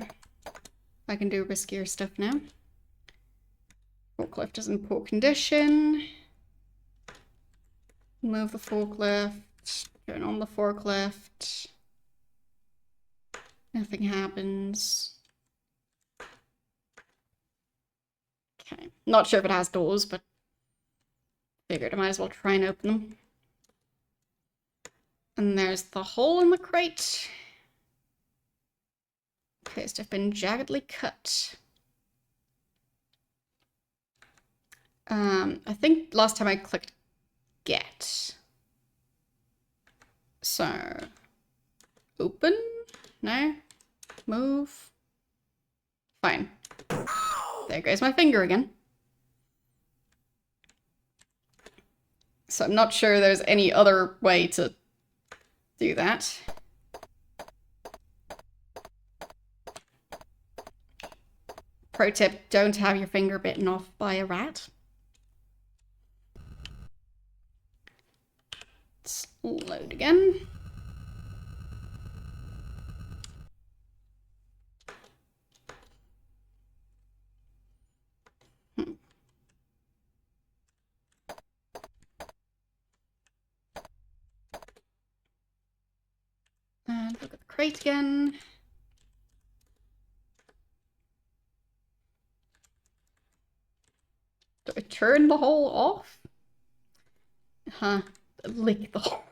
I can do riskier stuff now. Forklift is in poor condition. Move the forklift. Turn on the forklift. Nothing happens. Okay. Not sure if it has doors, but figured I might as well try and open them. And there's the hole in the crate. Appears to have been jaggedly cut. I think last time I clicked get. So, open? No? Move? Fine. There goes my finger again. So I'm not sure there's any other way to do that. Pro tip, don't have your finger bitten off by a rat. Let's load again. And look at the crate again. Do I turn the hole off? Huh. Lick the hole.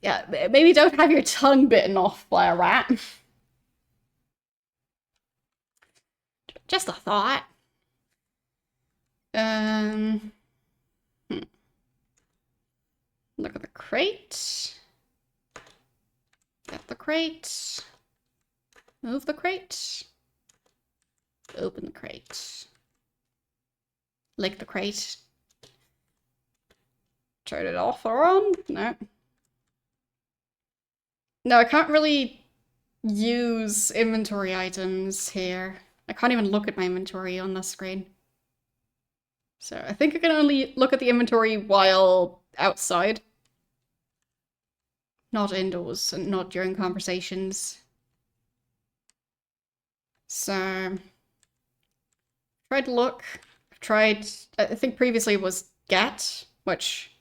Yeah, maybe don't have your tongue bitten off by a rat. Just a thought. Look at the crate. Get the crate. Move the crate. Open the crate. Lick the crate. Turn it off or on? No. No, I can't really use inventory items here. I can't even look at my inventory on the screen. So I think I can only look at the inventory while outside. Not indoors and not during conversations. So tried to look. Tried, I think previously it was get, which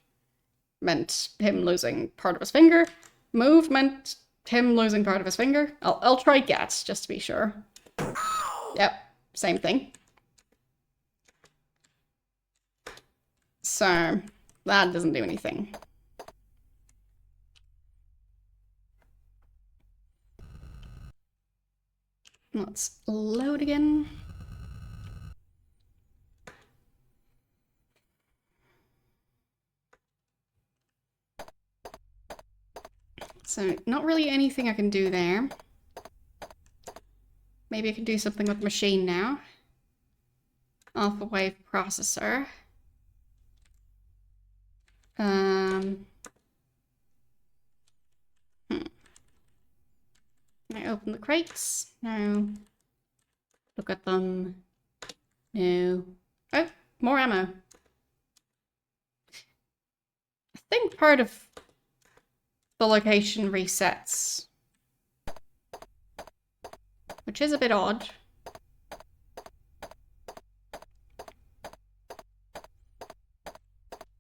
meant him losing part of his finger. Move meant him losing part of his finger. I'll try get, just to be sure. Yep, same thing. So that doesn't do anything. Let's load again. So not really anything I can do there. Maybe I can do something with the machine now. Alpha wave processor. Can I open the crates? No. Look at them. No. Oh, more ammo. I think part of the location resets, which is a bit odd.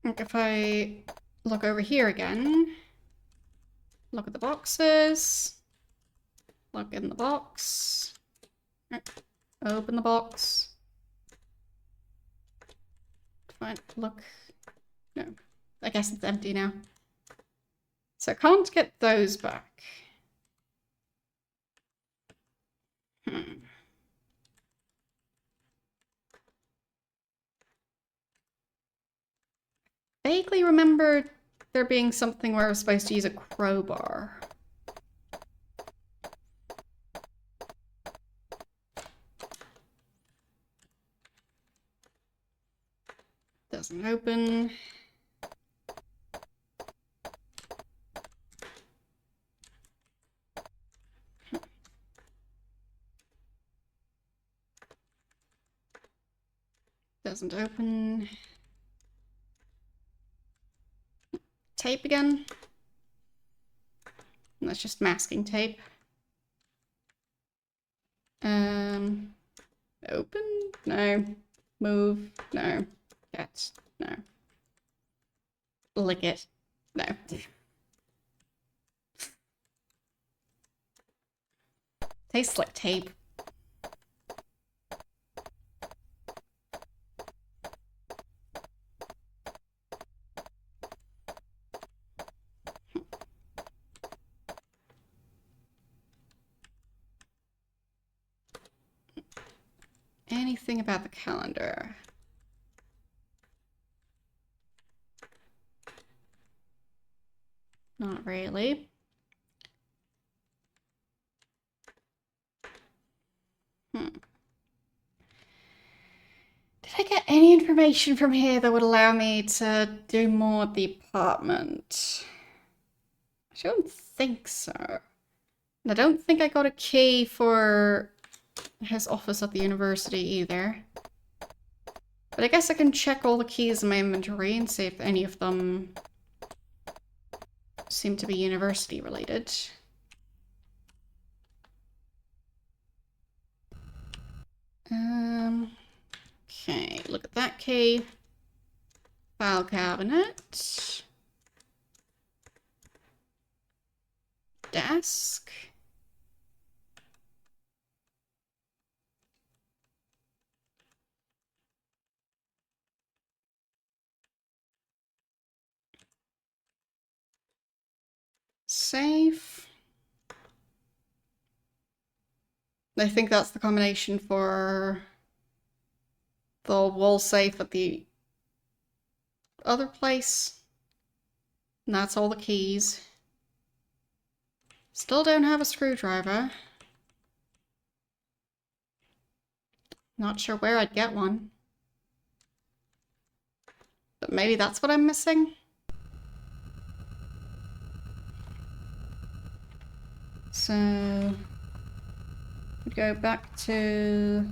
Like if I look over here again, look at the boxes, look in the box, open the box, fine, look, no, I guess it's empty now. So I can't get those back. Vaguely remember there being something where I was supposed to use a crowbar. Doesn't open. Doesn't open. Tape again. And that's just masking tape. Open? No. Move? No. Get? No. Lick it? No. Tastes like tape. Anything about the calendar? Not really. Did I get any information from here that would allow me to do more at the apartment? I don't think so. And I don't think I got a key for his office at the university either. But I guess I can check all the keys in my inventory and see if any of them seem to be university related. Okay, look at that key. File cabinet. Desk. Safe. I think that's the combination for the wall safe at the other place. And that's all the keys. Still don't have a screwdriver. Not sure where I'd get one. But maybe that's what I'm missing. So we go back to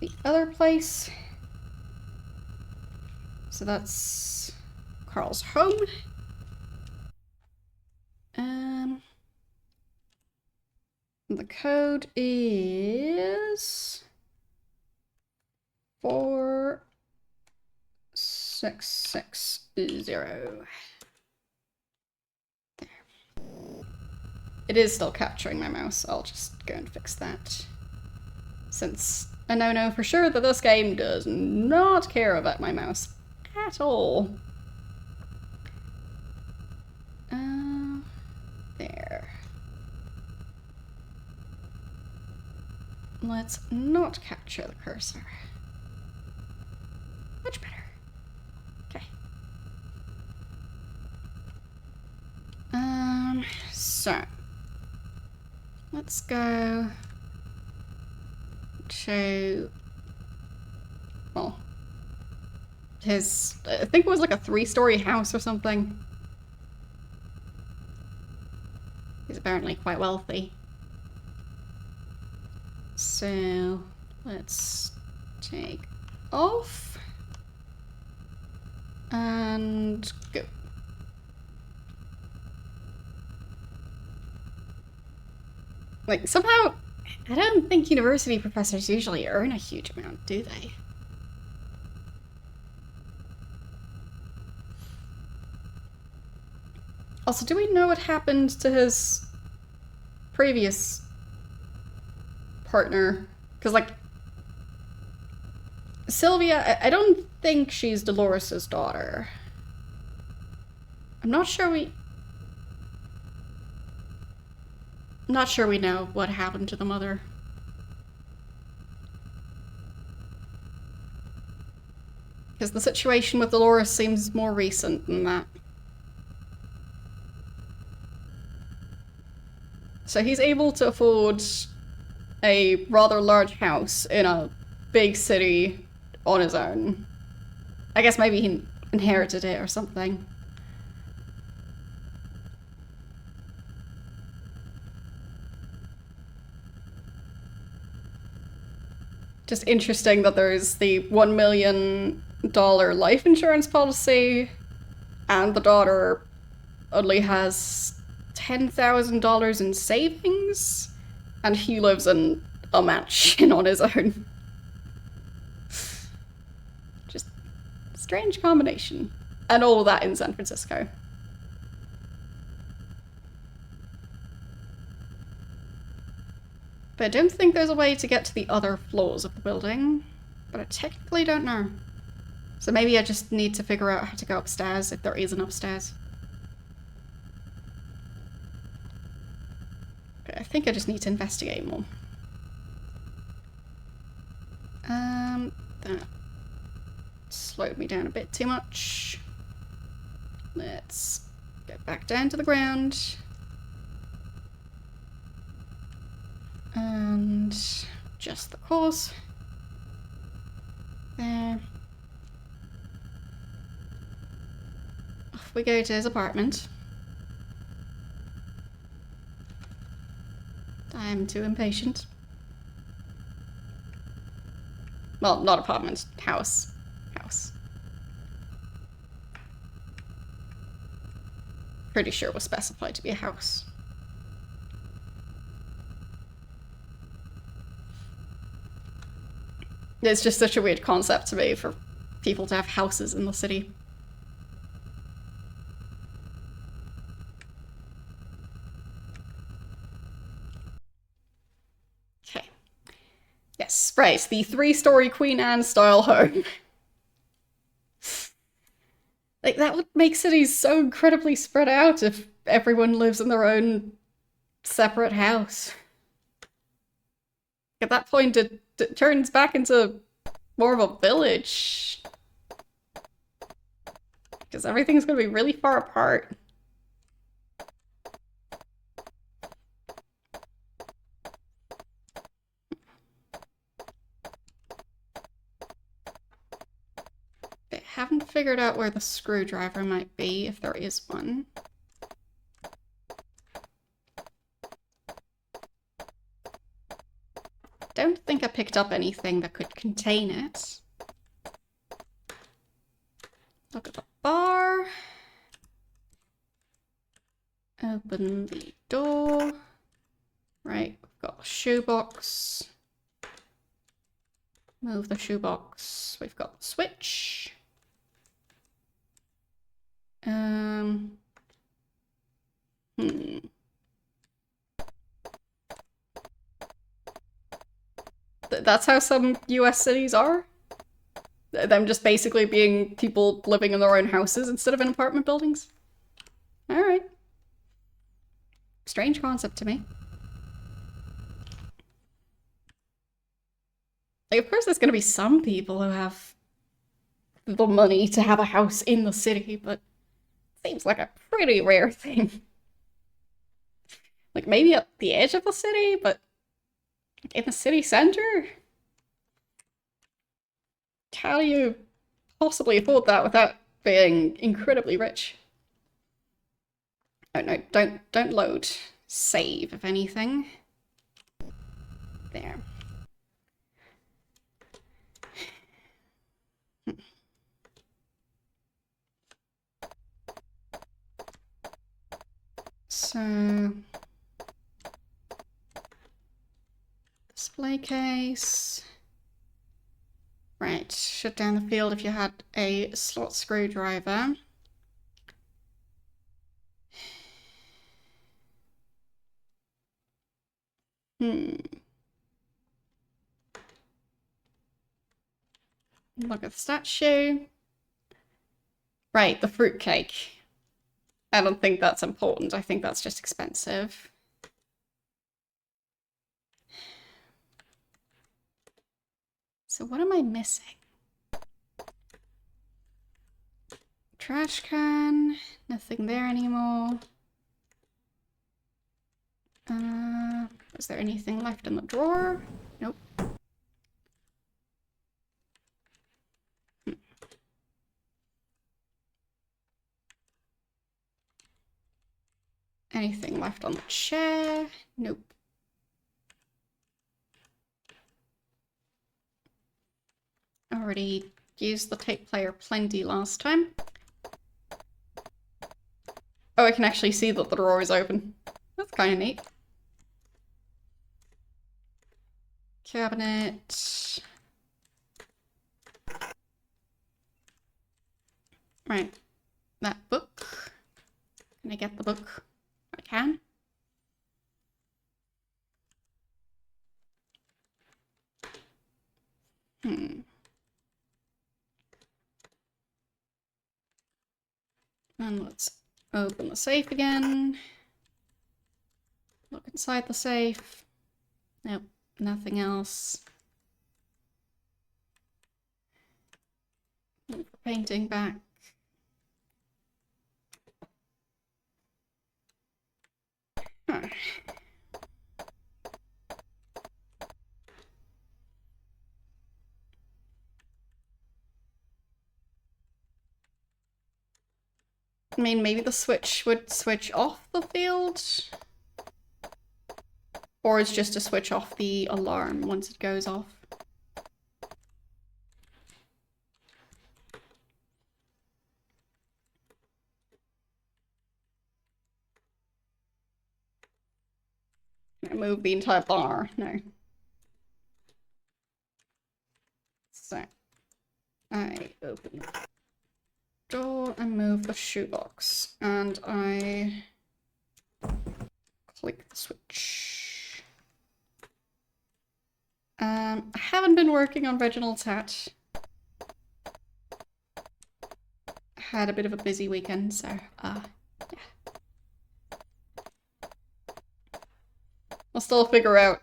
the other place. So that's Carl's home. The code is 4660. There. It is still capturing my mouse. I'll just go and fix that. Since I now know for sure that this game does not care about my mouse at all. There. Let's not capture the cursor. Much better. Okay. So let's go to, well, his, I think it was like a 3-story house or something. He's apparently quite wealthy. So let's take off and go. Like, somehow, I don't think university professors usually earn a huge amount, do they? Also, do we know what happened to his previous partner? Because, like, Sylvia, I don't think she's Dolores's daughter. I'm not sure we know what happened to the mother. Because the situation with Dolores seems more recent than that. So he's able to afford a rather large house in a big city on his own. I guess maybe he inherited it or something. Just interesting that there's the $1 million life insurance policy, and the daughter only has $10,000 in savings, and he lives in a mansion on his own. Just strange combination. And all of that in San Francisco. But I don't think there's a way to get to the other floors of the building, but I technically don't know. So maybe I just need to figure out how to go upstairs, if there is an upstairs. But I think I just need to investigate more. That slowed me down a bit too much. Let's get back down to the ground. And just the course. There. Off we go to his apartment. I I'm too impatient. Well, not apartment, house. House. Pretty sure it was specified to be a house. It's just such a weird concept to me for people to have houses in the city. Okay. Yes, right, the 3-story Queen Anne style home. Like, that would make cities so incredibly spread out if everyone lives in their own separate house. At that point, it turns back into more of a village. Because everything's gonna be really far apart. I haven't figured out where the screwdriver might be, if there is one. Don't think I picked up anything that could contain it. Look at the bar. Open the door. Right, we've got a shoebox. Move the shoebox. We've got the switch. That's how some US cities are? Them just basically being people living in their own houses instead of in apartment buildings? Alright. Strange concept to me. Like, of course there's gonna be some people who have the money to have a house in the city, but it seems like a pretty rare thing. Like, maybe at the edge of the city, but in the city center? How do you possibly afford that without being incredibly rich? Oh no, don't load. Save, if anything. There. So, display case. Right, shut down the field if you had a slot screwdriver. Look at the statue. Right, the fruitcake. I don't think that's important. I think that's just expensive. So what am I missing? Trash can. Nothing there anymore. Is there anything left in the drawer? Nope. Anything left on the chair? Nope. Already used the tape player plenty last time. Oh, I can actually see that the drawer is open. That's kind of neat. Cabinet. Right. That book. Can I get the book? I can. And let's open the safe again. Look inside the safe. Nope, nothing else. Move the painting back. Huh. I mean, maybe the switch would switch off the field? Or it's just to switch off the alarm once it goes off. Move the entire bar. No. So I open the door and move the shoebox. And I click the switch. I haven't been working on Reginald's hat. Had a bit of a busy weekend, so yeah. I'll still figure out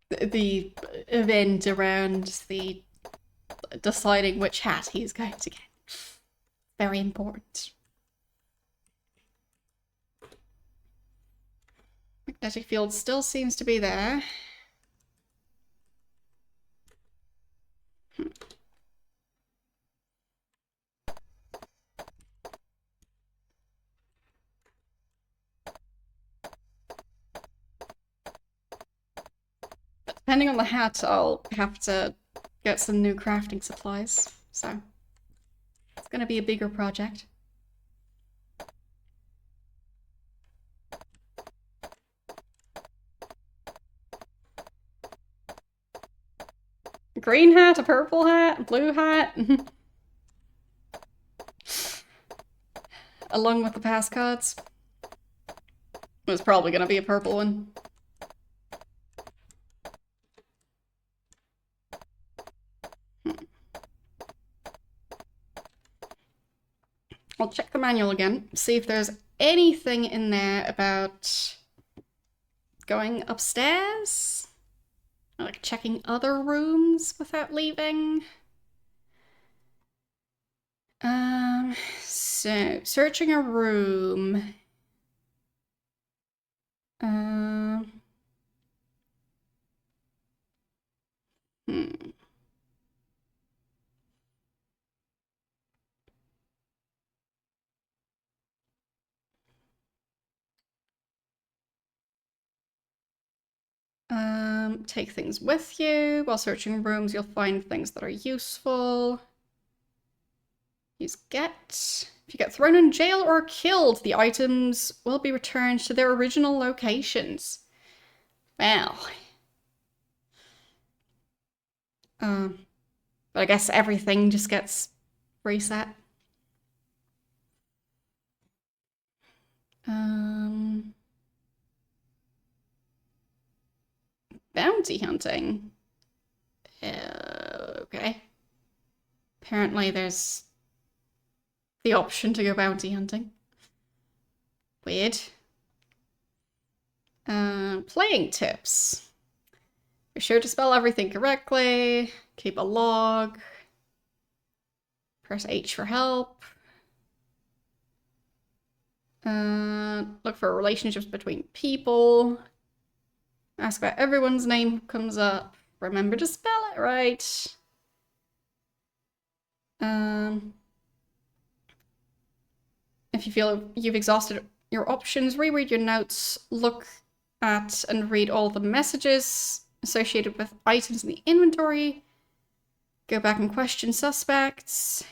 the event around the deciding which hat he's going to get. Very important. Magnetic field still seems to be there. Depending on the hat, I'll have to get some new crafting supplies, so it's gonna be a bigger project. A green hat, a purple hat, a blue hat. Along with the pass cards. It was probably gonna be a purple one. I'll check the manual again, see if there's anything in there about going upstairs? Like checking other rooms without leaving? So searching a room. Hmm. Take things with you. While searching rooms, you'll find things that are useful. Use get. If you get thrown in jail or killed, the items will be returned to their original locations. Well. But I guess everything just gets reset. Bounty hunting. Okay. Apparently there's the option to go bounty hunting. Weird. Playing tips. Be sure to spell everything correctly. Keep a log. Press H for help. Look for relationships between people. Ask about everyone's name comes up. Remember to spell it right. If you feel you've exhausted your options, reread your notes, look at and read all the messages associated with items in the inventory. Go back and question suspects.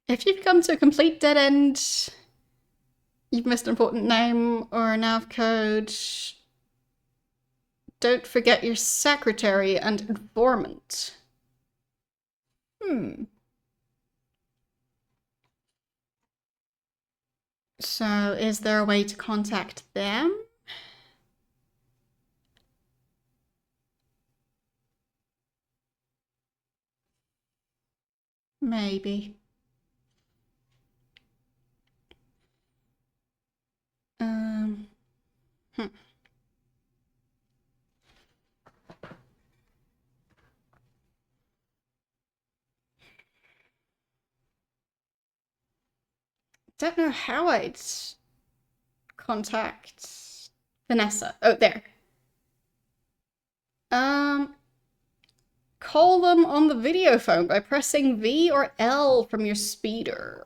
If you've come to a complete dead end, you've missed an important name or a nav code, don't forget your secretary and informant. So is there a way to contact them? Maybe. Don't know how I'd contact Vanessa. Oh, there. call them on the video phone by pressing V or L from your speeder.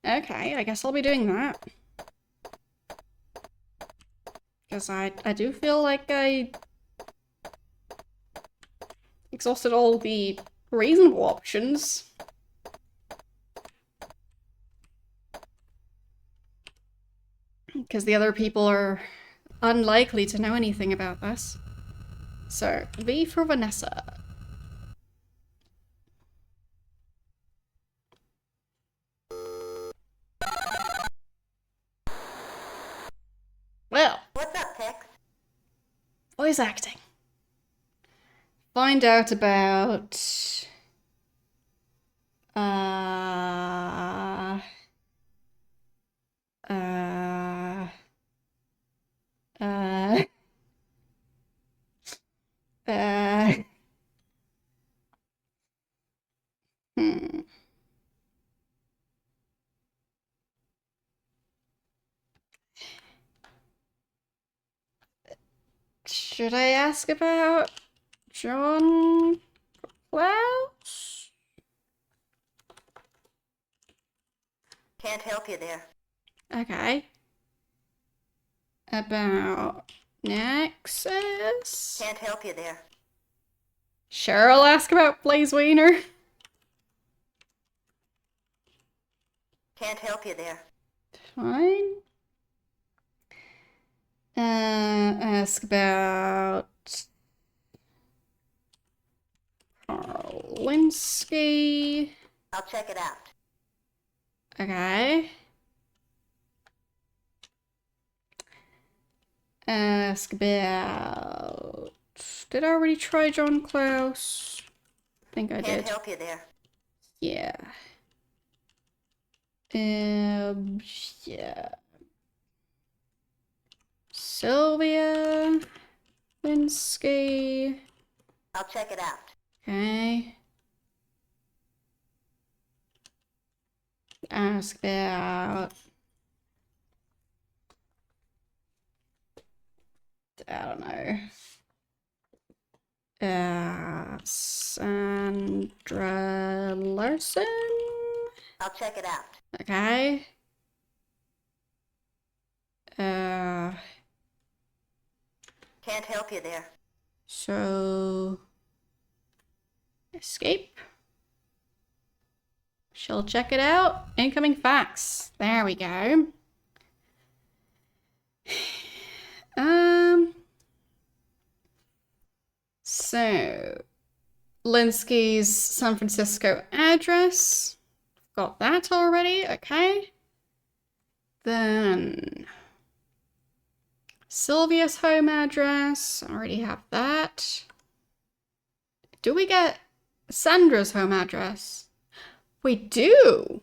Okay, I guess I'll be doing that. Because I do feel like I exhausted all the reasonable options. Because the other people are unlikely to know anything about this. So, V for Vanessa. Well. What's up, Tex? Voice acting. Find out about... Uh... Hmm. Should I ask about John Klaus? Can't help you there. Okay. About Nexus? Can't help you there. Sure, I'll ask about Blaze Wiener. Can't help you there. Fine. Ask about Karlinski. I'll check it out. Okay. Ask about... Did I already try John Klaus? I think I Can't did. help you there. Yeah. Yeah. Sylvia. Linsky. I'll check it out. Okay. Ask about... I don't know. Sandra Larson? I'll check it out. Okay. Can't help you there. So... Escape. She'll check it out. Incoming fax. There we go. So... Linsky's San Francisco address. Got that already, okay. Then... Sylvia's home address. Already have that. Do we get Sandra's home address? We do.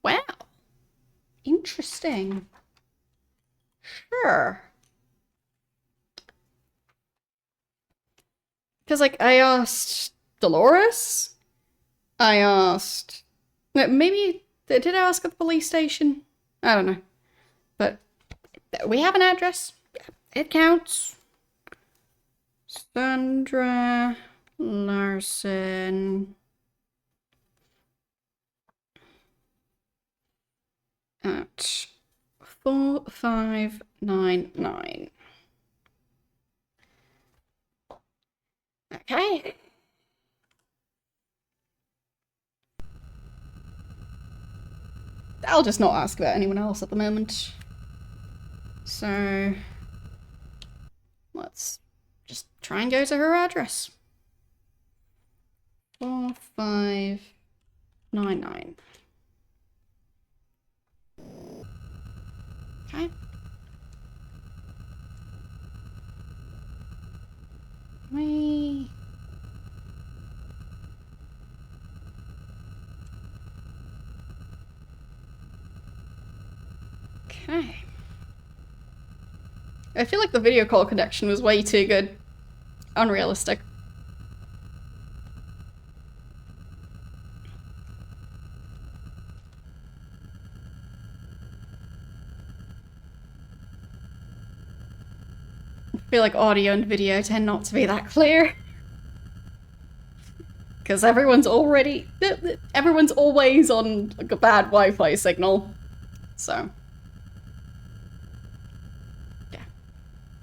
Wow. Interesting. Sure. Because, like, I asked Dolores. I asked... Maybe... Did I ask at the police station? I don't know. But we have an address. It counts. Sandra Larson at 4599. Okay. I'll just not ask about anyone else at the moment. So let's just try and go to her address. 4599. Okay. Okay. I feel like the video call connection was way too good. Unrealistic. I feel like audio and video tend not to be that clear. Because everyone's always on like a bad Wi-Fi signal. So yeah.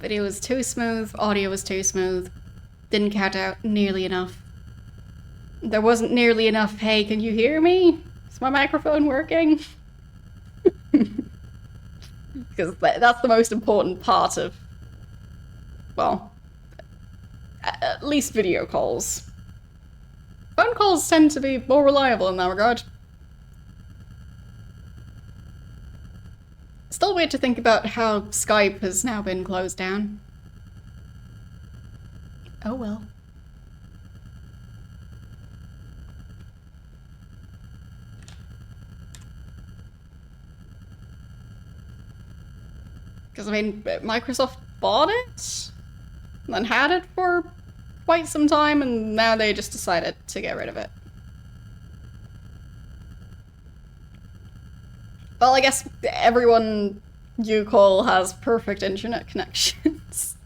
Video was too smooth, audio was too smooth. Didn't cut out nearly enough. There wasn't nearly enough, hey, can you hear me? Is my microphone working? Because that's the most important part of, well, at least video calls. Phone calls tend to be more reliable in that regard. Still weird to think about how Skype has now been closed down. Oh well. Because, I mean, Microsoft bought it, and then had it for quite some time, and now they just decided to get rid of it. Well, I guess everyone you call has perfect internet connections.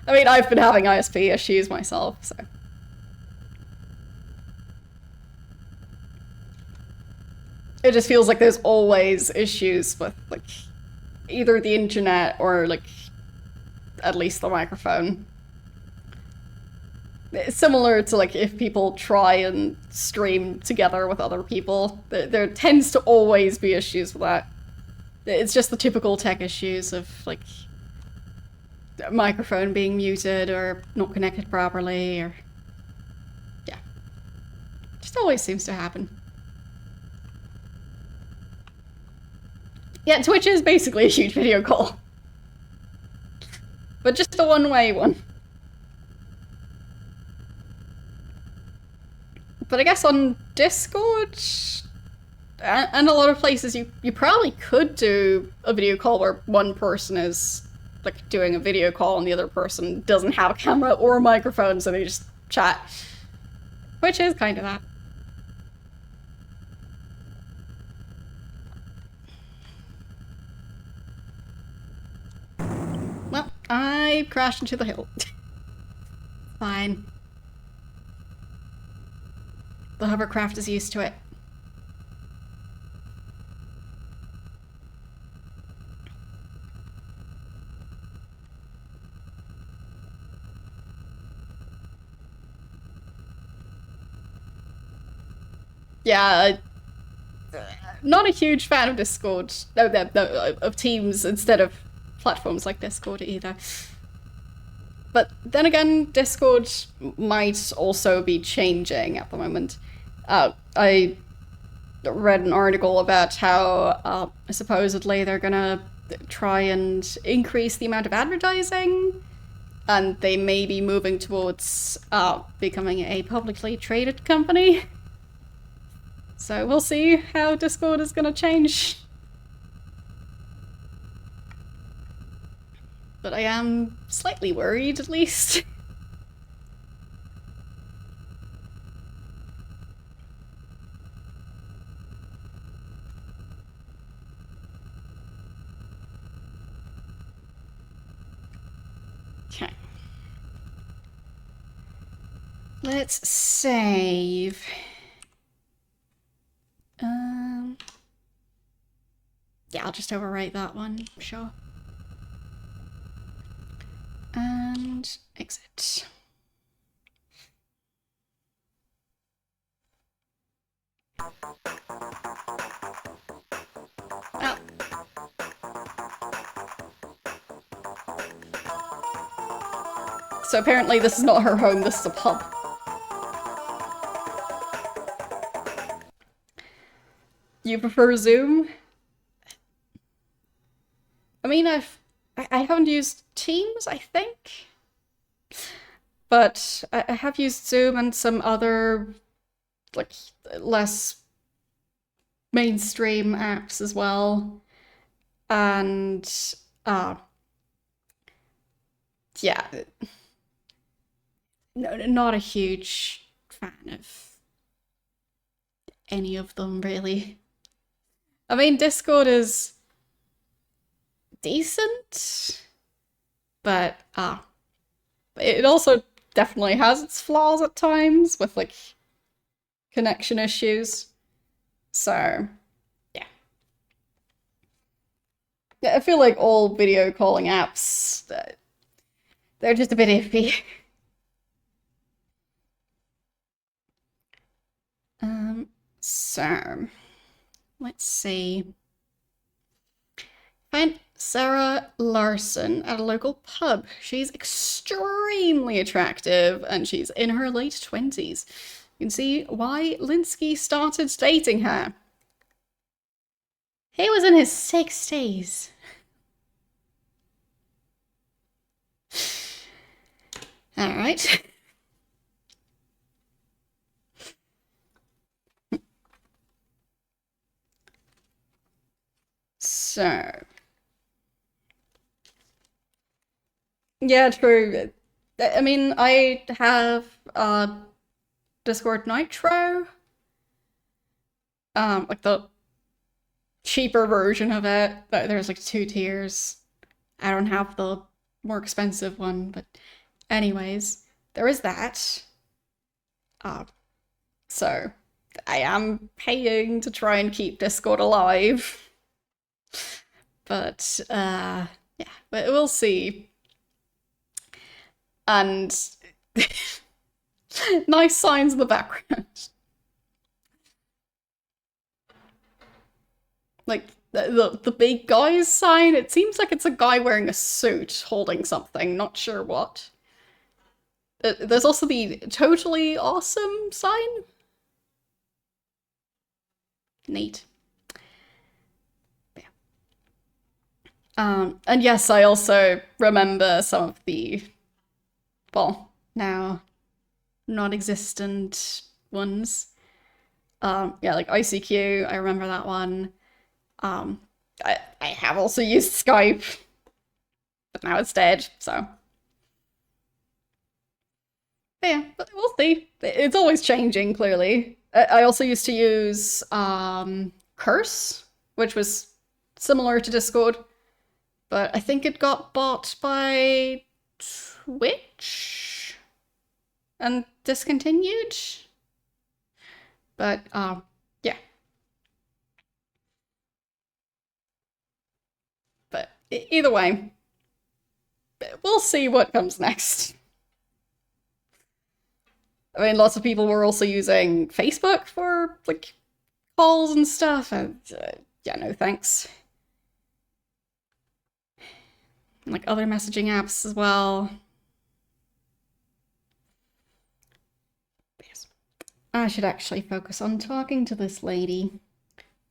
I mean, I've been having ISP issues myself, so. It just feels like there's always issues with, like, either the internet or, like, at least the microphone. It's similar to, like, if people try and stream together with other people, there tends to always be issues with that. It's just the typical tech issues of, like, the microphone being muted or not connected properly, or... yeah. Just always seems to happen. Yeah, Twitch is basically a huge video call. But just a one-way one. But I guess on Discord and a lot of places you probably could do a video call where one person is like doing a video call and the other person doesn't have a camera or a microphone, so they just chat. Which is kind of that. Well, I crashed into the hill. Fine. The hovercraft is used to it. Yeah, not a huge fan of Discord. No, of Teams instead of platforms like Discord either. But then again, Discord might also be changing at the moment. I read an article about how supposedly they're gonna try and increase the amount of advertising, and they may be moving towards becoming a publicly traded company. So we'll see how Discord is gonna change. But I am slightly worried, at least. Okay. Let's save. Yeah, I'll just overwrite that one, sure. And exit. Oh. So apparently this is not her home, this is a pub. You prefer Zoom? I mean, I haven't used Teams, I think. But I have used Zoom and some other, like, less mainstream apps as well. And, yeah. No, not a huge fan of any of them, really. I mean, Discord is decent, but it also definitely has its flaws at times with like connection issues. So, yeah. Yeah, I feel like all video calling apps, they're just a bit iffy. So, let's see. Find Sarah Larson at a local pub. She's extremely attractive and she's in her late 20s. You can see why Linsky started dating her. He was in his 60s. All right. So, yeah, true. I mean, I have Discord Nitro, like the cheaper version of it. There's like 2 tiers. I don't have the more expensive one, but anyways, there is that. Uh, so I am paying to try and keep Discord alive. But yeah, but we'll see. And nice signs in the background. Like the big guys sign, it seems like it's a guy wearing a suit holding something, not sure what. There's also the totally awesome sign. Neat. Yeah. And yes, I also remember some of the, well, now non-existent ones. Yeah, like ICQ, I remember that one. I have also used Skype, but now it's dead, so. But yeah, but we'll see. It's always changing, clearly. I also used to use Curse, which was similar to Discord, but I think it got bought by Twitch and discontinued. But yeah. But either way, we'll see what comes next. I mean, lots of people were also using Facebook for like calls and stuff, and yeah, no thanks. And, like other messaging apps as well. Yes. I should actually focus on talking to this lady.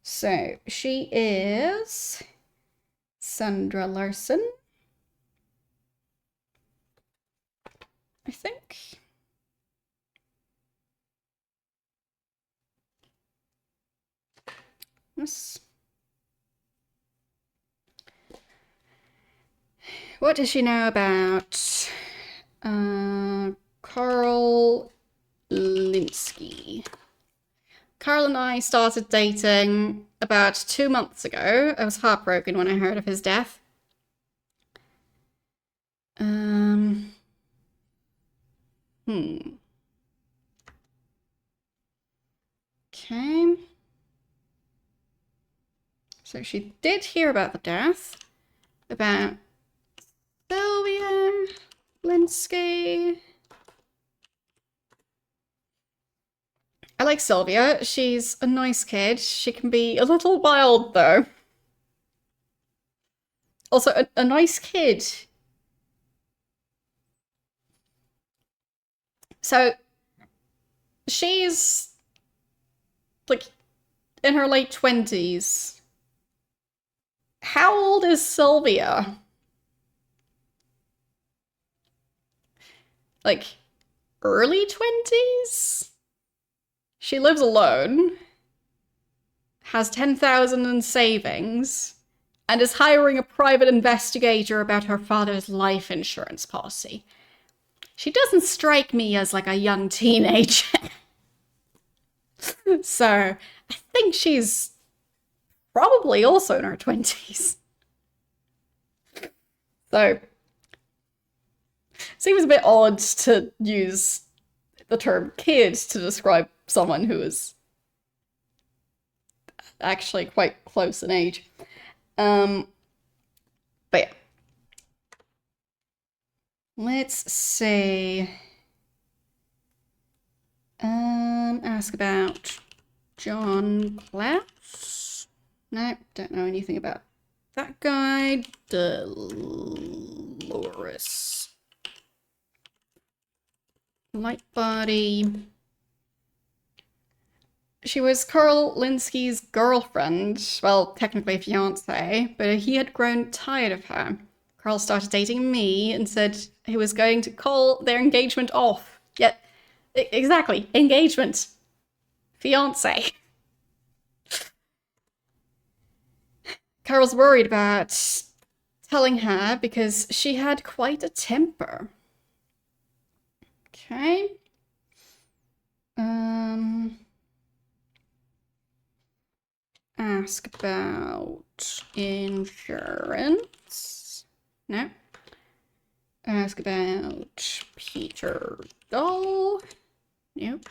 So she is Sandra Larson, I think. Yes. What does she know about Carl Linsky? Carl and I started dating about 2 months ago. I was heartbroken when I heard of his death. Okay. So she did hear about the death, about Sylvia Linsky. I like Sylvia. She's a nice kid. She can be a little wild, though. Also, a nice kid. So, she's like in her late 20s. How old is Sylvia? Like, early 20s? She lives alone, has 10,000 in savings, and is hiring a private investigator about her father's life insurance policy. She doesn't strike me as like a young teenager. So I think she's probably also in her 20s. So seems a bit odd to use the term kid to describe someone who is actually quite close in age. But yeah. Let's see. Ask about John Klaus. No, don't know anything about that guy. Dolores. Light body. She was Carl Linsky's girlfriend, well, technically fiance, but he had grown tired of her. Carl started dating me and said he was going to call their engagement off. Yet, exactly, engagement. Fiance. Carol's worried about telling her because she had quite a temper. Okay. Ask about insurance. No. Ask about Peter Doll. Nope.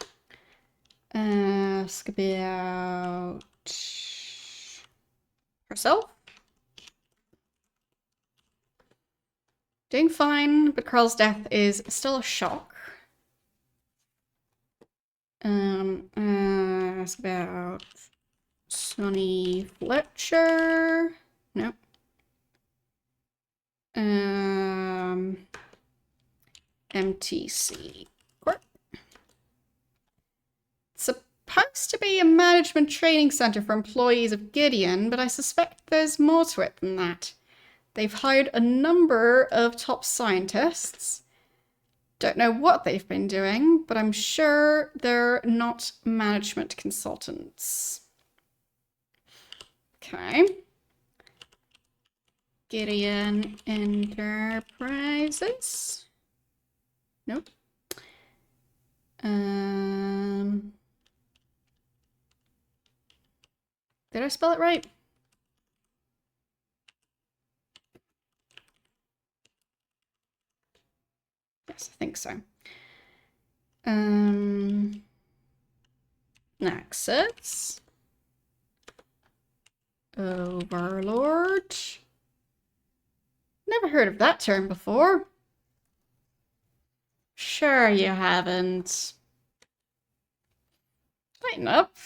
Ask about herself. Doing fine, but Carl's death is still a shock. Ask about Sonny Fletcher. Nope. MTC Corp. It's supposed to be a management training center for employees of Gideon, but I suspect there's more to it than that. They've hired a number of top scientists. Don't know what they've been doing, but I'm sure they're not management consultants. Okay. Gideon Enterprises. Nope. Did I spell it right? Yes, I think so. Nexus. Overlord. Never heard of that term before. Sure you haven't. Lighten up.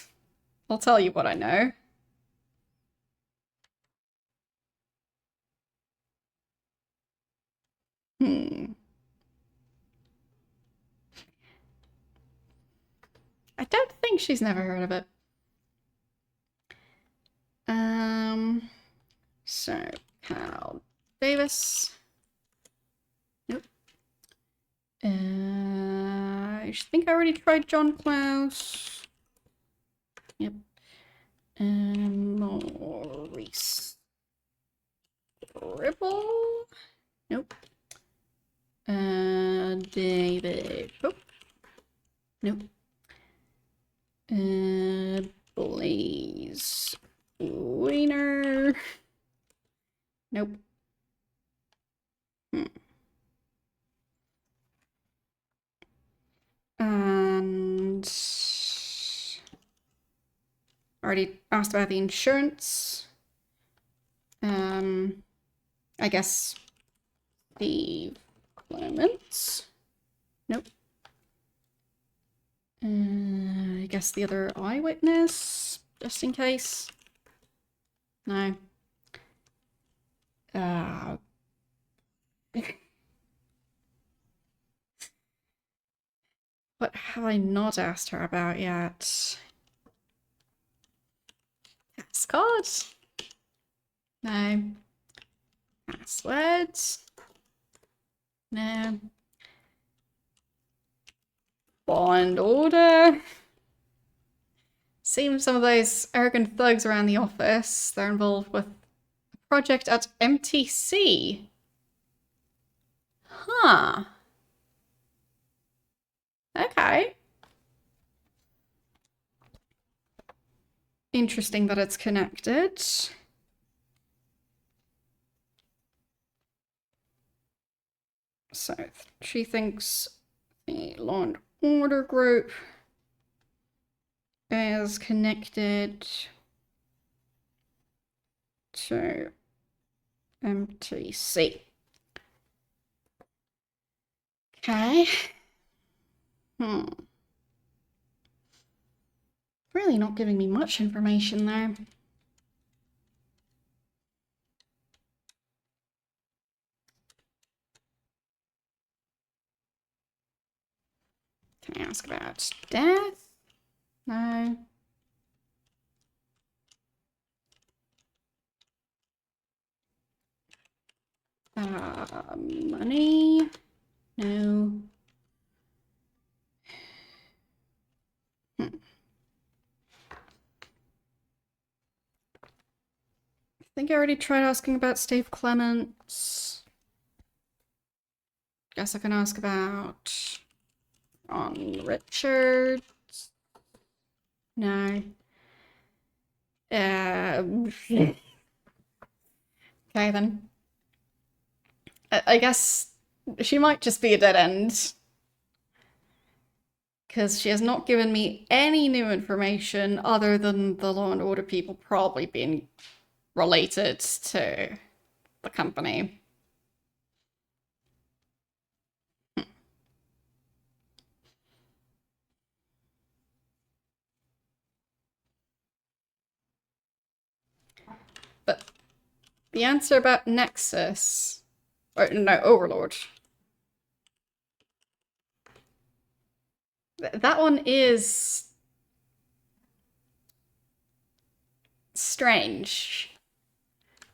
I'll tell you what I know. I don't think she's never heard of it. So, Carl Davis. Nope. I think I already tried John Klaus. Yep. Maurice Ripple. Nope. David Pope. Nope. Blaze Wiener. Nope. And already asked about the insurance. I guess Steve Clements. Nope. I guess the other eyewitness, just in case. No. What have I not asked her about yet? Passcard? No. Passwords? No. Bond order? Seems some of those arrogant thugs around the office, they're involved with a project at MTC. Huh. Okay. Interesting that it's connected. So she thinks the Law and Order group is connected to MTC. Okay. Really not giving me much information there. Can I ask about death? No. Money? No. I think I already tried asking about Steve Clements. Guess I can ask about Ron Richards. No. Okay then. I guess she might just be a dead end. Because she has not given me any new information other than the Law and Order people probably being related to the company. But the answer about Nexus, or no, Overlord. That one is strange.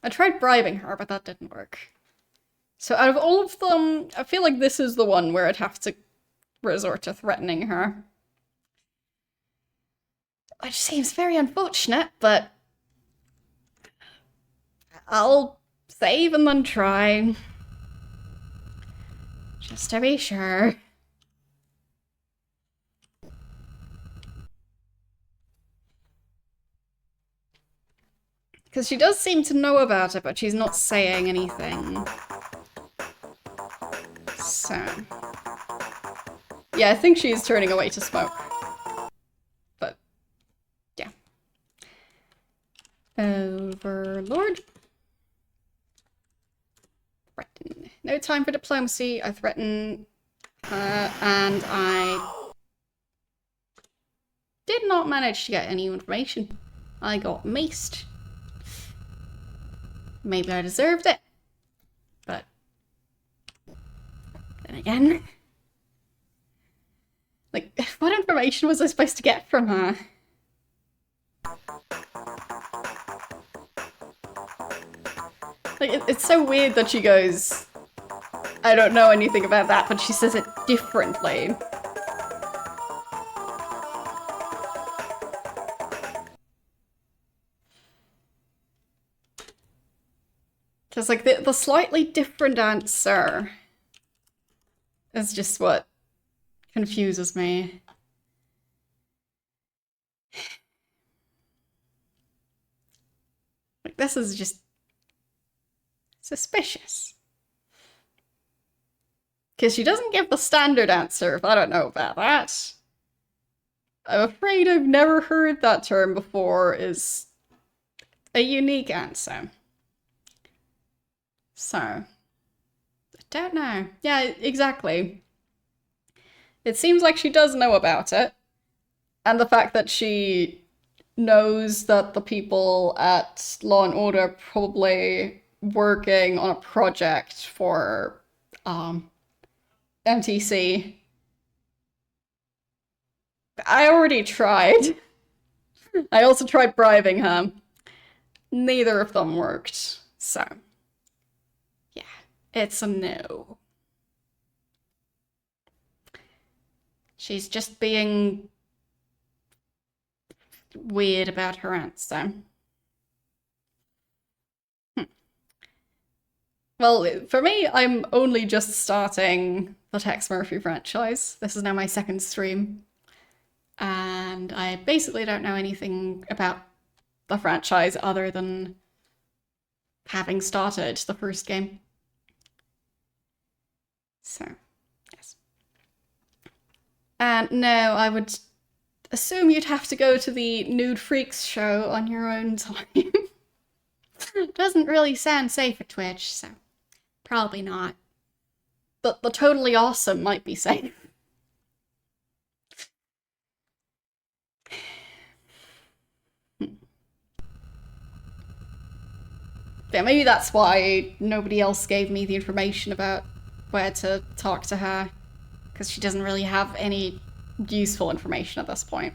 I tried bribing her, but that didn't work. So out of all of them, I feel like this is the one where I'd have to resort to threatening her. Which seems very unfortunate, but I'll save and then try. Just to be sure. Because she does seem to know about it, but she's not saying anything. So... yeah, I think she's turning away to smoke. But, yeah. Overlord. Threaten. No time for diplomacy. I threaten her, and I did not manage to get any information. I got maced. Maybe I deserved it. But then again... like, what information was I supposed to get from her? Like, it's so weird that she goes, I don't know anything about that, but she says it differently. Because, like, the slightly different answer is just what confuses me. Like, this is just suspicious. Because she doesn't give the standard answer, if I don't know about that. I'm afraid I've never heard that term before is a unique answer. So, I don't know. Yeah, exactly. It seems like she does know about it. And the fact that she knows that the people at Law and Order are probably working on a project for MTC. I already tried. I also tried bribing her. Neither of them worked. So, yeah, it's a no. She's just being weird about her answer. Well, for me, I'm only just starting the Tex Murphy franchise. This is now my second stream. And I basically don't know anything about the franchise other than having started the first game. So, yes. And no, I would assume you'd have to go to the Nude Freaks show on your own time. Doesn't really sound safe at Twitch, so probably not. But the Totally Awesome might be safe. Yeah, maybe that's why nobody else gave me the information about where to talk to her, because she doesn't really have any useful information at this point.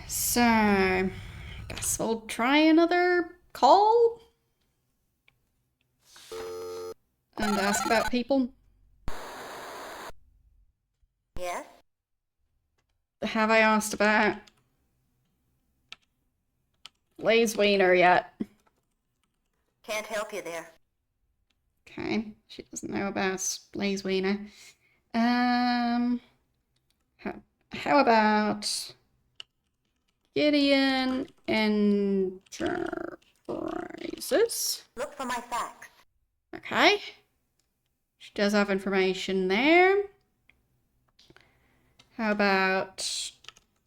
So, guess we'll try another call and ask about people. Yes? Have I asked about Blaze Wiener yet? Can't help you there. Okay, she doesn't know about Blaze Wiener. How about Gideon Enterprises? Look for my fax. Okay. She does have information there. How about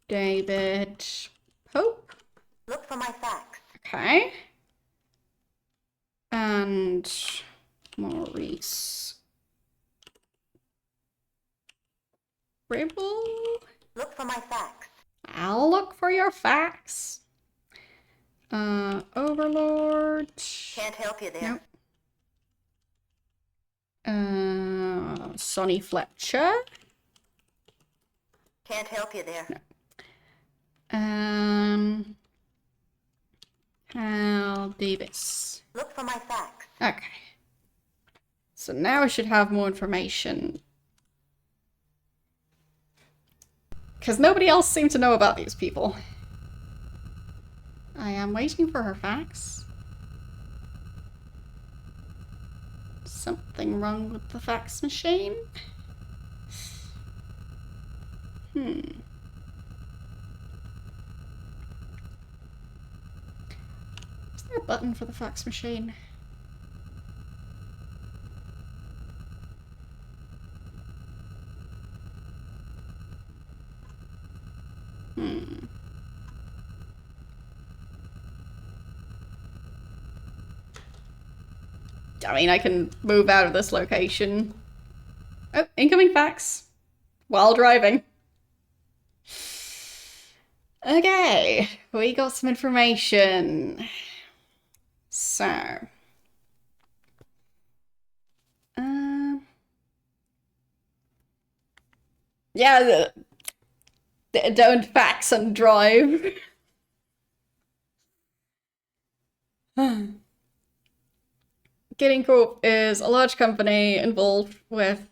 David Pope? Look for my fax. Okay. And Maurice Gribble? Look for my fax. I'll look for your fax. Overlord. Can't help you there. Nope. Sonny Fletcher. Can't help you there. No. Hal Davis. Look for my fax. Okay. So now I should have more information. Because nobody else seemed to know about these people. I am waiting for her fax. Something wrong with the fax machine? Is there a button for the fax machine? I mean, I can move out of this location. Oh, incoming fax. While driving. Okay, we got some information. So. Yeah, don't fax and drive. Gideon Corp is a large company involved with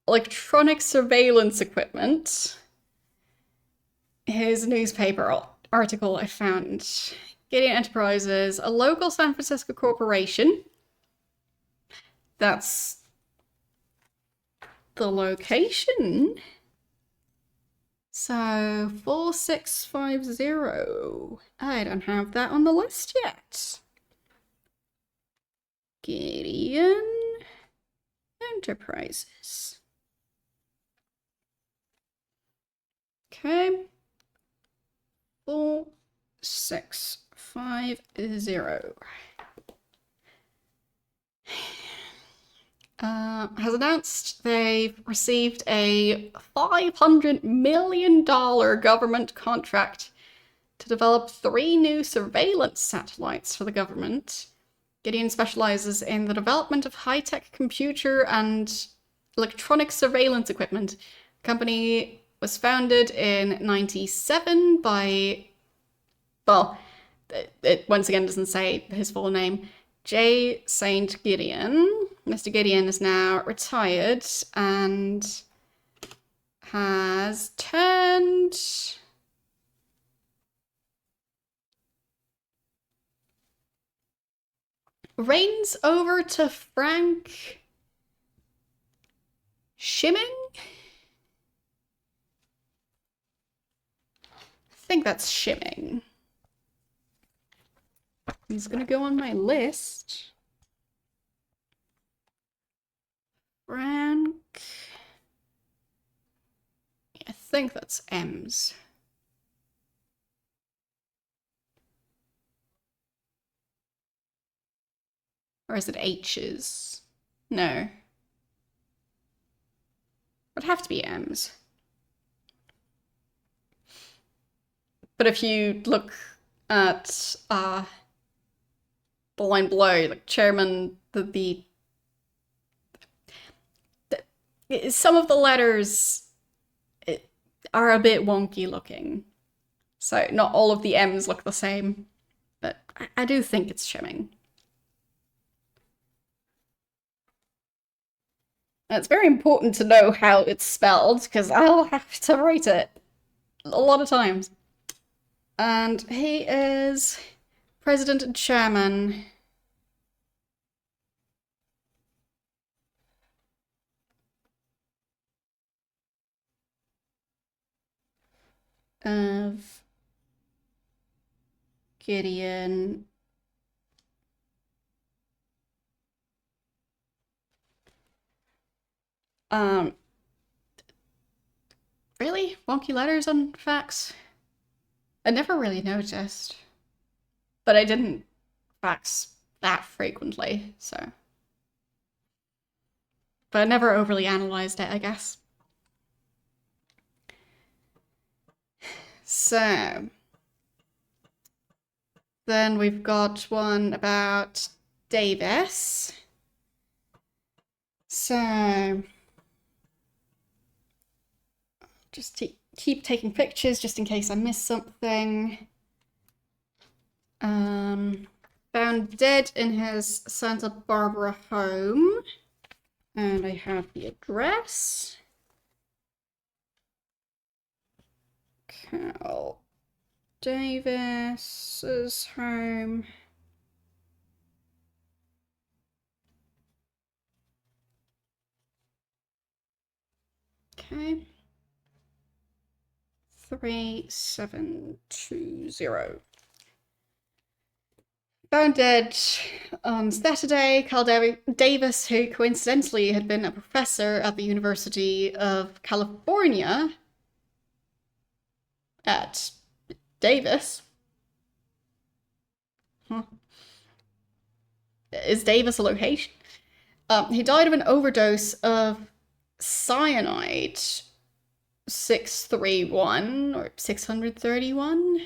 electronic surveillance equipment. Here's a newspaper article I found. Gideon Enterprises, a local San Francisco corporation. That's the location. So 4650. I don't have that on the list yet. Gideon Enterprises. Okay. 4650. Has announced they've received a $500 million government contract to develop 3 new surveillance satellites for the government. Gideon specializes in the development of high-tech computer and electronic surveillance equipment. The company was founded in '97 by, well, it once again doesn't say his full name, J. St. Gideon. Mr. Gideon is now retired and has turned reins over to Frank Shimming? I think that's Shimming. He's gonna go on my list. Rank. I think that's M's. Or is it H's? No. Would have to be M's. But if you look at the line below, like chairman, some of the letters are a bit wonky looking. So not all of the M's look the same, but I do think it's shimming. And it's very important to know how it's spelled, because I'll have to write it a lot of times. And he is president and chairman of Gideon really? Wonky letters on fax? I never really noticed. But I didn't fax that frequently, so. But I never overly analysed it, I guess. So. Then we've got one about Davis. So. Just keep taking pictures just in case I miss something. Found dead in his Santa Barbara home. And I have the address. Cal Davis's home. Okay. 3720. Found dead on Saturday. Cal Davis, who coincidentally had been a professor at the University of California at Davis. Huh. Is Davis a location? He died of an overdose of cyanide 631 or 631.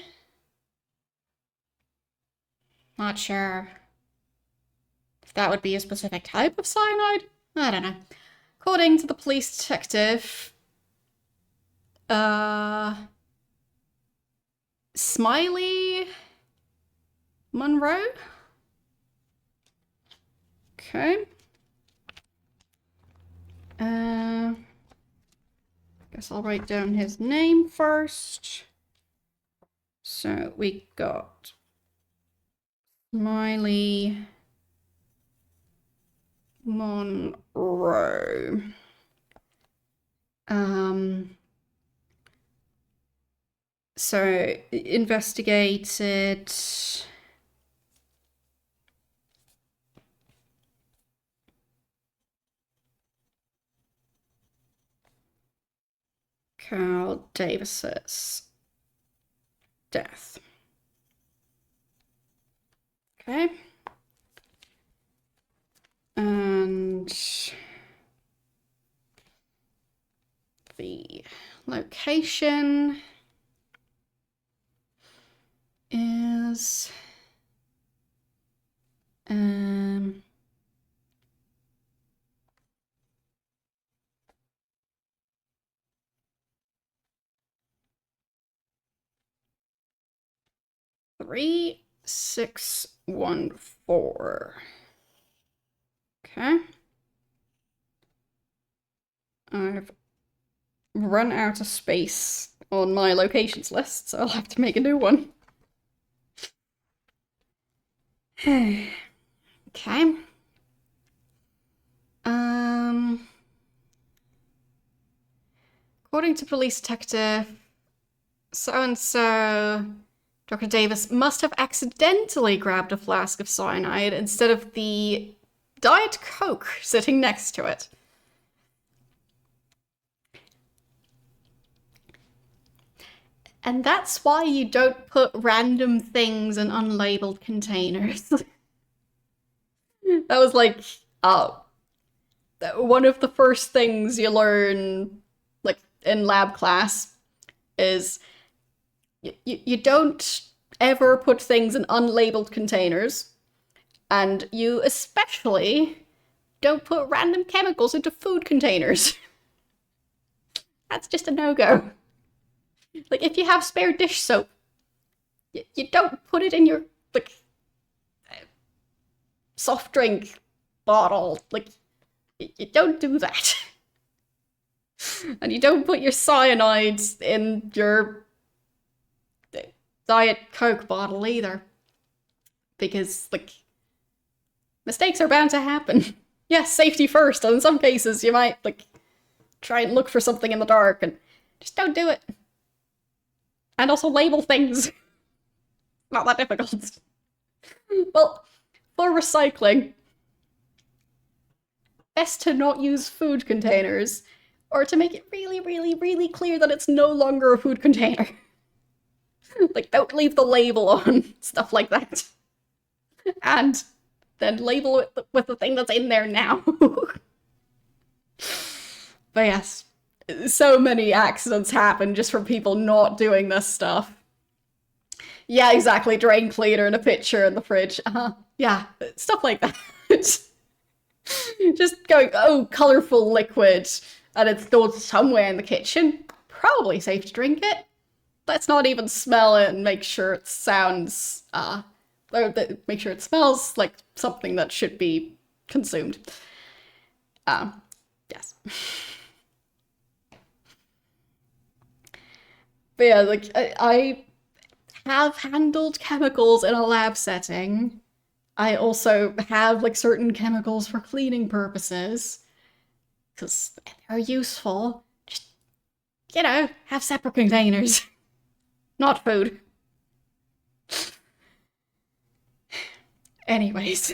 Not sure if that would be a specific type of cyanide. I don't know. According to the police detective, Smiley Monroe? Okay. Guess I'll write down his name first. So we got Smiley Monroe. So investigated Carl Davis's death. Okay. And the location is 3614. Okay. I've run out of space on my locations list, so I'll have to make a new one. Okay. According to police detective, so-and-so, Dr. Davis must have accidentally grabbed a flask of cyanide instead of the Diet Coke sitting next to it. And that's why you don't put random things in unlabeled containers. That was like, one of the first things you learn, like, in lab class is you don't ever put things in unlabeled containers, and you especially don't put random chemicals into food containers. That's just a no-go. Like, if you have spare dish soap, you don't put it in your, like, soft drink bottle. Like, you don't do that. And you don't put your cyanide in your Diet Coke bottle either. Because, like, mistakes are bound to happen. Yes, safety first, and in some cases you might, like, try and look for something in the dark, and just don't do it. And also label things. Not that difficult. Well, for recycling, best to not use food containers, or to make it really, really, really clear that it's no longer a food container. Like, don't leave the label on, stuff like that. And then label it with the thing that's in there now. But yes, so many accidents happen just from people not doing this stuff. Yeah, exactly, drain cleaner in a pitcher in the fridge. Yeah, stuff like that. Just going, oh, colourful liquid, and it's stored somewhere in the kitchen. Probably safe to drink it. Let's not even smell it and make sure it sounds, or make sure it smells like something that should be consumed. Yes. But yeah, like, I have handled chemicals in a lab setting. I also have, like, certain chemicals for cleaning purposes, because they're useful. Just, have separate containers. Not food. Anyways.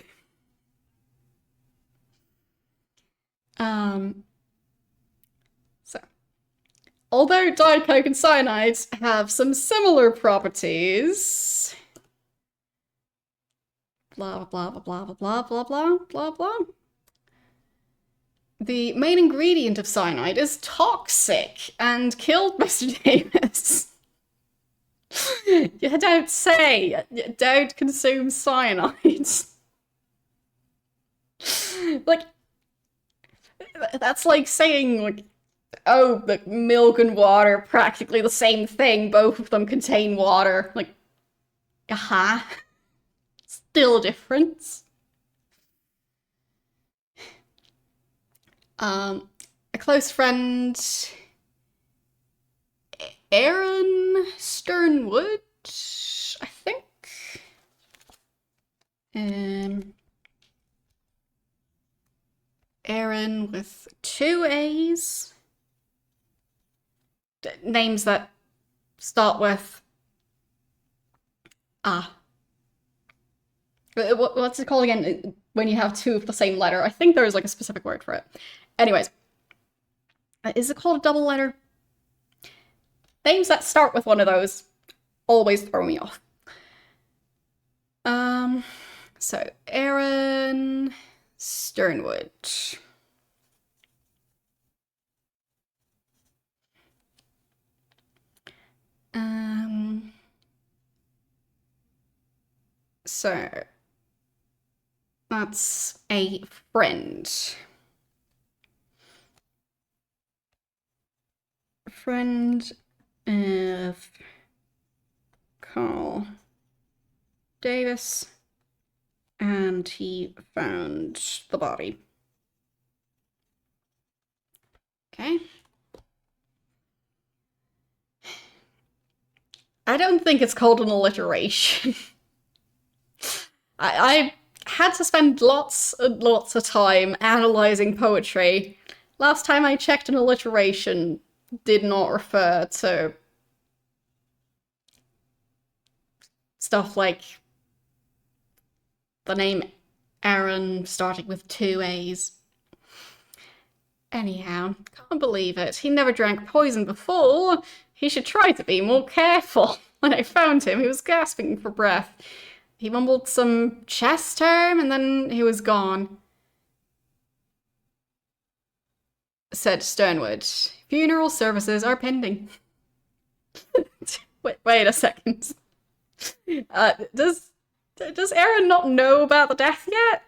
So, although Diet Coke and cyanides have some similar properties, blah blah blah blah blah blah blah blah blah. The main ingredient of cyanide is toxic and killed Mr. Davis. You don't say. You don't consume cyanide. Like, that's like saying, like, oh, but milk and water are practically the same thing. Both of them contain water. Like, still a difference. A close friend, Aaron Sternwood, I think. Aaron with 2 A's. Names that start with what's it called again when you have 2 of the same letter? I think there is, like, a specific word for it. Anyways, is it called a double letter? Names that start with one of those always throw me off. So Aaron Sternwood. So that's a friend. Friend of Carl Davis, and he found the body. Okay. I don't think it's called an alliteration. I had to spend lots and lots of time analysing poetry. Last time I checked, an alliteration did not refer to stuff like the name Aaron starting with 2 A's. Anyhow, can't believe it. He never drank poison before, He should try to be more careful. When I found him, he was gasping for breath. He mumbled some chess term and then he was gone. Said Sternwood. Funeral services are pending. wait a second. Does Aaron not know about the death yet?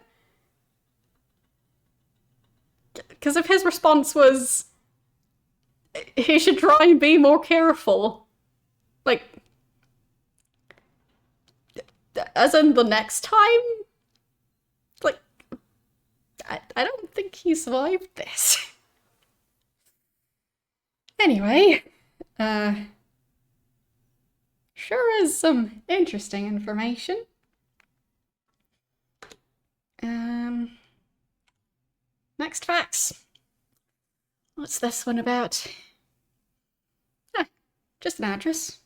Because if his response was, he should try and be more careful, like, as in the next time? Like, I don't think he survived this. Anyway, sure is some interesting information. Next facts. What's this one about? Just an address.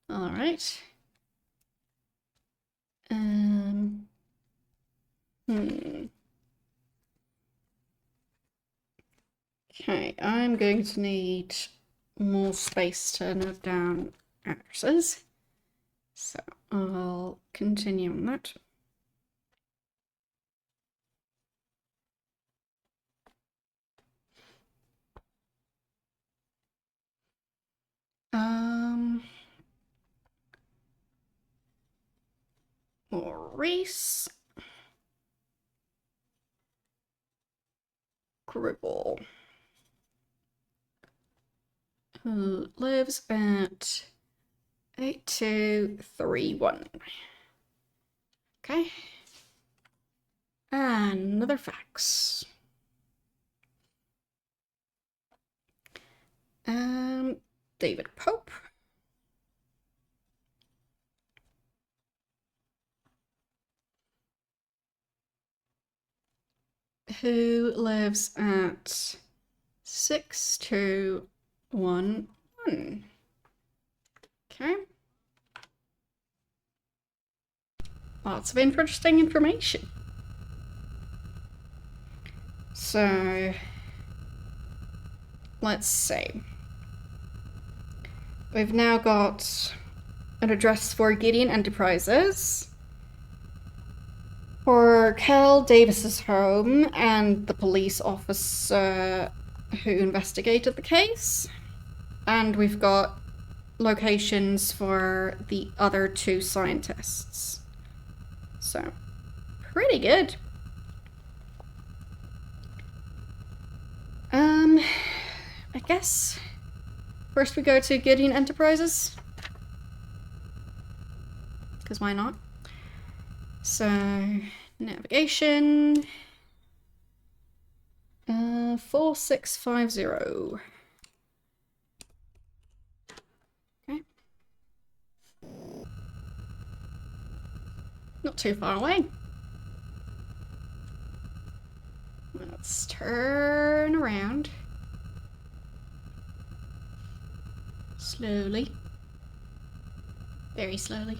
All right. Okay, I'm going to need more space to note down addresses. So I'll continue on that. Maurice Gribble, who lives at 8231. Okay. And another fax. David Pope. Who lives at 6211. Okay. Lots of interesting information. So, let's see. We've now got an address for Gideon Enterprises, for Cal Davis's home and the police officer who investigated the case. And we've got locations for the other two scientists. So, pretty good. I guess first we go to Gideon Enterprises. Because why not? So, navigation. 4650. Okay. Not too far away. Let's turn around. Slowly. Very slowly.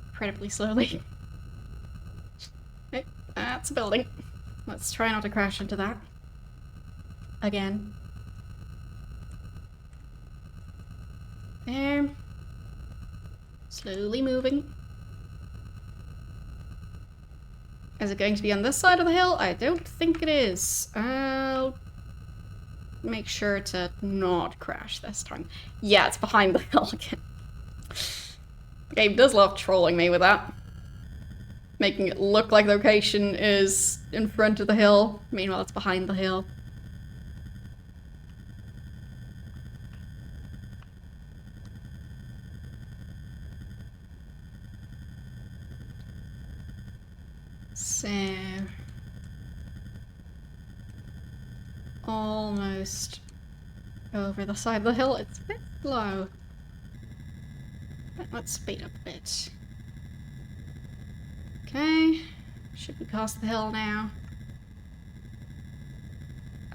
Incredibly slowly. Okay, that's a building. Let's try not to crash into that. Again. There. Slowly moving. Is it going to be on this side of the hill? I don't think it is. I'll make sure to not crash this time. Yeah, it's behind the hill again. The game does love trolling me with that. Making it look like the location is in front of the hill. Meanwhile, it's behind the hill. So... almost over the side of the hill. It's a bit slow. But let's speed up a bit. Okay. Should be past the hill now.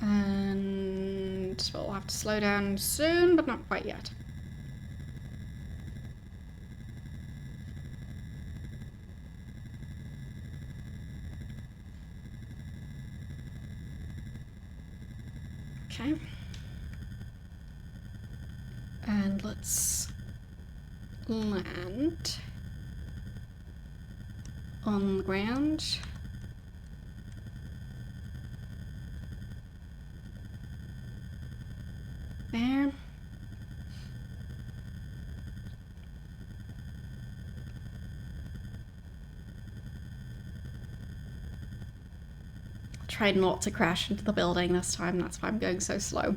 And we'll have to slow down soon, but not quite yet. Okay. And let's land on the ground. There. Tried not to crash into the building this time, that's why I'm going so slow.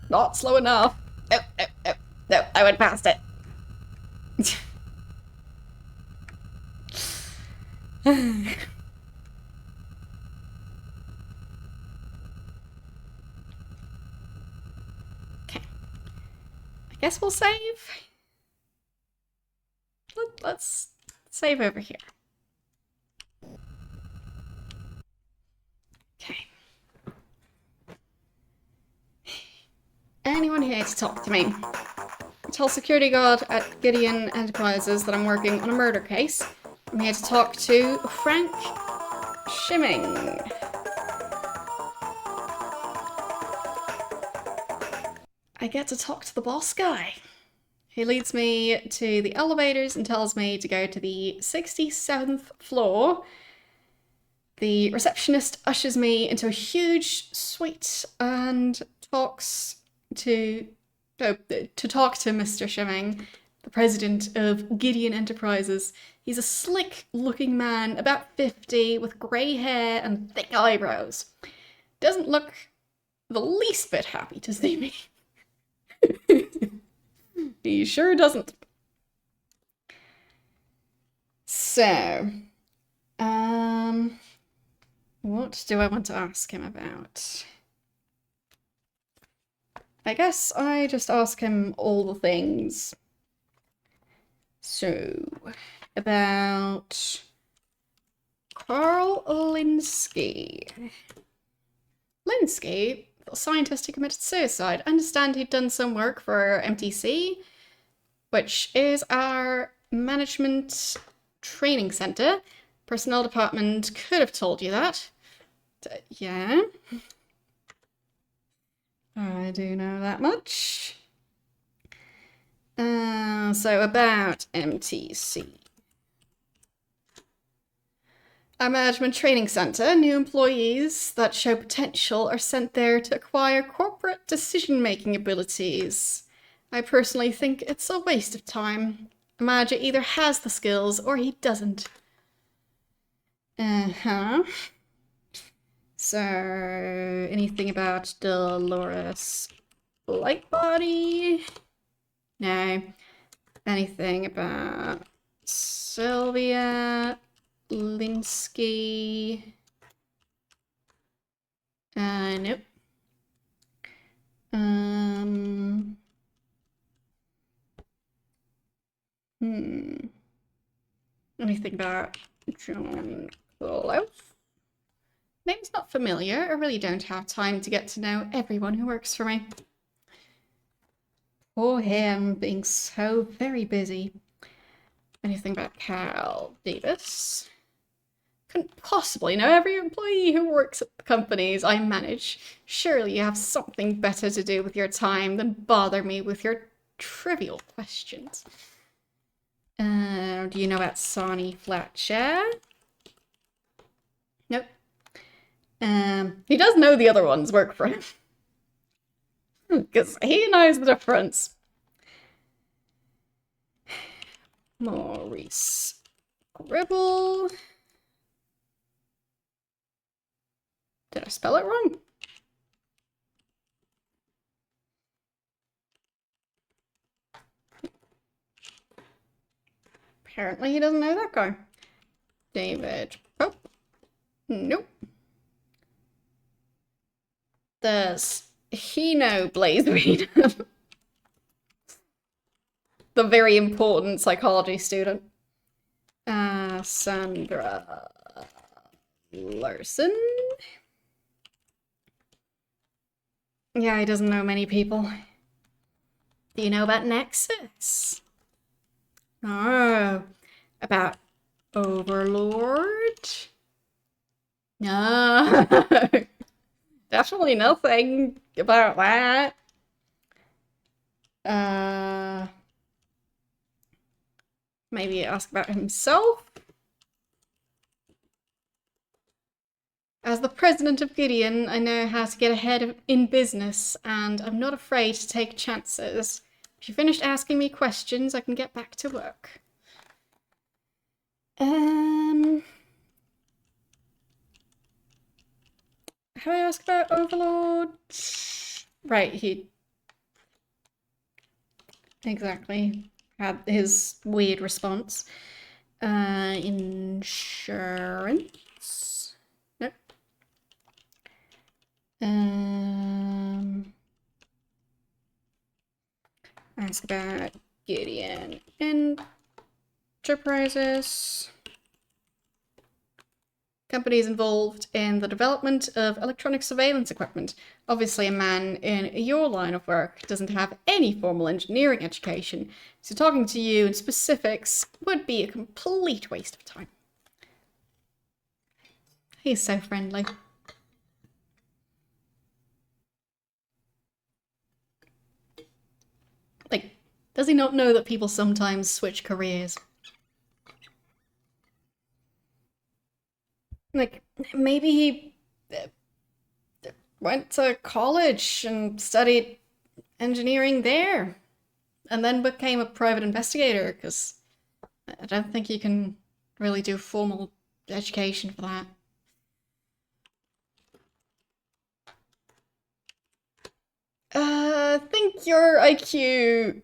Not slow enough. No, no, no, no, I went past it. Okay. I guess we'll save. Let's save over here. Okay. Anyone here to talk to me? Tell security guard at Gideon Enterprises that I'm working on a murder case. I'm here to talk to Frank Shimming. I get to talk to the boss guy. He leads me to the elevators and tells me to go to the 67th floor. The receptionist ushers me into a huge suite and talks to talk to Mr. Shimming, the president of Gideon Enterprises. He's a slick-looking man, about 50, with grey hair and thick eyebrows. Doesn't look the least bit happy to see me. He sure doesn't. So, what do I want to ask him about? I guess I just ask him all the things. So, about Carl Linsky. Linsky, the scientist who committed suicide. I understand he'd done some work for MTC, which is our management training center. Personnel department could have told you that. Yeah. I do know that much. So about MTC. Our management training center, new employees that show potential are sent there to acquire corporate decision-making abilities. I personally think it's a waste of time. A manager either has the skills or he doesn't. Uh-huh. So, anything about Dolores Lightbody? No. Anything about Sylvia Linsky? Nope. Anything about John Close? Name's not familiar. I really don't have time to get to know everyone who works for me. Poor him, being so very busy. Anything about Carl Davis? Couldn't possibly know every employee who works at the companies I manage. Surely you have something better to do with your time than bother me with your trivial questions. Do you know about Sonny Fletcher? Nope. He does know the other ones work for him. Because he knows the difference. Maurice Gribble. Did I spell it wrong? Apparently he doesn't know that guy. David Pope. Nope. Does he know Blazeweed? The very important psychology student. Sandra Larson. Yeah, he doesn't know many people. Do you know about Nexus? Oh, about Overlord? No, definitely nothing about that. Uh, Maybe ask about himself? As the president of Gideon, I know how to get ahead in business, and I'm not afraid to take chances. If you finished asking me questions, I can get back to work. How do I ask about Overlord? Right, he exactly had his weird response. Insurance? Nope. Ask about Gideon Enterprises. Companies involved in the development of electronic surveillance equipment. Obviously, a man in your line of work doesn't have any formal engineering education, so talking to you in specifics would be a complete waste of time. He's so friendly. Like, does he not know that people sometimes switch careers? Like, maybe he went to college and studied engineering there, and then became a private investigator, because I don't think you can really do formal education for that. I think your IQ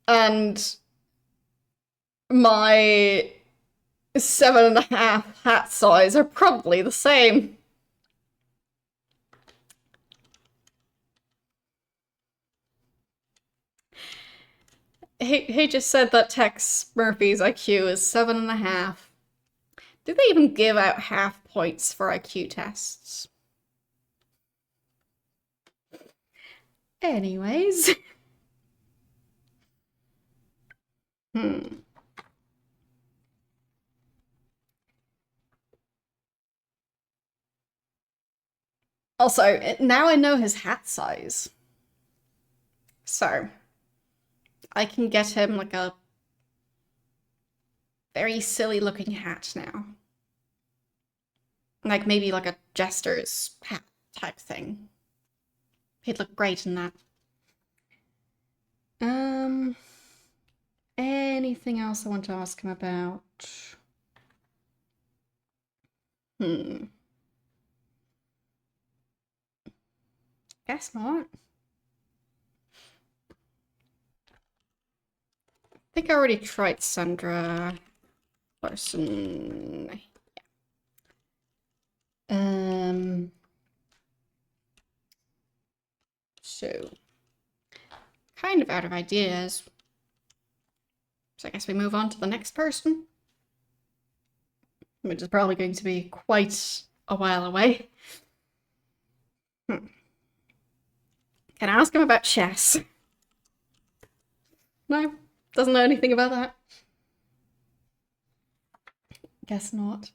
and my 7.5 hat size are probably the same. He just said that Tex Murphy's IQ is 7.5. Do they even give out half points for IQ tests? Anyways. Hmm. Also, now I know his hat size. So, I can get him like a very silly looking hat now. Like maybe like a jester's hat type thing. He'd look great in that. Anything else I want to ask him about? Guess not. I think I already tried Sandra Larson. So kind of out of ideas. So I guess we move on to the next person, which is probably going to be quite a while away. Can I ask him about chess? No? Doesn't know anything about that? Guess not.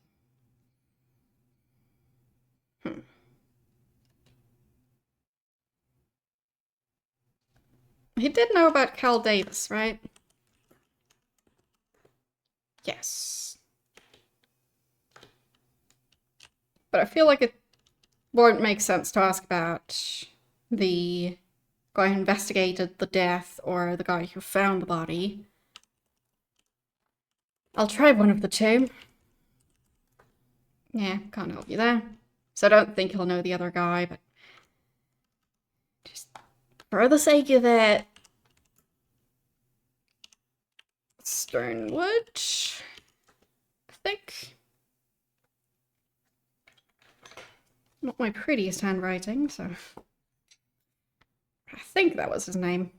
He did know about Cal Davis, right? Yes. But I feel like it won't make sense to ask about the guy who investigated the death or the guy who found the body. I'll try one of the two. Yeah, can't help you there. So I don't think he'll know the other guy, but just for the sake of it. Sternwood, I think. Not my prettiest handwriting, so I think that was his name.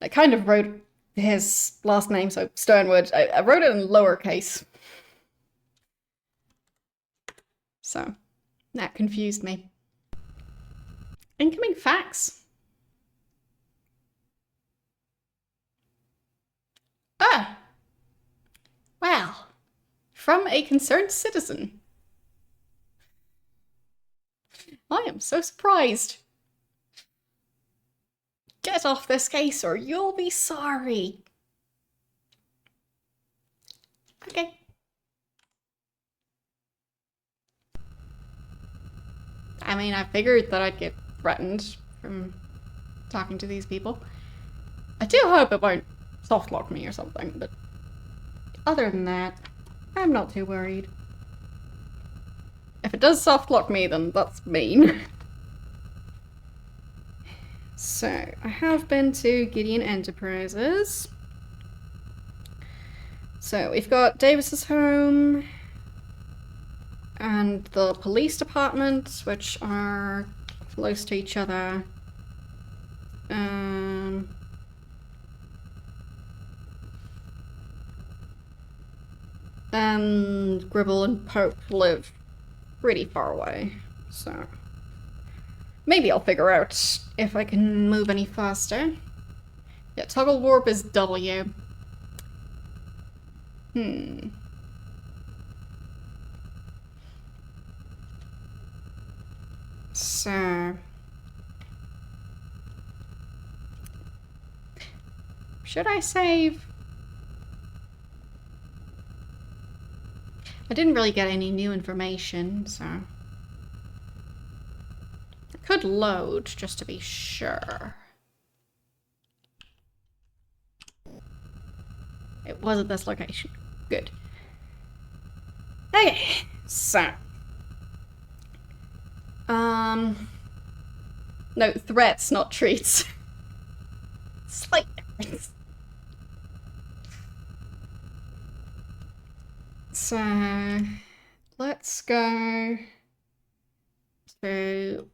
I kind of wrote his last name, so Sternwood. I wrote it in lowercase. So that confused me. Incoming fax. From a concerned citizen. I am so surprised. Get off this case or you'll be sorry. Okay. I mean, I figured that I'd get threatened from talking to these people. I do hope it won't softlock me or something, but other than that, I'm not too worried. If it does softlock me, then that's mean. So, I have been to Gideon Enterprises. So, we've got Davis's home and the police department, which are close to each other. And Gribble and Pope live pretty far away, so maybe I'll figure out if I can move any faster. Yeah, toggle warp is W. So should I save? I didn't really get any new information, so I could load just to be sure. It was at this location. Good. Okay, so no, threats, not treats. Slight difference. So let's go to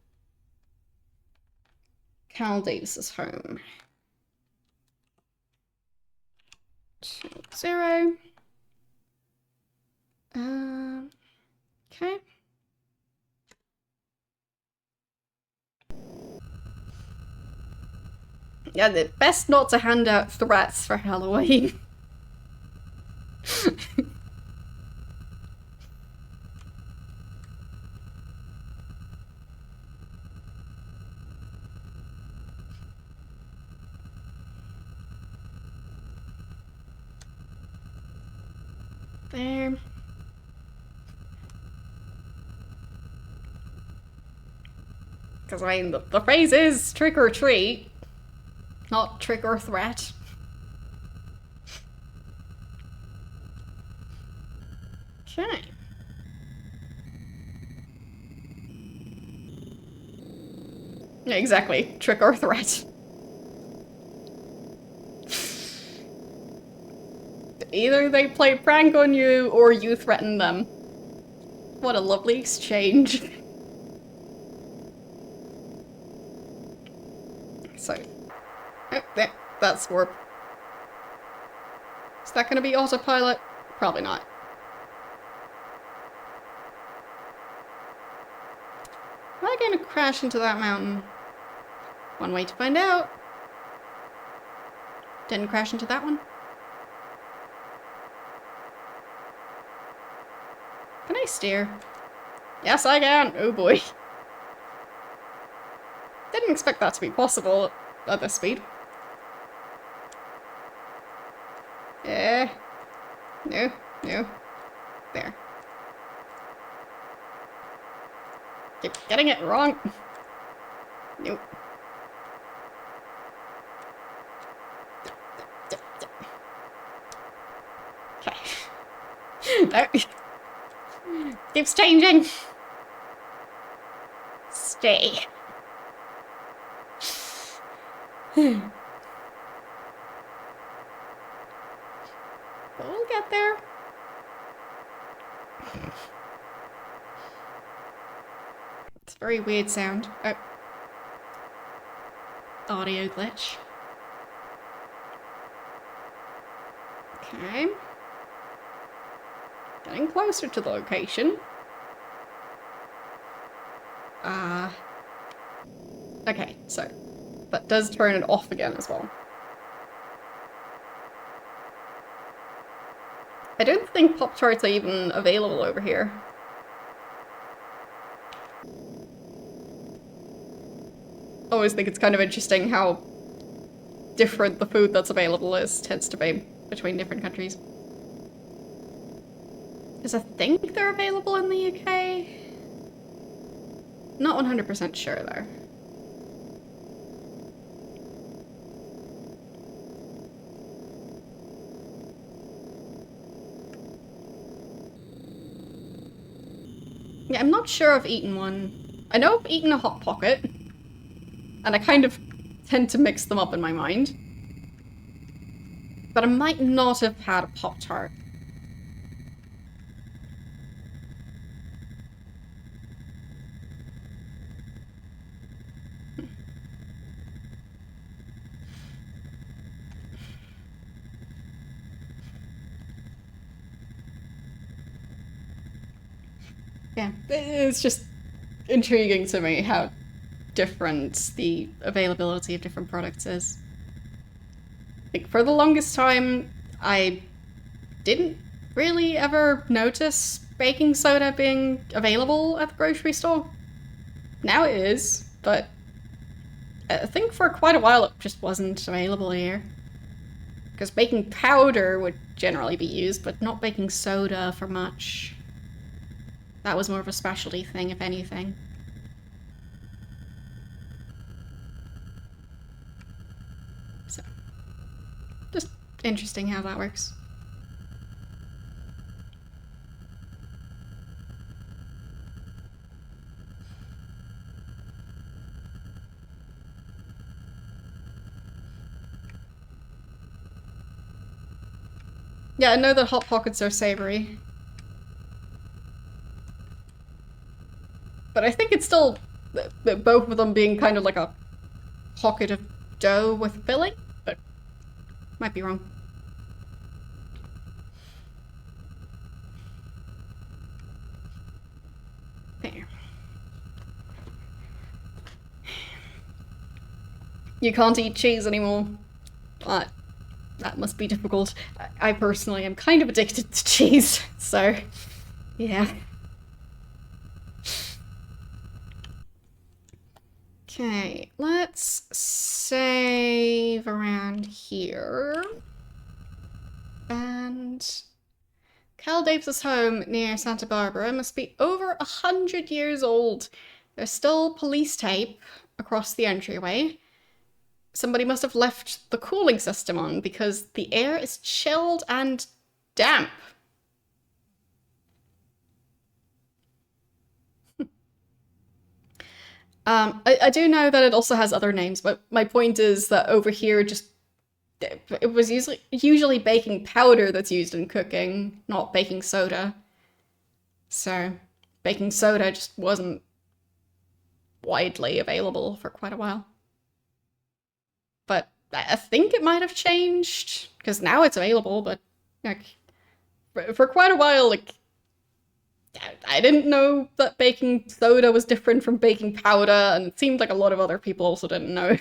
Cal Davis's home. 2-0. Okay. Yeah, the best not to hand out threats for Halloween. There. Because, I mean, the phrase is trick or treat, not trick or threat. Okay. Yeah, exactly. Trick or threat. Either they play prank on you or you threaten them. What a lovely exchange. So, oh, there, that's warp. Is that gonna be autopilot? Probably not. Am I gonna crash into that mountain? One way to find out. Didn't crash into that one. Can I steer? Yes, I can. Oh boy. Didn't expect that to be possible at this speed. Yeah. No, no. There. Keep getting it wrong. Nope. Okay. No. Keeps changing. Stay. But we'll get there. It's a very weird sound. Oh. Audio glitch. Okay. Getting closer to the location. Okay, so that does turn it off again as well. I don't think Pop-Tarts are even available over here. I always think it's kind of interesting how different the food that's available tends to be between different countries. Because I think they're available in the UK. Not 100% sure though. Yeah, I'm not sure I've eaten one. I know I've eaten a Hot Pocket, and I kind of tend to mix them up in my mind. But I might not have had a Pop-Tart. Yeah, it's just intriguing to me how different the availability of different products is. Like, for the longest time, I didn't really ever notice baking soda being available at the grocery store. Now it is, but I think for quite a while it just wasn't available here. Because baking powder would generally be used, but not baking soda for much. That was more of a specialty thing, if anything. So, just interesting how that works. Yeah, I know that Hot Pockets are savory. But I think it's still both of them being kind of like a pocket of dough with filling, but might be wrong. There. You can't eat cheese anymore. That must be difficult. I personally am kind of addicted to cheese, so yeah. Okay, let's save around here. And Cal Davis's home near Santa Barbara must be over 100 years old. There's still police tape across the entryway. Somebody must have left the cooling system on because the air is chilled and damp. I do know that it also has other names, but my point is that over here it was usually baking powder that's used in cooking, not baking soda. So baking soda just wasn't widely available for quite a while. But I think it might have changed, because now it's available, but like for quite a while, like I didn't know that baking soda was different from baking powder, and it seemed like a lot of other people also didn't know.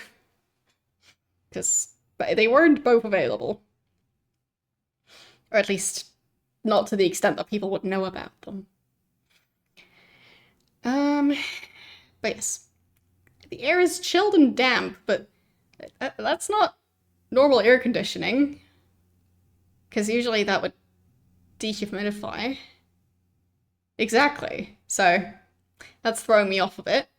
Because they weren't both available. Or at least not to the extent that people would know about them. But yes. The air is chilled and damp, but that's not normal air conditioning. Because usually that would dehumidify. Exactly. So that's throwing me off a bit.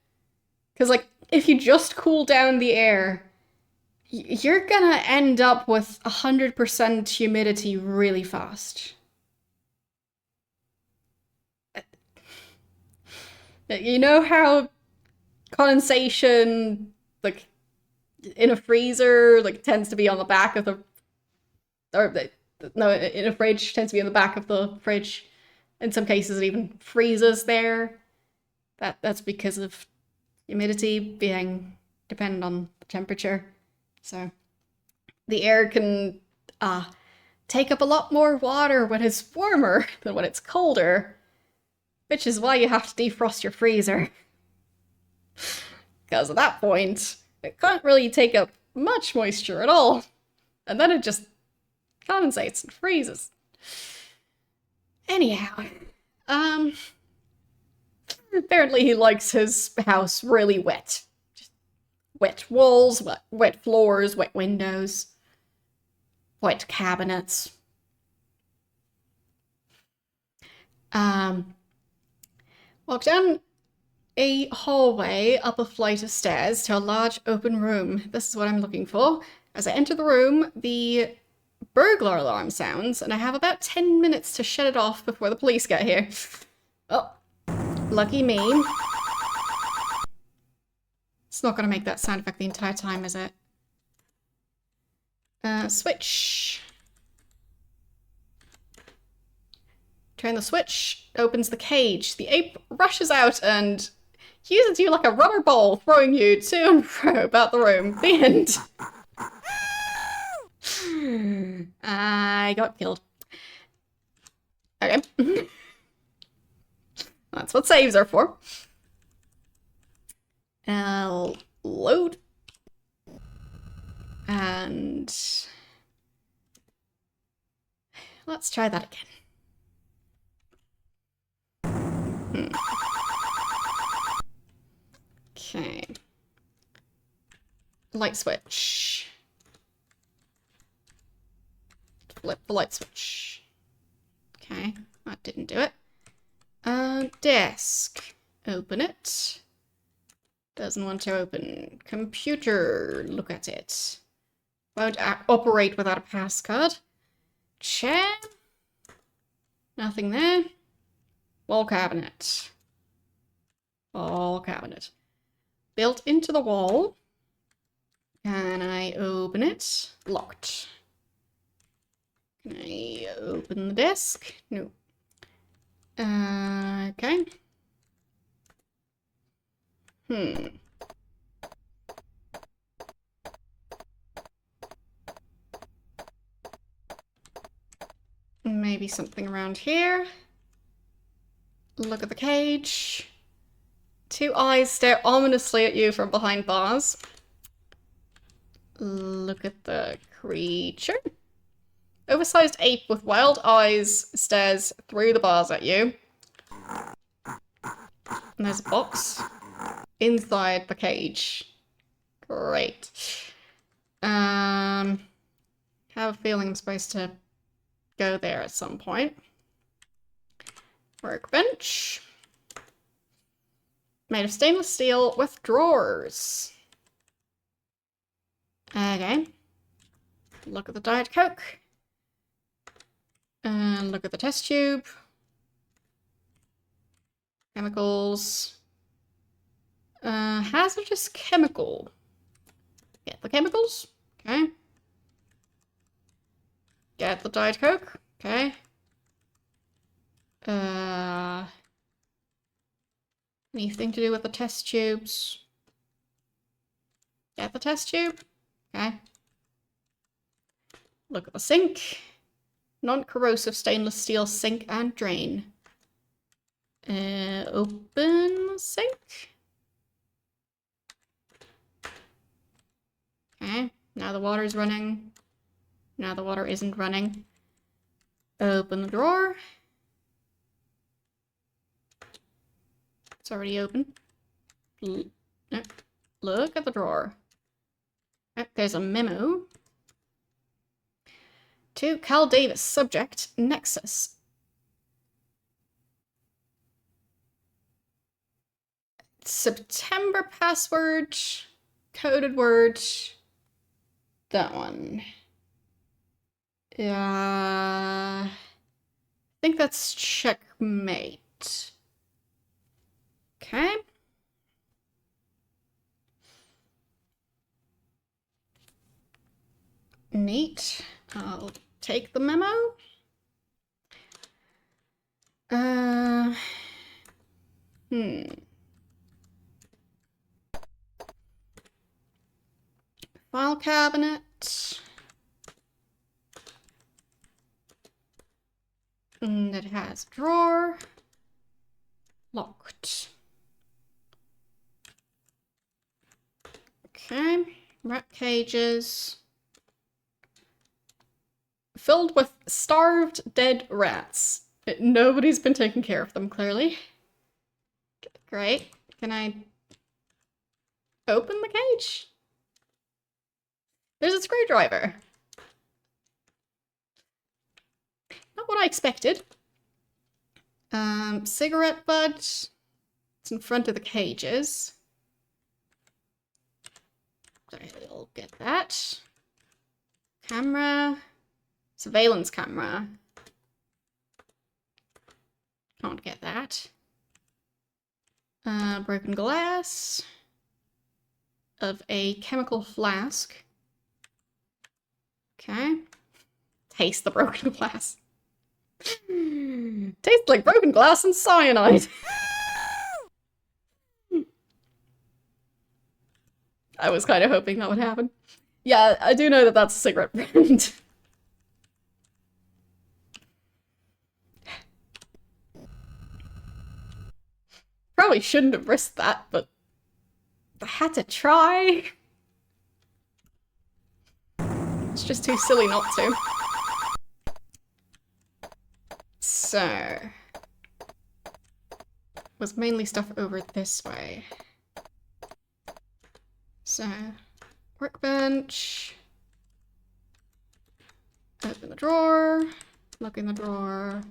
Because, like, if you just cool down the air, you're gonna end up with 100% humidity really fast. You know how condensation, like, in a freezer, like, tends to be on the back of the... Or, no, in a fridge, tends to be on the back of the fridge. In some cases, it even freezes there. That's because of humidity being dependent on the temperature. So the air can take up a lot more water when it's warmer than when it's colder, which is why you have to defrost your freezer. Because at that point, it can't really take up much moisture at all. And then it just condensates and freezes. Anyhow, um, apparently he likes his house really wet. Just wet walls, wet floors, wet windows, wet cabinets. Um, walk down a hallway up a flight of stairs to a large open room. This is what I'm looking for. As I enter the room, the burglar alarm sounds, and I have about 10 minutes to shut it off before the police get here. Oh, lucky me. It's not gonna make that sound effect the entire time, is it? Switch. Turn the switch, opens the cage. The ape rushes out and uses you like a rubber ball, throwing you to and fro about the room. The end. I got killed. Okay. That's what saves are for. I'll load. And let's try that again. Okay. Light switch. Flip the light switch. Okay, that didn't do it. Desk. Open it. Doesn't want to open. Computer. Look at it. Won't operate without a passcode. Chair. Nothing there. Wall cabinet. Wall cabinet. Built into the wall. Can I open it? Locked. Can I open the desk? No. Okay. Maybe something around here. Look at the cage. Two eyes stare ominously at you from behind bars. Look at the creature. Oversized ape with wild eyes stares through the bars at you. And there's a box inside the cage. Great. Have a feeling I'm supposed to go there at some point. Workbench. Made of stainless steel with drawers. Okay. Look at the Diet Coke. And look at the test tube. Chemicals. Hazardous chemical. Get the chemicals. Okay. Get the Diet Coke. Okay. Anything to do with the test tubes? Get the test tube. Okay. Look at the sink. Non-corrosive stainless steel sink and drain. Open the sink. Okay, now the water's running. Now the water isn't running. Open the drawer. It's already open. No. Look at the drawer. There's a memo. To Cal Davis, subject, Nexus. September password, coded word. That one. I think that's checkmate. Okay. Neat. I'll take the memo. File cabinet. And it has a drawer. Locked. Okay. Rat cages. Filled with starved dead rats. Nobody's been taking care of them, clearly. Great. Can I open the cage? There's a screwdriver. Not what I expected. Cigarette butt. It's in front of the cages. I'll get that. Camera. Surveillance camera. Can't get that. Broken glass. Of a chemical flask. Okay. Taste the broken glass. Tastes like broken glass and cyanide. I was kind of hoping that would happen. Yeah, I do know that that's a cigarette brand. Probably shouldn't have risked that, but I had to try. It's just too silly not to. So, was mainly stuff over this way. So, workbench. Open the drawer. Look in the drawer.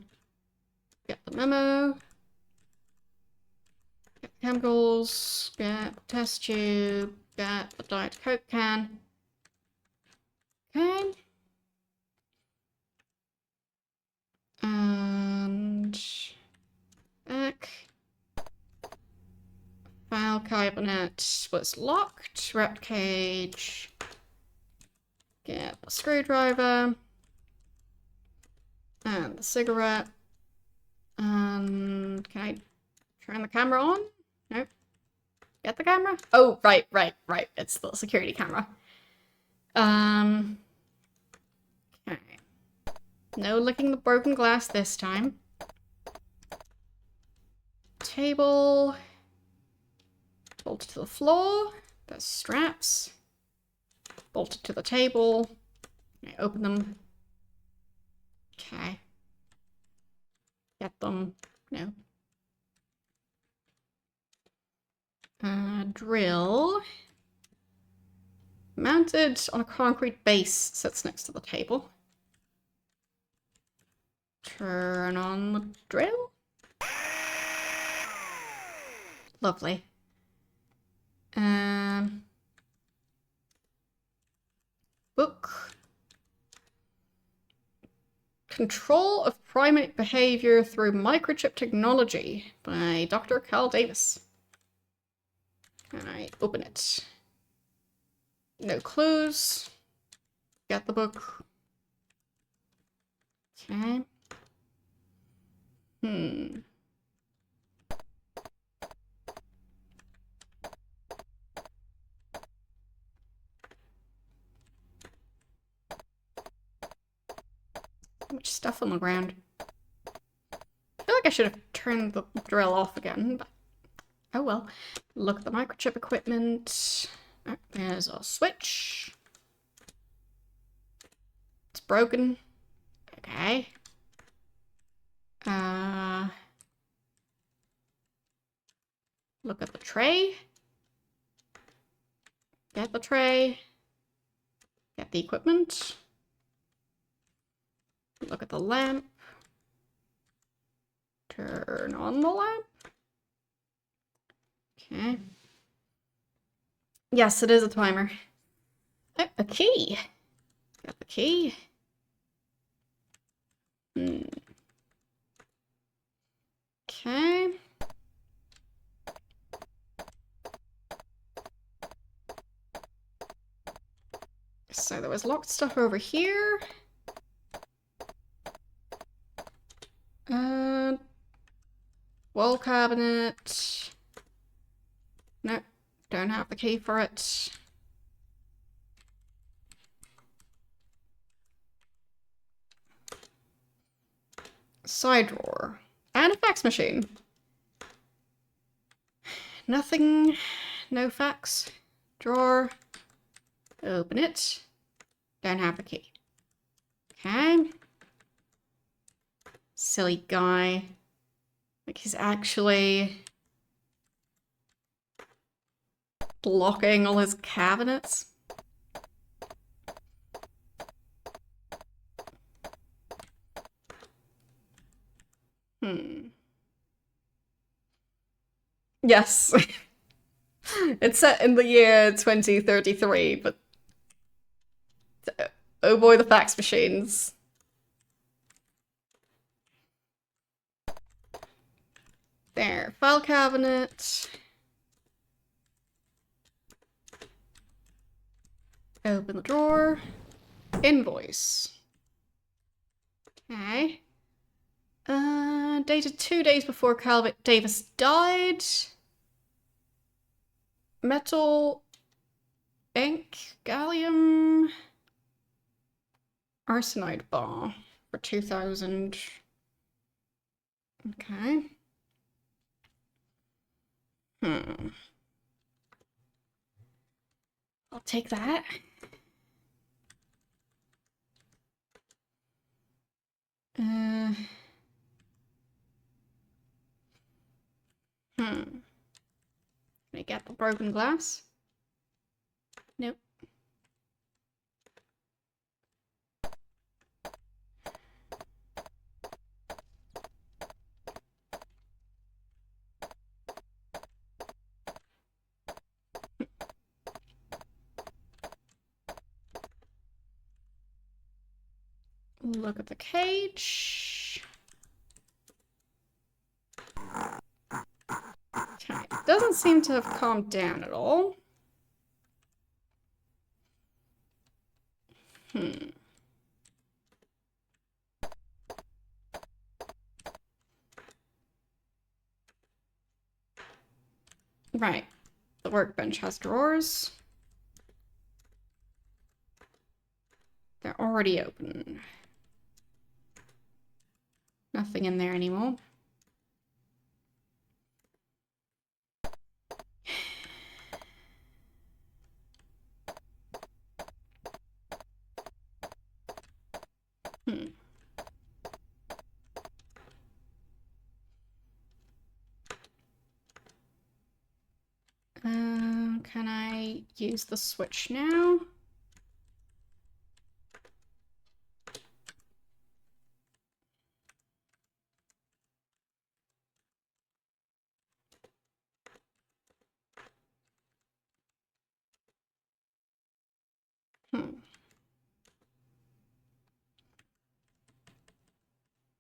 Get the memo. Get the chemicals. Get the test tube. Get the Diet Coke can. Okay. And back. File cabinet was locked. Wrapped cage. Get the screwdriver. And the cigarette. And can I turn the camera on? Nope. Get the camera? Oh, right. It's the security camera. Okay. No licking the broken glass this time. Table. Bolted to the floor. There's straps. Bolted to the table. I open them. Okay. Get them. No. Drill. Mounted on a concrete base sits next to the table. Turn on the drill. Lovely. Book. Control of Primate Behavior Through Microchip Technology by Dr. Cal Davis. Can I open it? No clues. Get the book. Okay. So much stuff on the ground. I feel like I should have turned the drill off again, but oh well. Look at the microchip equipment. Oh, there's a switch. It's broken. Okay. Look at the tray. Get the tray. Get the equipment. Look at the lamp. Turn on the lamp. Okay. Yes, it is a timer. Oh, a key. Got the key. Okay. So there was locked stuff over here. Wall cabinet. Nope, don't have the key for it. Side drawer. And a fax machine. Nothing. No fax. Drawer. Open it. Don't have the key. Okay. Silly guy. Like, he's actually blocking all his cabinets. Yes. It's set in the year 2033, but oh boy, the fax machines. There, file cabinet. Open the drawer. Invoice. Okay. Dated 2 days before Calvert Davis died. Metal, ink, gallium, arsenide bar for 2000. Okay. I'll take that. Can I get the broken glass? Nope. Look at the cage. Okay, doesn't seem to have calmed down at all. Right, the workbench has drawers. They're already open. Nothing in there anymore. Can I use the switch now?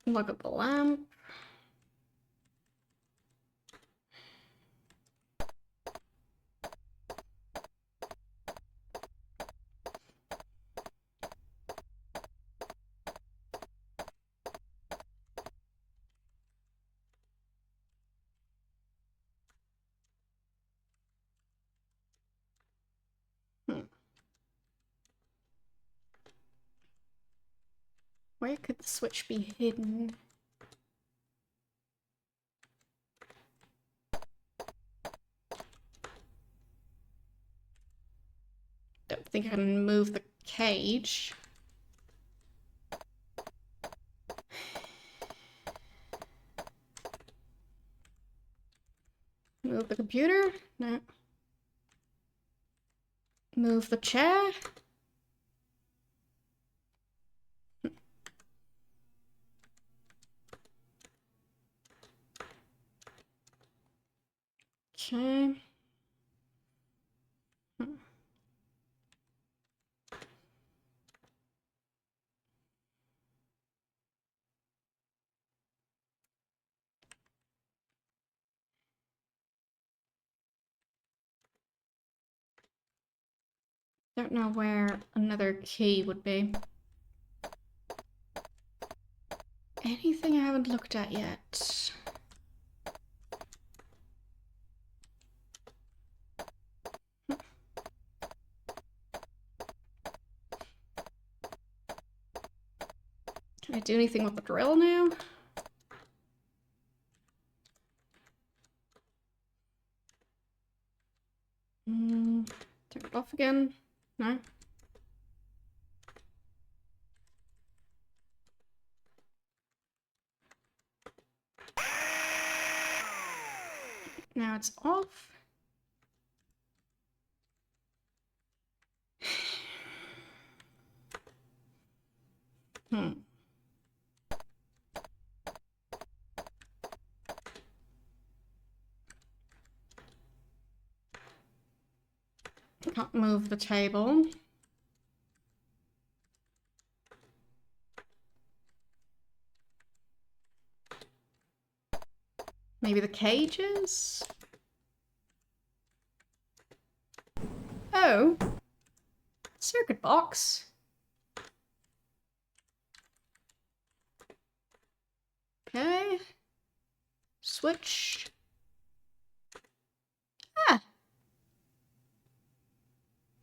Look at the lamp. Where could the switch be hidden? Don't think I can move the cage. Move the computer? No. Move the chair? Okay. Don't know where another key would be. Anything I haven't looked at yet? Can I do anything with the drill now? Turn it off again? No? Now it's off. Can't move the table. Maybe the cages? Oh. Circuit box. Okay. Switch. Ah.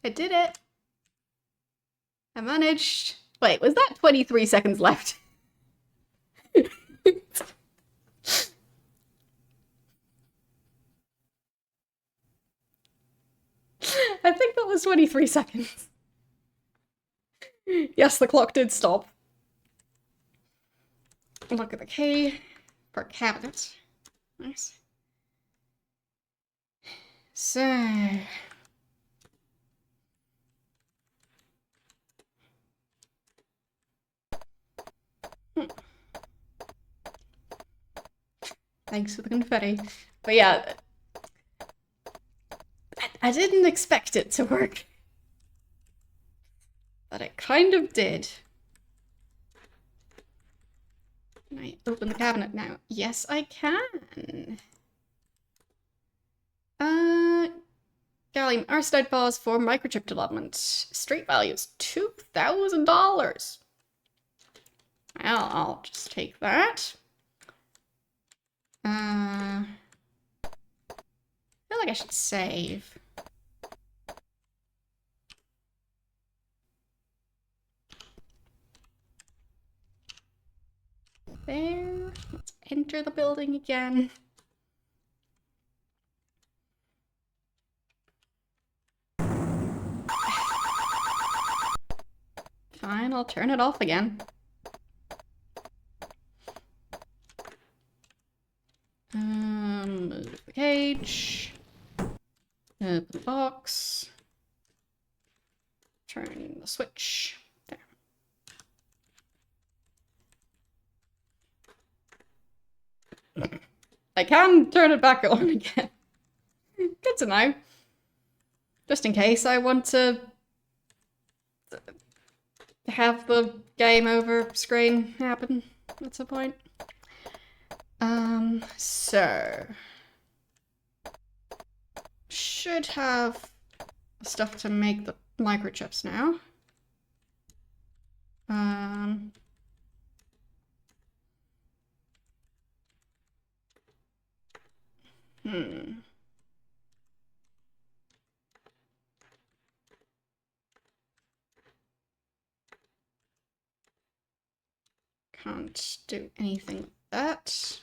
I did it. I managed. Wait, was that 23 seconds left? I think that was 23 seconds. Yes, the clock did stop. Look at the key for cabinet. Nice. So... Thanks for the confetti. But yeah, I didn't expect it to work. But it kind of did. Can I open the cabinet now? Yes, I can. Gallium arsenide bars for microchip development. Street value is $2,000. Well, I'll just take that. I feel like I should save. There. Let's enter the building again. Fine, I'll turn it off again. Move the cage. Open the box. Turn the switch. There. I can turn it back on again. Good to know. Just in case I want to have the game over screen happen at some point. So should have stuff to make the microchips now. Can't do anything with that.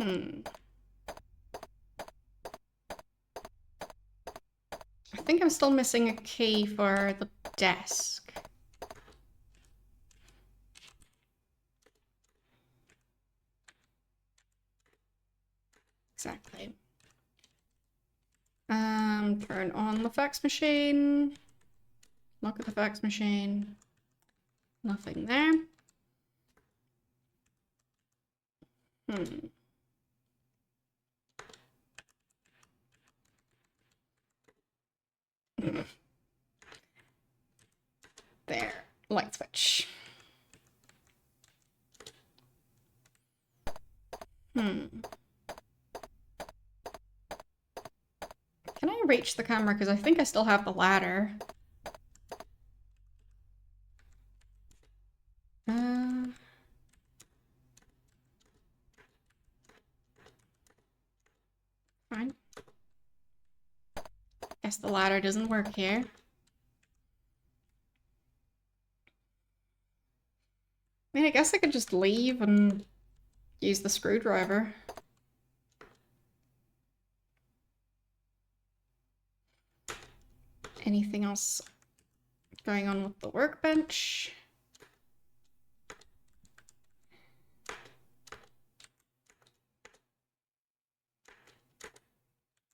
I think I'm still missing a key for the desk. Exactly. Turn on the fax machine. Look at the fax machine. Nothing there. There. Light switch. Can I reach the camera? Because I think I still have the ladder. Fine. Guess the ladder doesn't work here. I mean, I guess I could just leave and use the screwdriver. anything else going on with the workbench?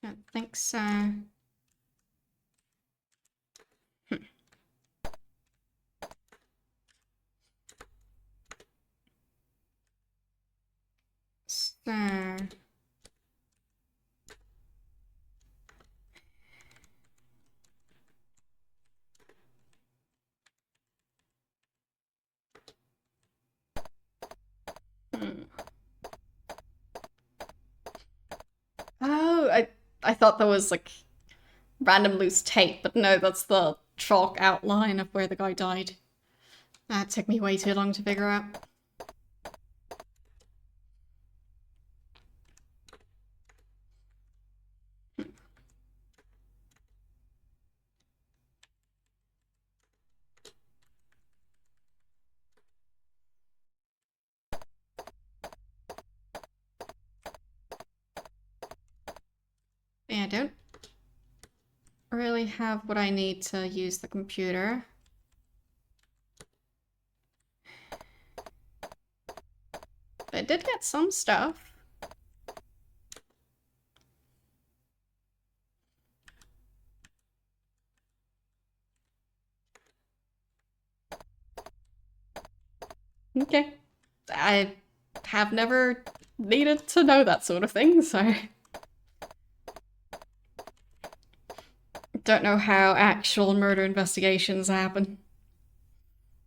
Don't think so. So... Oh, I thought there was like random loose tape, but no, that's the chalk outline of where the guy died. That took me way too long to figure out. Yeah, I don't really have what I need to use the computer. But I did get some stuff. Okay. I have never needed to know that sort of thing, so... Don't know how actual murder investigations happen.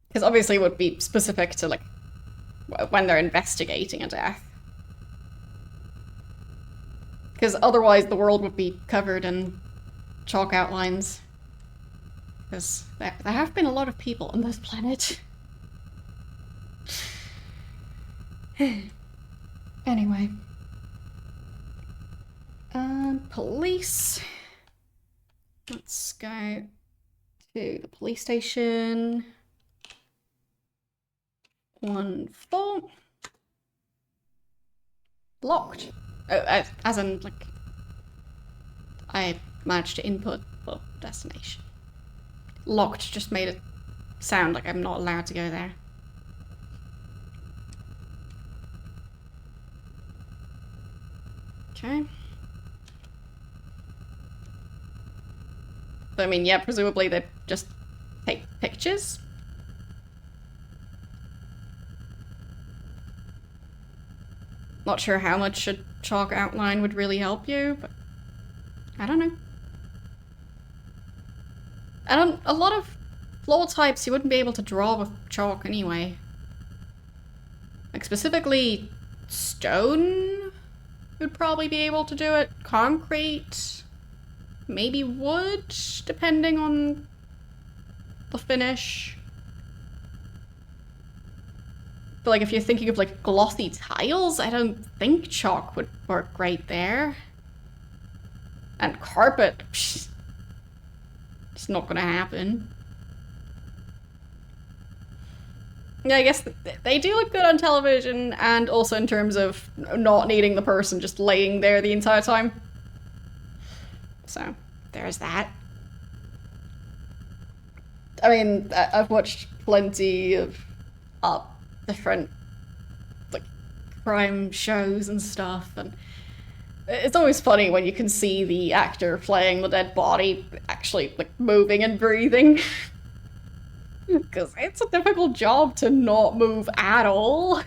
Because obviously it would be specific to, like, when they're investigating a death. Because otherwise the world would be covered in chalk outlines. Because there have been a lot of people on this planet. Anyway. Police. Let's go to the police station. 1-4. Locked. Oh, as in, like, I managed to input the destination. Locked just made it sound like I'm not allowed to go there. Okay. But I mean, yeah, presumably they just take pictures. Not sure how much a chalk outline would really help you, but I don't know. A lot of floor types you wouldn't be able to draw with chalk anyway. Like specifically stone would probably be able to do it. Concrete, maybe wood, depending on the finish. But like if you're thinking of like glossy tiles, I don't think chalk would work great there. And carpet, psh, it's not gonna happen. Yeah, I guess they do look good on television, and also in terms of not needing the person just laying there the entire time. So, there's that. I mean, I've watched plenty of different like crime shows and stuff, and it's always funny when you can see the actor playing the dead body actually like moving and breathing. Because it's a difficult job to not move at all.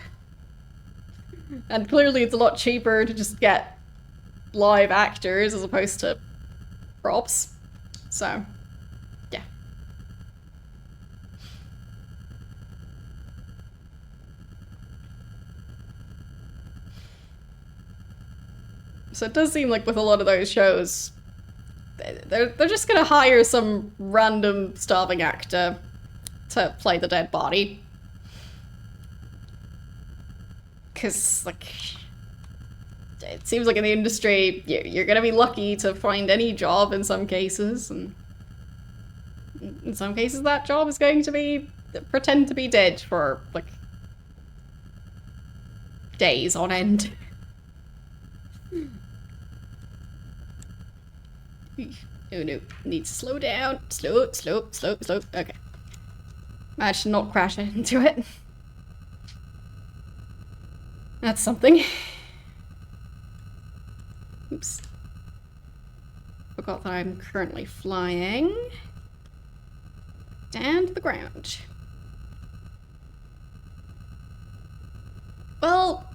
And clearly it's a lot cheaper to just get live actors as opposed to props. So, yeah. So it does seem like with a lot of those shows, they're just gonna hire some random starving actor to play the dead body. Because, like, it seems like in the industry, you're gonna be lucky to find any job in some cases, and in some cases that job is going to be pretend to be dead for, like, days on end. Oh no, need to slow down. Slow. Okay. Managed to not crash into it. That's something. Oops. Forgot that I'm currently flying. Down to the ground. Well,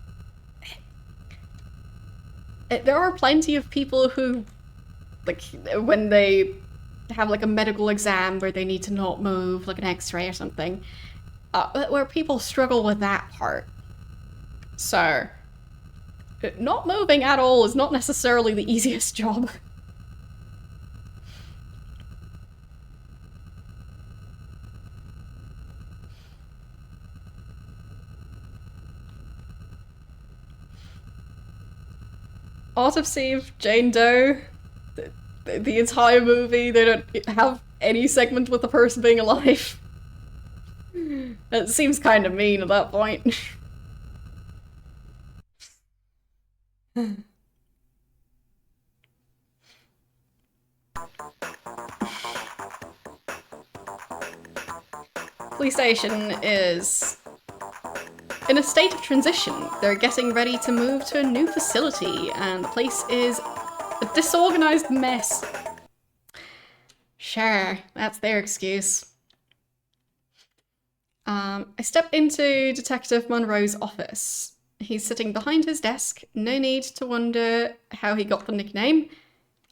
there are plenty of people who, like, when they have like a medical exam where they need to not move, like an x-ray or something, where people struggle with that part. So, not moving at all is not necessarily the easiest job. Autosave Jane Doe. The entire movie, they don't have any segment with the person being alive. That seems kind of mean at that point. Police station is in a state of transition. They're getting ready to move to a new facility, and the place is a disorganized mess. Sure, that's their excuse. I step into Detective Monroe's office. He's sitting behind his desk. No need to wonder how he got the nickname.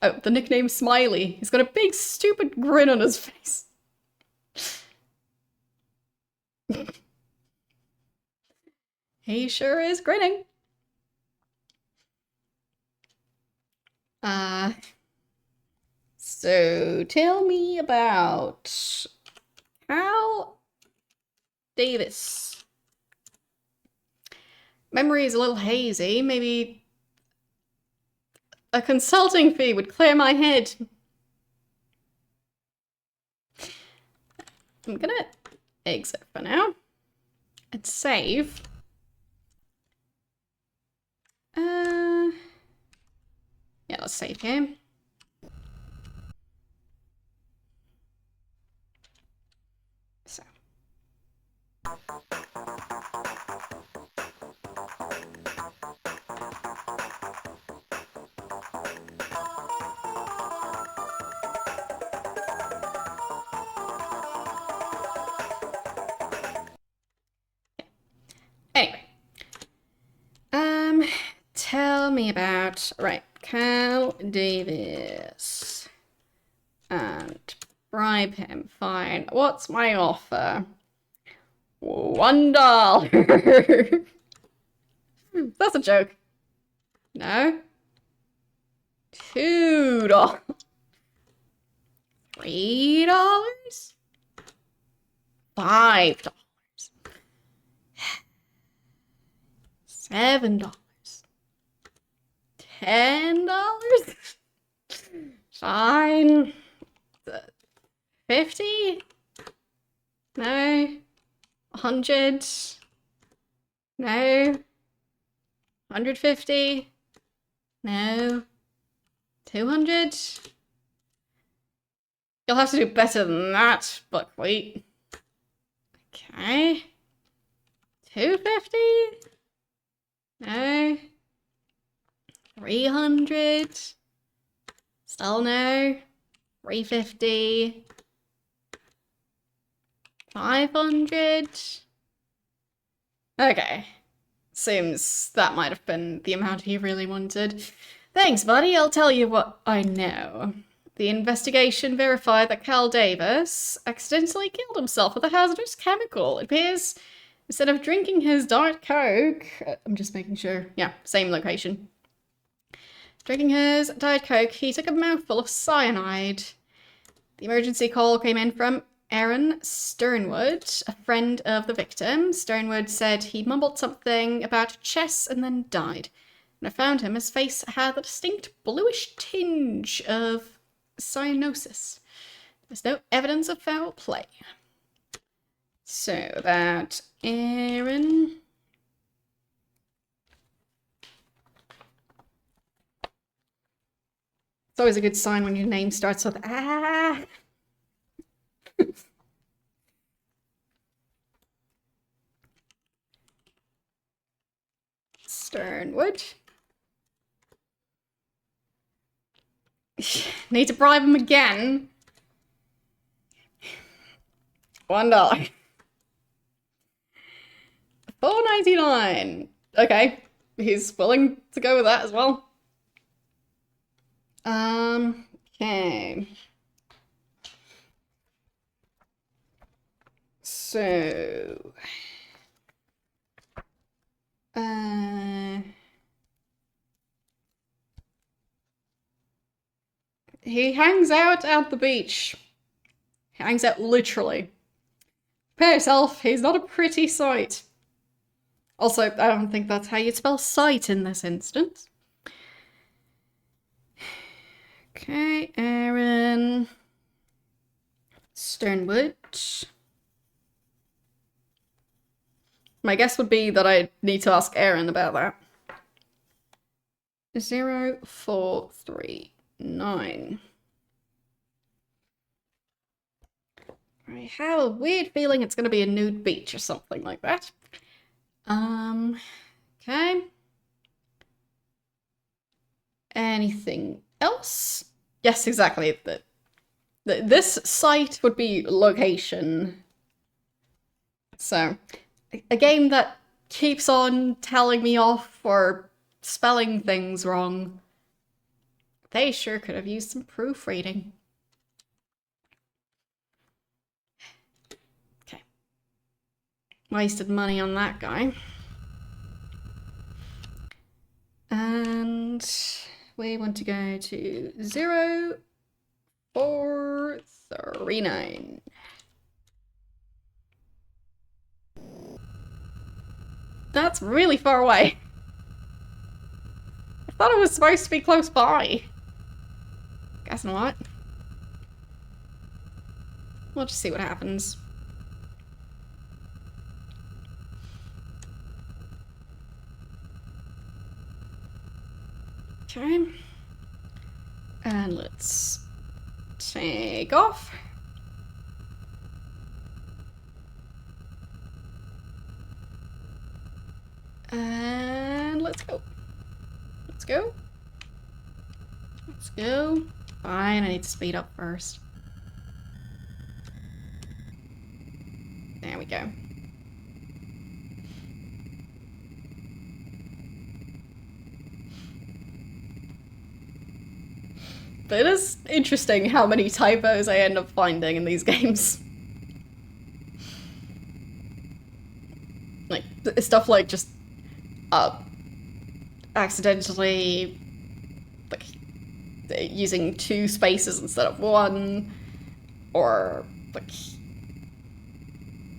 Oh, the nickname Smiley. He's got a big stupid grin on his face. He sure is grinning. So tell me about Cal Davis. Memory is a little hazy. Maybe a consulting fee would clear my head. I'm gonna exit for now and save. Yeah, let's save here. So. Anyway. Tell me about, right, Cal Davis. And bribe him, fine. What's my offer? $1. That's a joke. No? $2. $3? $5. $7. $10? Fine. 50? No. 100? No. 150? No. 200? You'll have to do better than that, buckwheat. Okay. 250? No. 300? Still no. 350? 500? Okay. Seems that might have been the amount he really wanted. Thanks, buddy. I'll tell you what I know. The investigation verified that Cal Davis accidentally killed himself with a hazardous chemical. It appears instead of drinking his Diet Coke, I'm just making sure, yeah, same location. Drinking his Diet Coke, he took a mouthful of cyanide. The emergency call came in from Aaron Sternwood, a friend of the victim. Sternwood said he mumbled something about chess and then died. When I found him, his face had a distinct bluish tinge of cyanosis. There's no evidence of foul play. So that Aaron. It's always a good sign when your name starts with ah. Sternwood. Need to bribe him again. $1. $4.99. Okay, he's willing to go with that as well. Okay. So, he hangs out at the beach. He hangs out literally. Prepare yourself, he's not a pretty sight. Also, I don't think that's how you spell sight in this instance. Okay, Aaron. Sternwood. My guess would be that I need to ask Aaron about that. 0439. I have a weird feeling it's gonna be a nude beach or something like that. Okay. Anything else? Yes, exactly. This site would be location. So, a game that keeps on telling me off or spelling things wrong. They sure could have used some proofreading. Okay. Wasted money on that guy. And we want to go to 0439. That's really far away. I thought it was supposed to be close by. Guess not. We'll just see what happens. Okay. And let's take off. And let's go. Let's go. Let's go. Fine, I need to speed up first. There we go. But it is interesting how many typos I end up finding in these games. Like, stuff like just, accidentally, like, using 2 spaces instead of 1, or, like,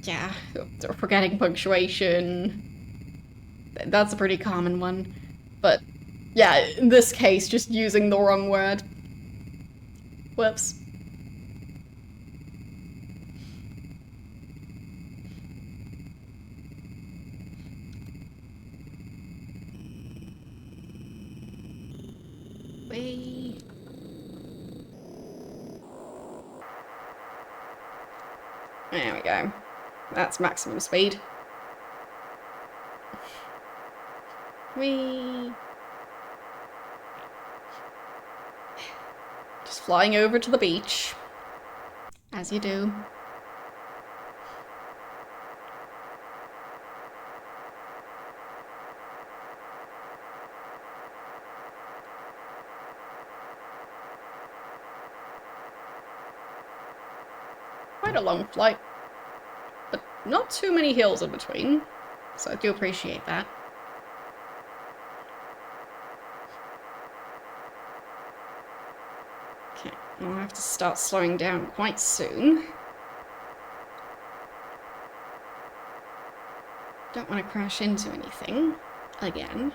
yeah, or forgetting punctuation. That's a pretty common one. But, yeah, in this case, just using the wrong word. Whoops. Whee. There we go. That's maximum speed. Whee. Just flying over to the beach. As you do. Quite a long flight, but not too many hills in between, so I do appreciate that. Okay, I'll have to start slowing down quite soon. Don't want to crash into anything again.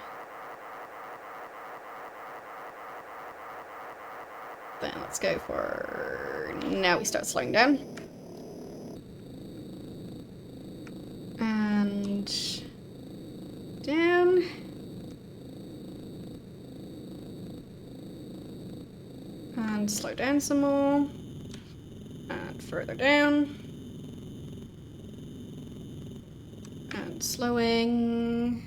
Then let's go for... Now we start slowing down. And... down. slow down some more. And further down. And slowing.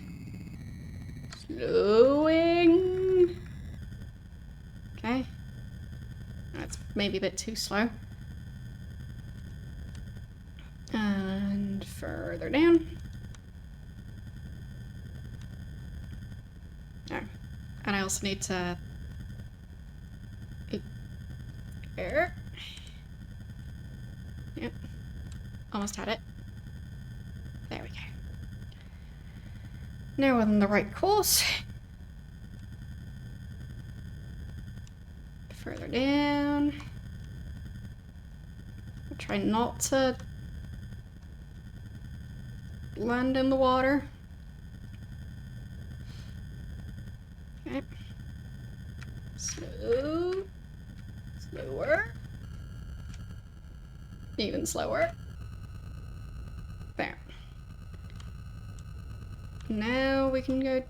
Slowing. Okay. That's maybe a bit too slow. And further down. Oh. And I also need to... There. Yep. Almost had it. There we go. Now we're on the right course. Further down. I'll try not to land in the water. Okay. Slow. Slower. Even slower. There. Now we can go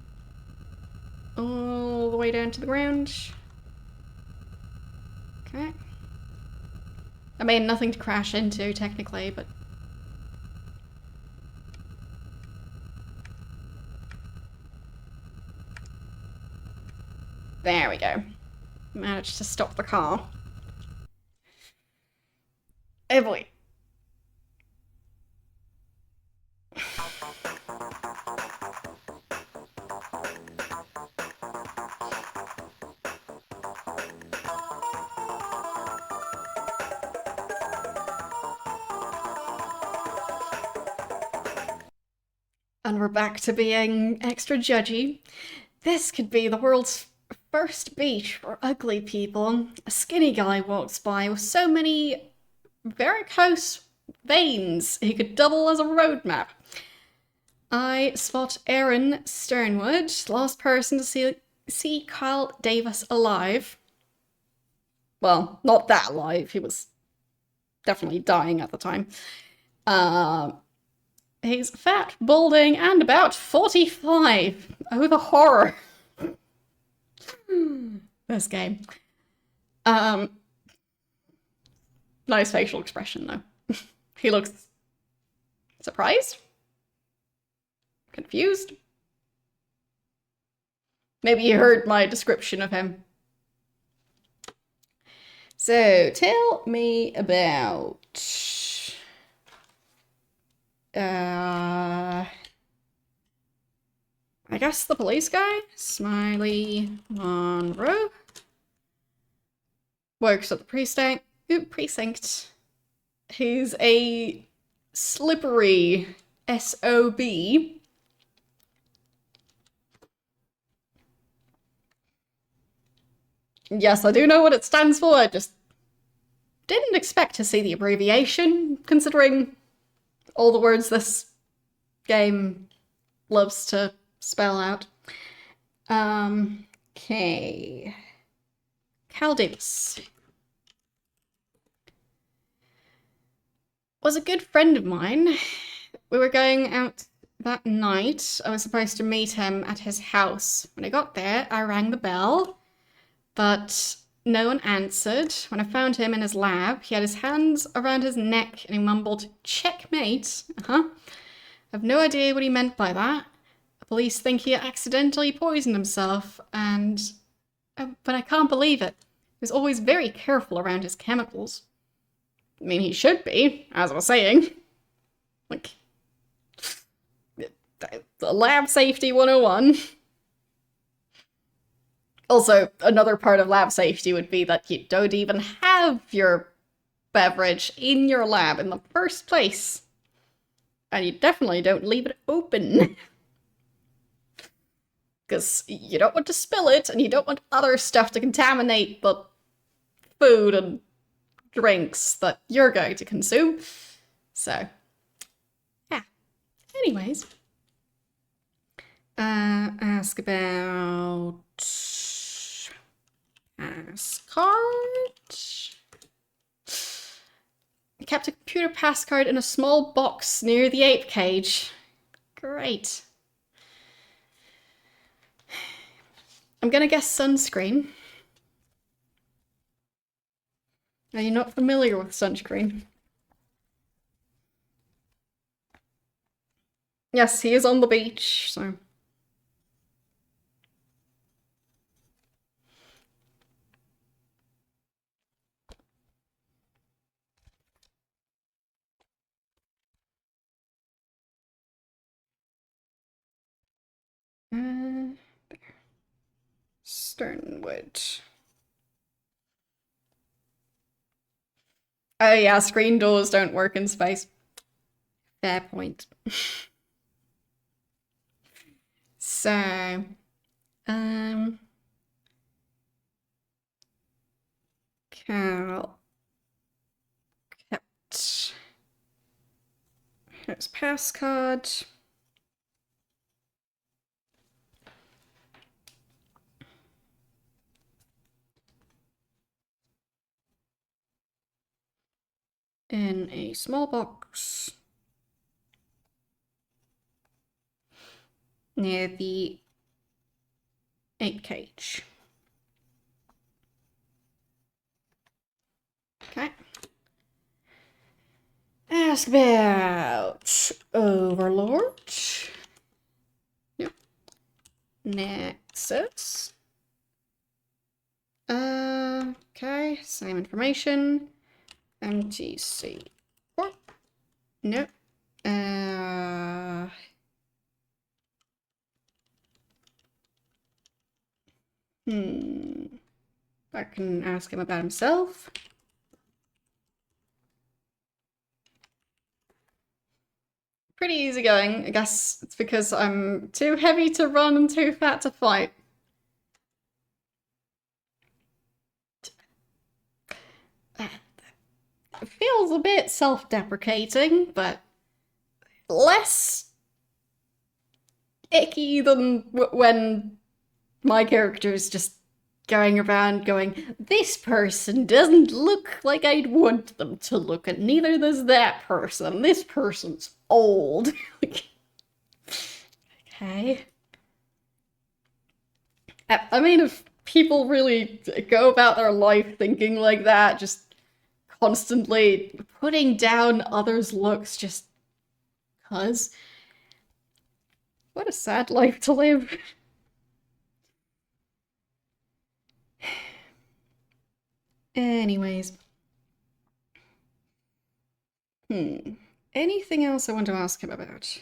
all the way down to the ground. Okay. I mean, nothing to crash into, technically, but... There we go. Managed to stop the car. Oh boy. And we're back to being extra judgy. This could be the world's first beach for ugly people. A skinny guy walks by with so many varicose veins he could double as a road map. I spot Aaron Sternwood, the last person to see Kyle Davis alive. Well, not that alive. He was definitely dying at the time. He's fat, balding, and about 45. Oh, the horror. This game. Nice facial expression, though. He looks surprised? Confused? Maybe you heard my description of him. So, tell me about... I guess the police guy? Smiley Monroe? Works at the precinct. He's a slippery SOB. Yes, I do know what it stands for, I just didn't expect to see the abbreviation, considering all the words this game loves to spell out. Okay. Cal Davis was a good friend of mine. We were going out that night. I was supposed to meet him at his house. When I got there, I rang the bell, but no one answered. When I found him in his lab, he had his hands around his neck and he mumbled, "Checkmate." I have no idea what he meant by that. The police think he accidentally poisoned himself, and... but I can't believe it. He was always very careful around his chemicals. I mean, he should be, as I was saying. Like... the lab safety 101. Also, another part of lab safety would be that you don't even have your beverage in your lab in the first place. And you definitely don't leave it open. Because you don't want to spill it, and you don't want other stuff to contaminate the food and drinks that you're going to consume. So, yeah. Anyways. Ask about... pass card. I kept a computer pass card in a small box near the ape cage. Great. I'm gonna guess sunscreen. Are you not familiar with sunscreen? Yes, he is on the beach, so. There. Sternwood. Oh yeah, screen doors don't work in space. Fair point. So, um, Cal kept his pass card. In a small box near the 8 cage. Okay. Ask about Overlord. Yep. Nexus. Okay, same information. MTC. What? Nope. I can ask him about himself. Pretty easygoing. I guess it's because I'm too heavy to run and too fat to fight. It feels a bit self-deprecating, but less icky than when my character is just going around going, this person doesn't look like I'd want them to look, and neither does that person. This person's old. Okay. I mean, if people really go about their life thinking like that, just constantly putting down others' looks just cuz. What a sad life to live. Anyways. Anything else I want to ask him about?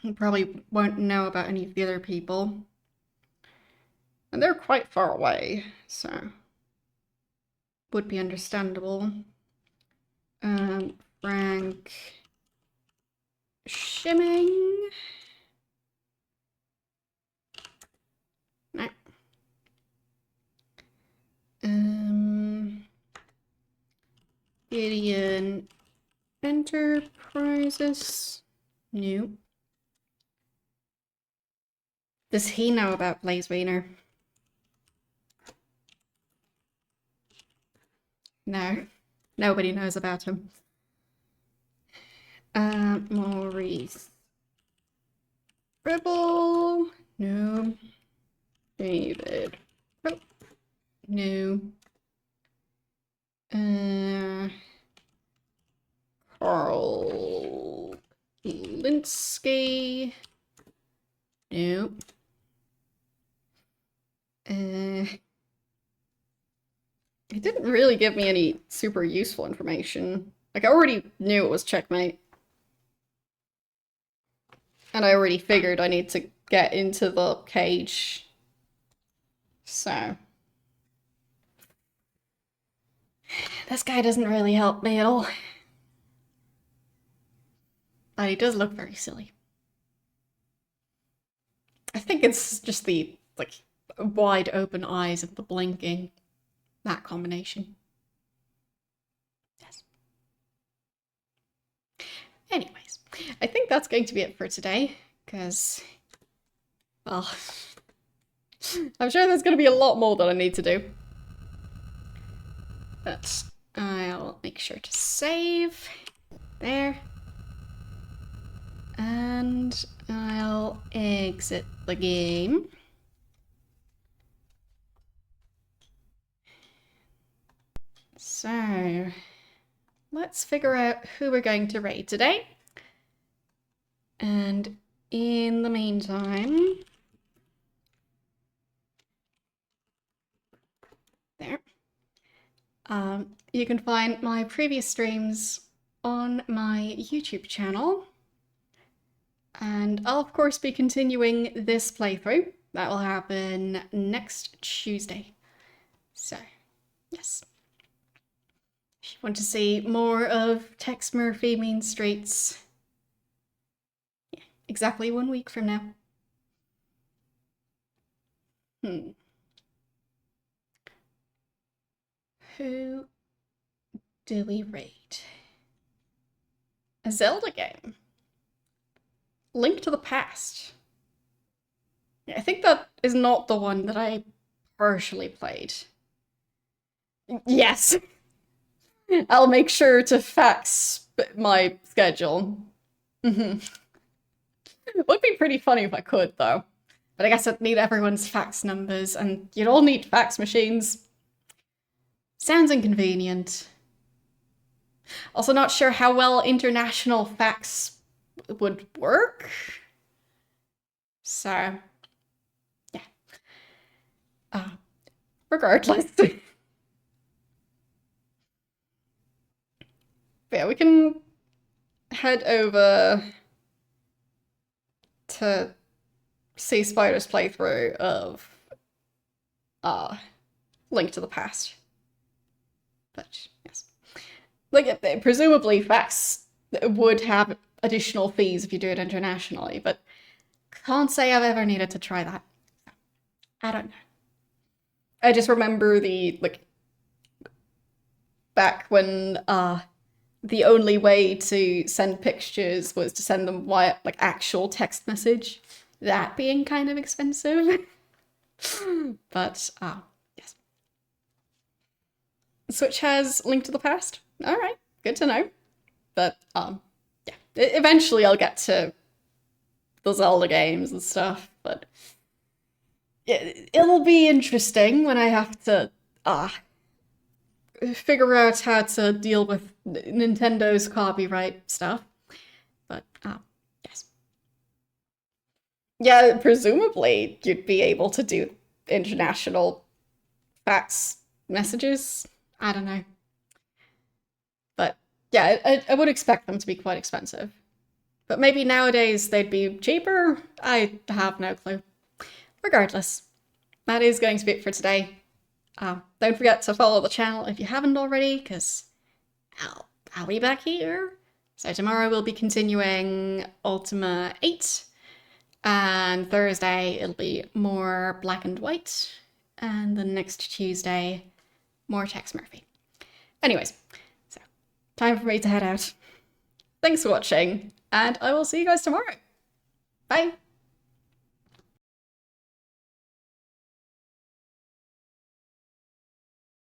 He probably won't know about any of the other people. And they're quite far away, so would be understandable. Frank Shimming. No. Gideon Enterprises. New. Does he know about Blaze Wiener? No. Nobody knows about him. Maurice Rebel. No. David. Oh. No. Carl Linsky. Nope. It didn't really give me any super useful information. Like, I already knew it was checkmate. And I already figured I need to get into the cage. So. This guy doesn't really help me at all. But he does look very silly. I think it's just the, like, wide open eyes and the blinking. That combination. Yes. Anyways, I think that's going to be it for today, because, well, I'm sure there's going to be a lot more that I need to do. But I'll make sure to save. There. And I'll exit the game. So, let's figure out who we're going to raid today. And in the meantime, there. You can find my previous streams on my YouTube channel. And I'll of course be continuing this playthrough. That will happen next Tuesday. So, yes. If you want to see more of Tex Murphy Mean Streets, yeah, exactly 1 week from now. Who do we raid? A Zelda game. Link to the Past. Yeah, I think that is not the one that I partially played. Yes. I'll make sure to fax my schedule. It would be pretty funny if I could, though. But I guess I'd need everyone's fax numbers, and you'd all need fax machines. Sounds inconvenient. Also not sure how well international fax would work. So, yeah. Regardless. Yeah, we can head over to see Spider's playthrough of Link to the Past. But yes, like presumably fax would have additional fees if you do it internationally, but can't say I've ever needed to try that. I don't know. I just remember back when the only way to send pictures was to send them via actual text message. That being kind of expensive. But yes. Switch has Link to the Past. Alright, good to know. But yeah. Eventually I'll get to the Zelda games and stuff, but it'll be interesting when I have to figure out how to deal with Nintendo's copyright stuff. But yes. Yeah, presumably you'd be able to do international fax messages. I don't know. But yeah, I would expect them to be quite expensive. But maybe nowadays they'd be cheaper? I have no clue. Regardless, that is going to be it for today. Don't forget to follow the channel if you haven't already, because I'll be back here. So tomorrow we'll be continuing Ultima 8, and Thursday it'll be more Black and White, and the next Tuesday, more Tex Murphy. Anyways, so time for me to head out. Thanks for watching, and I will see you guys tomorrow. Bye!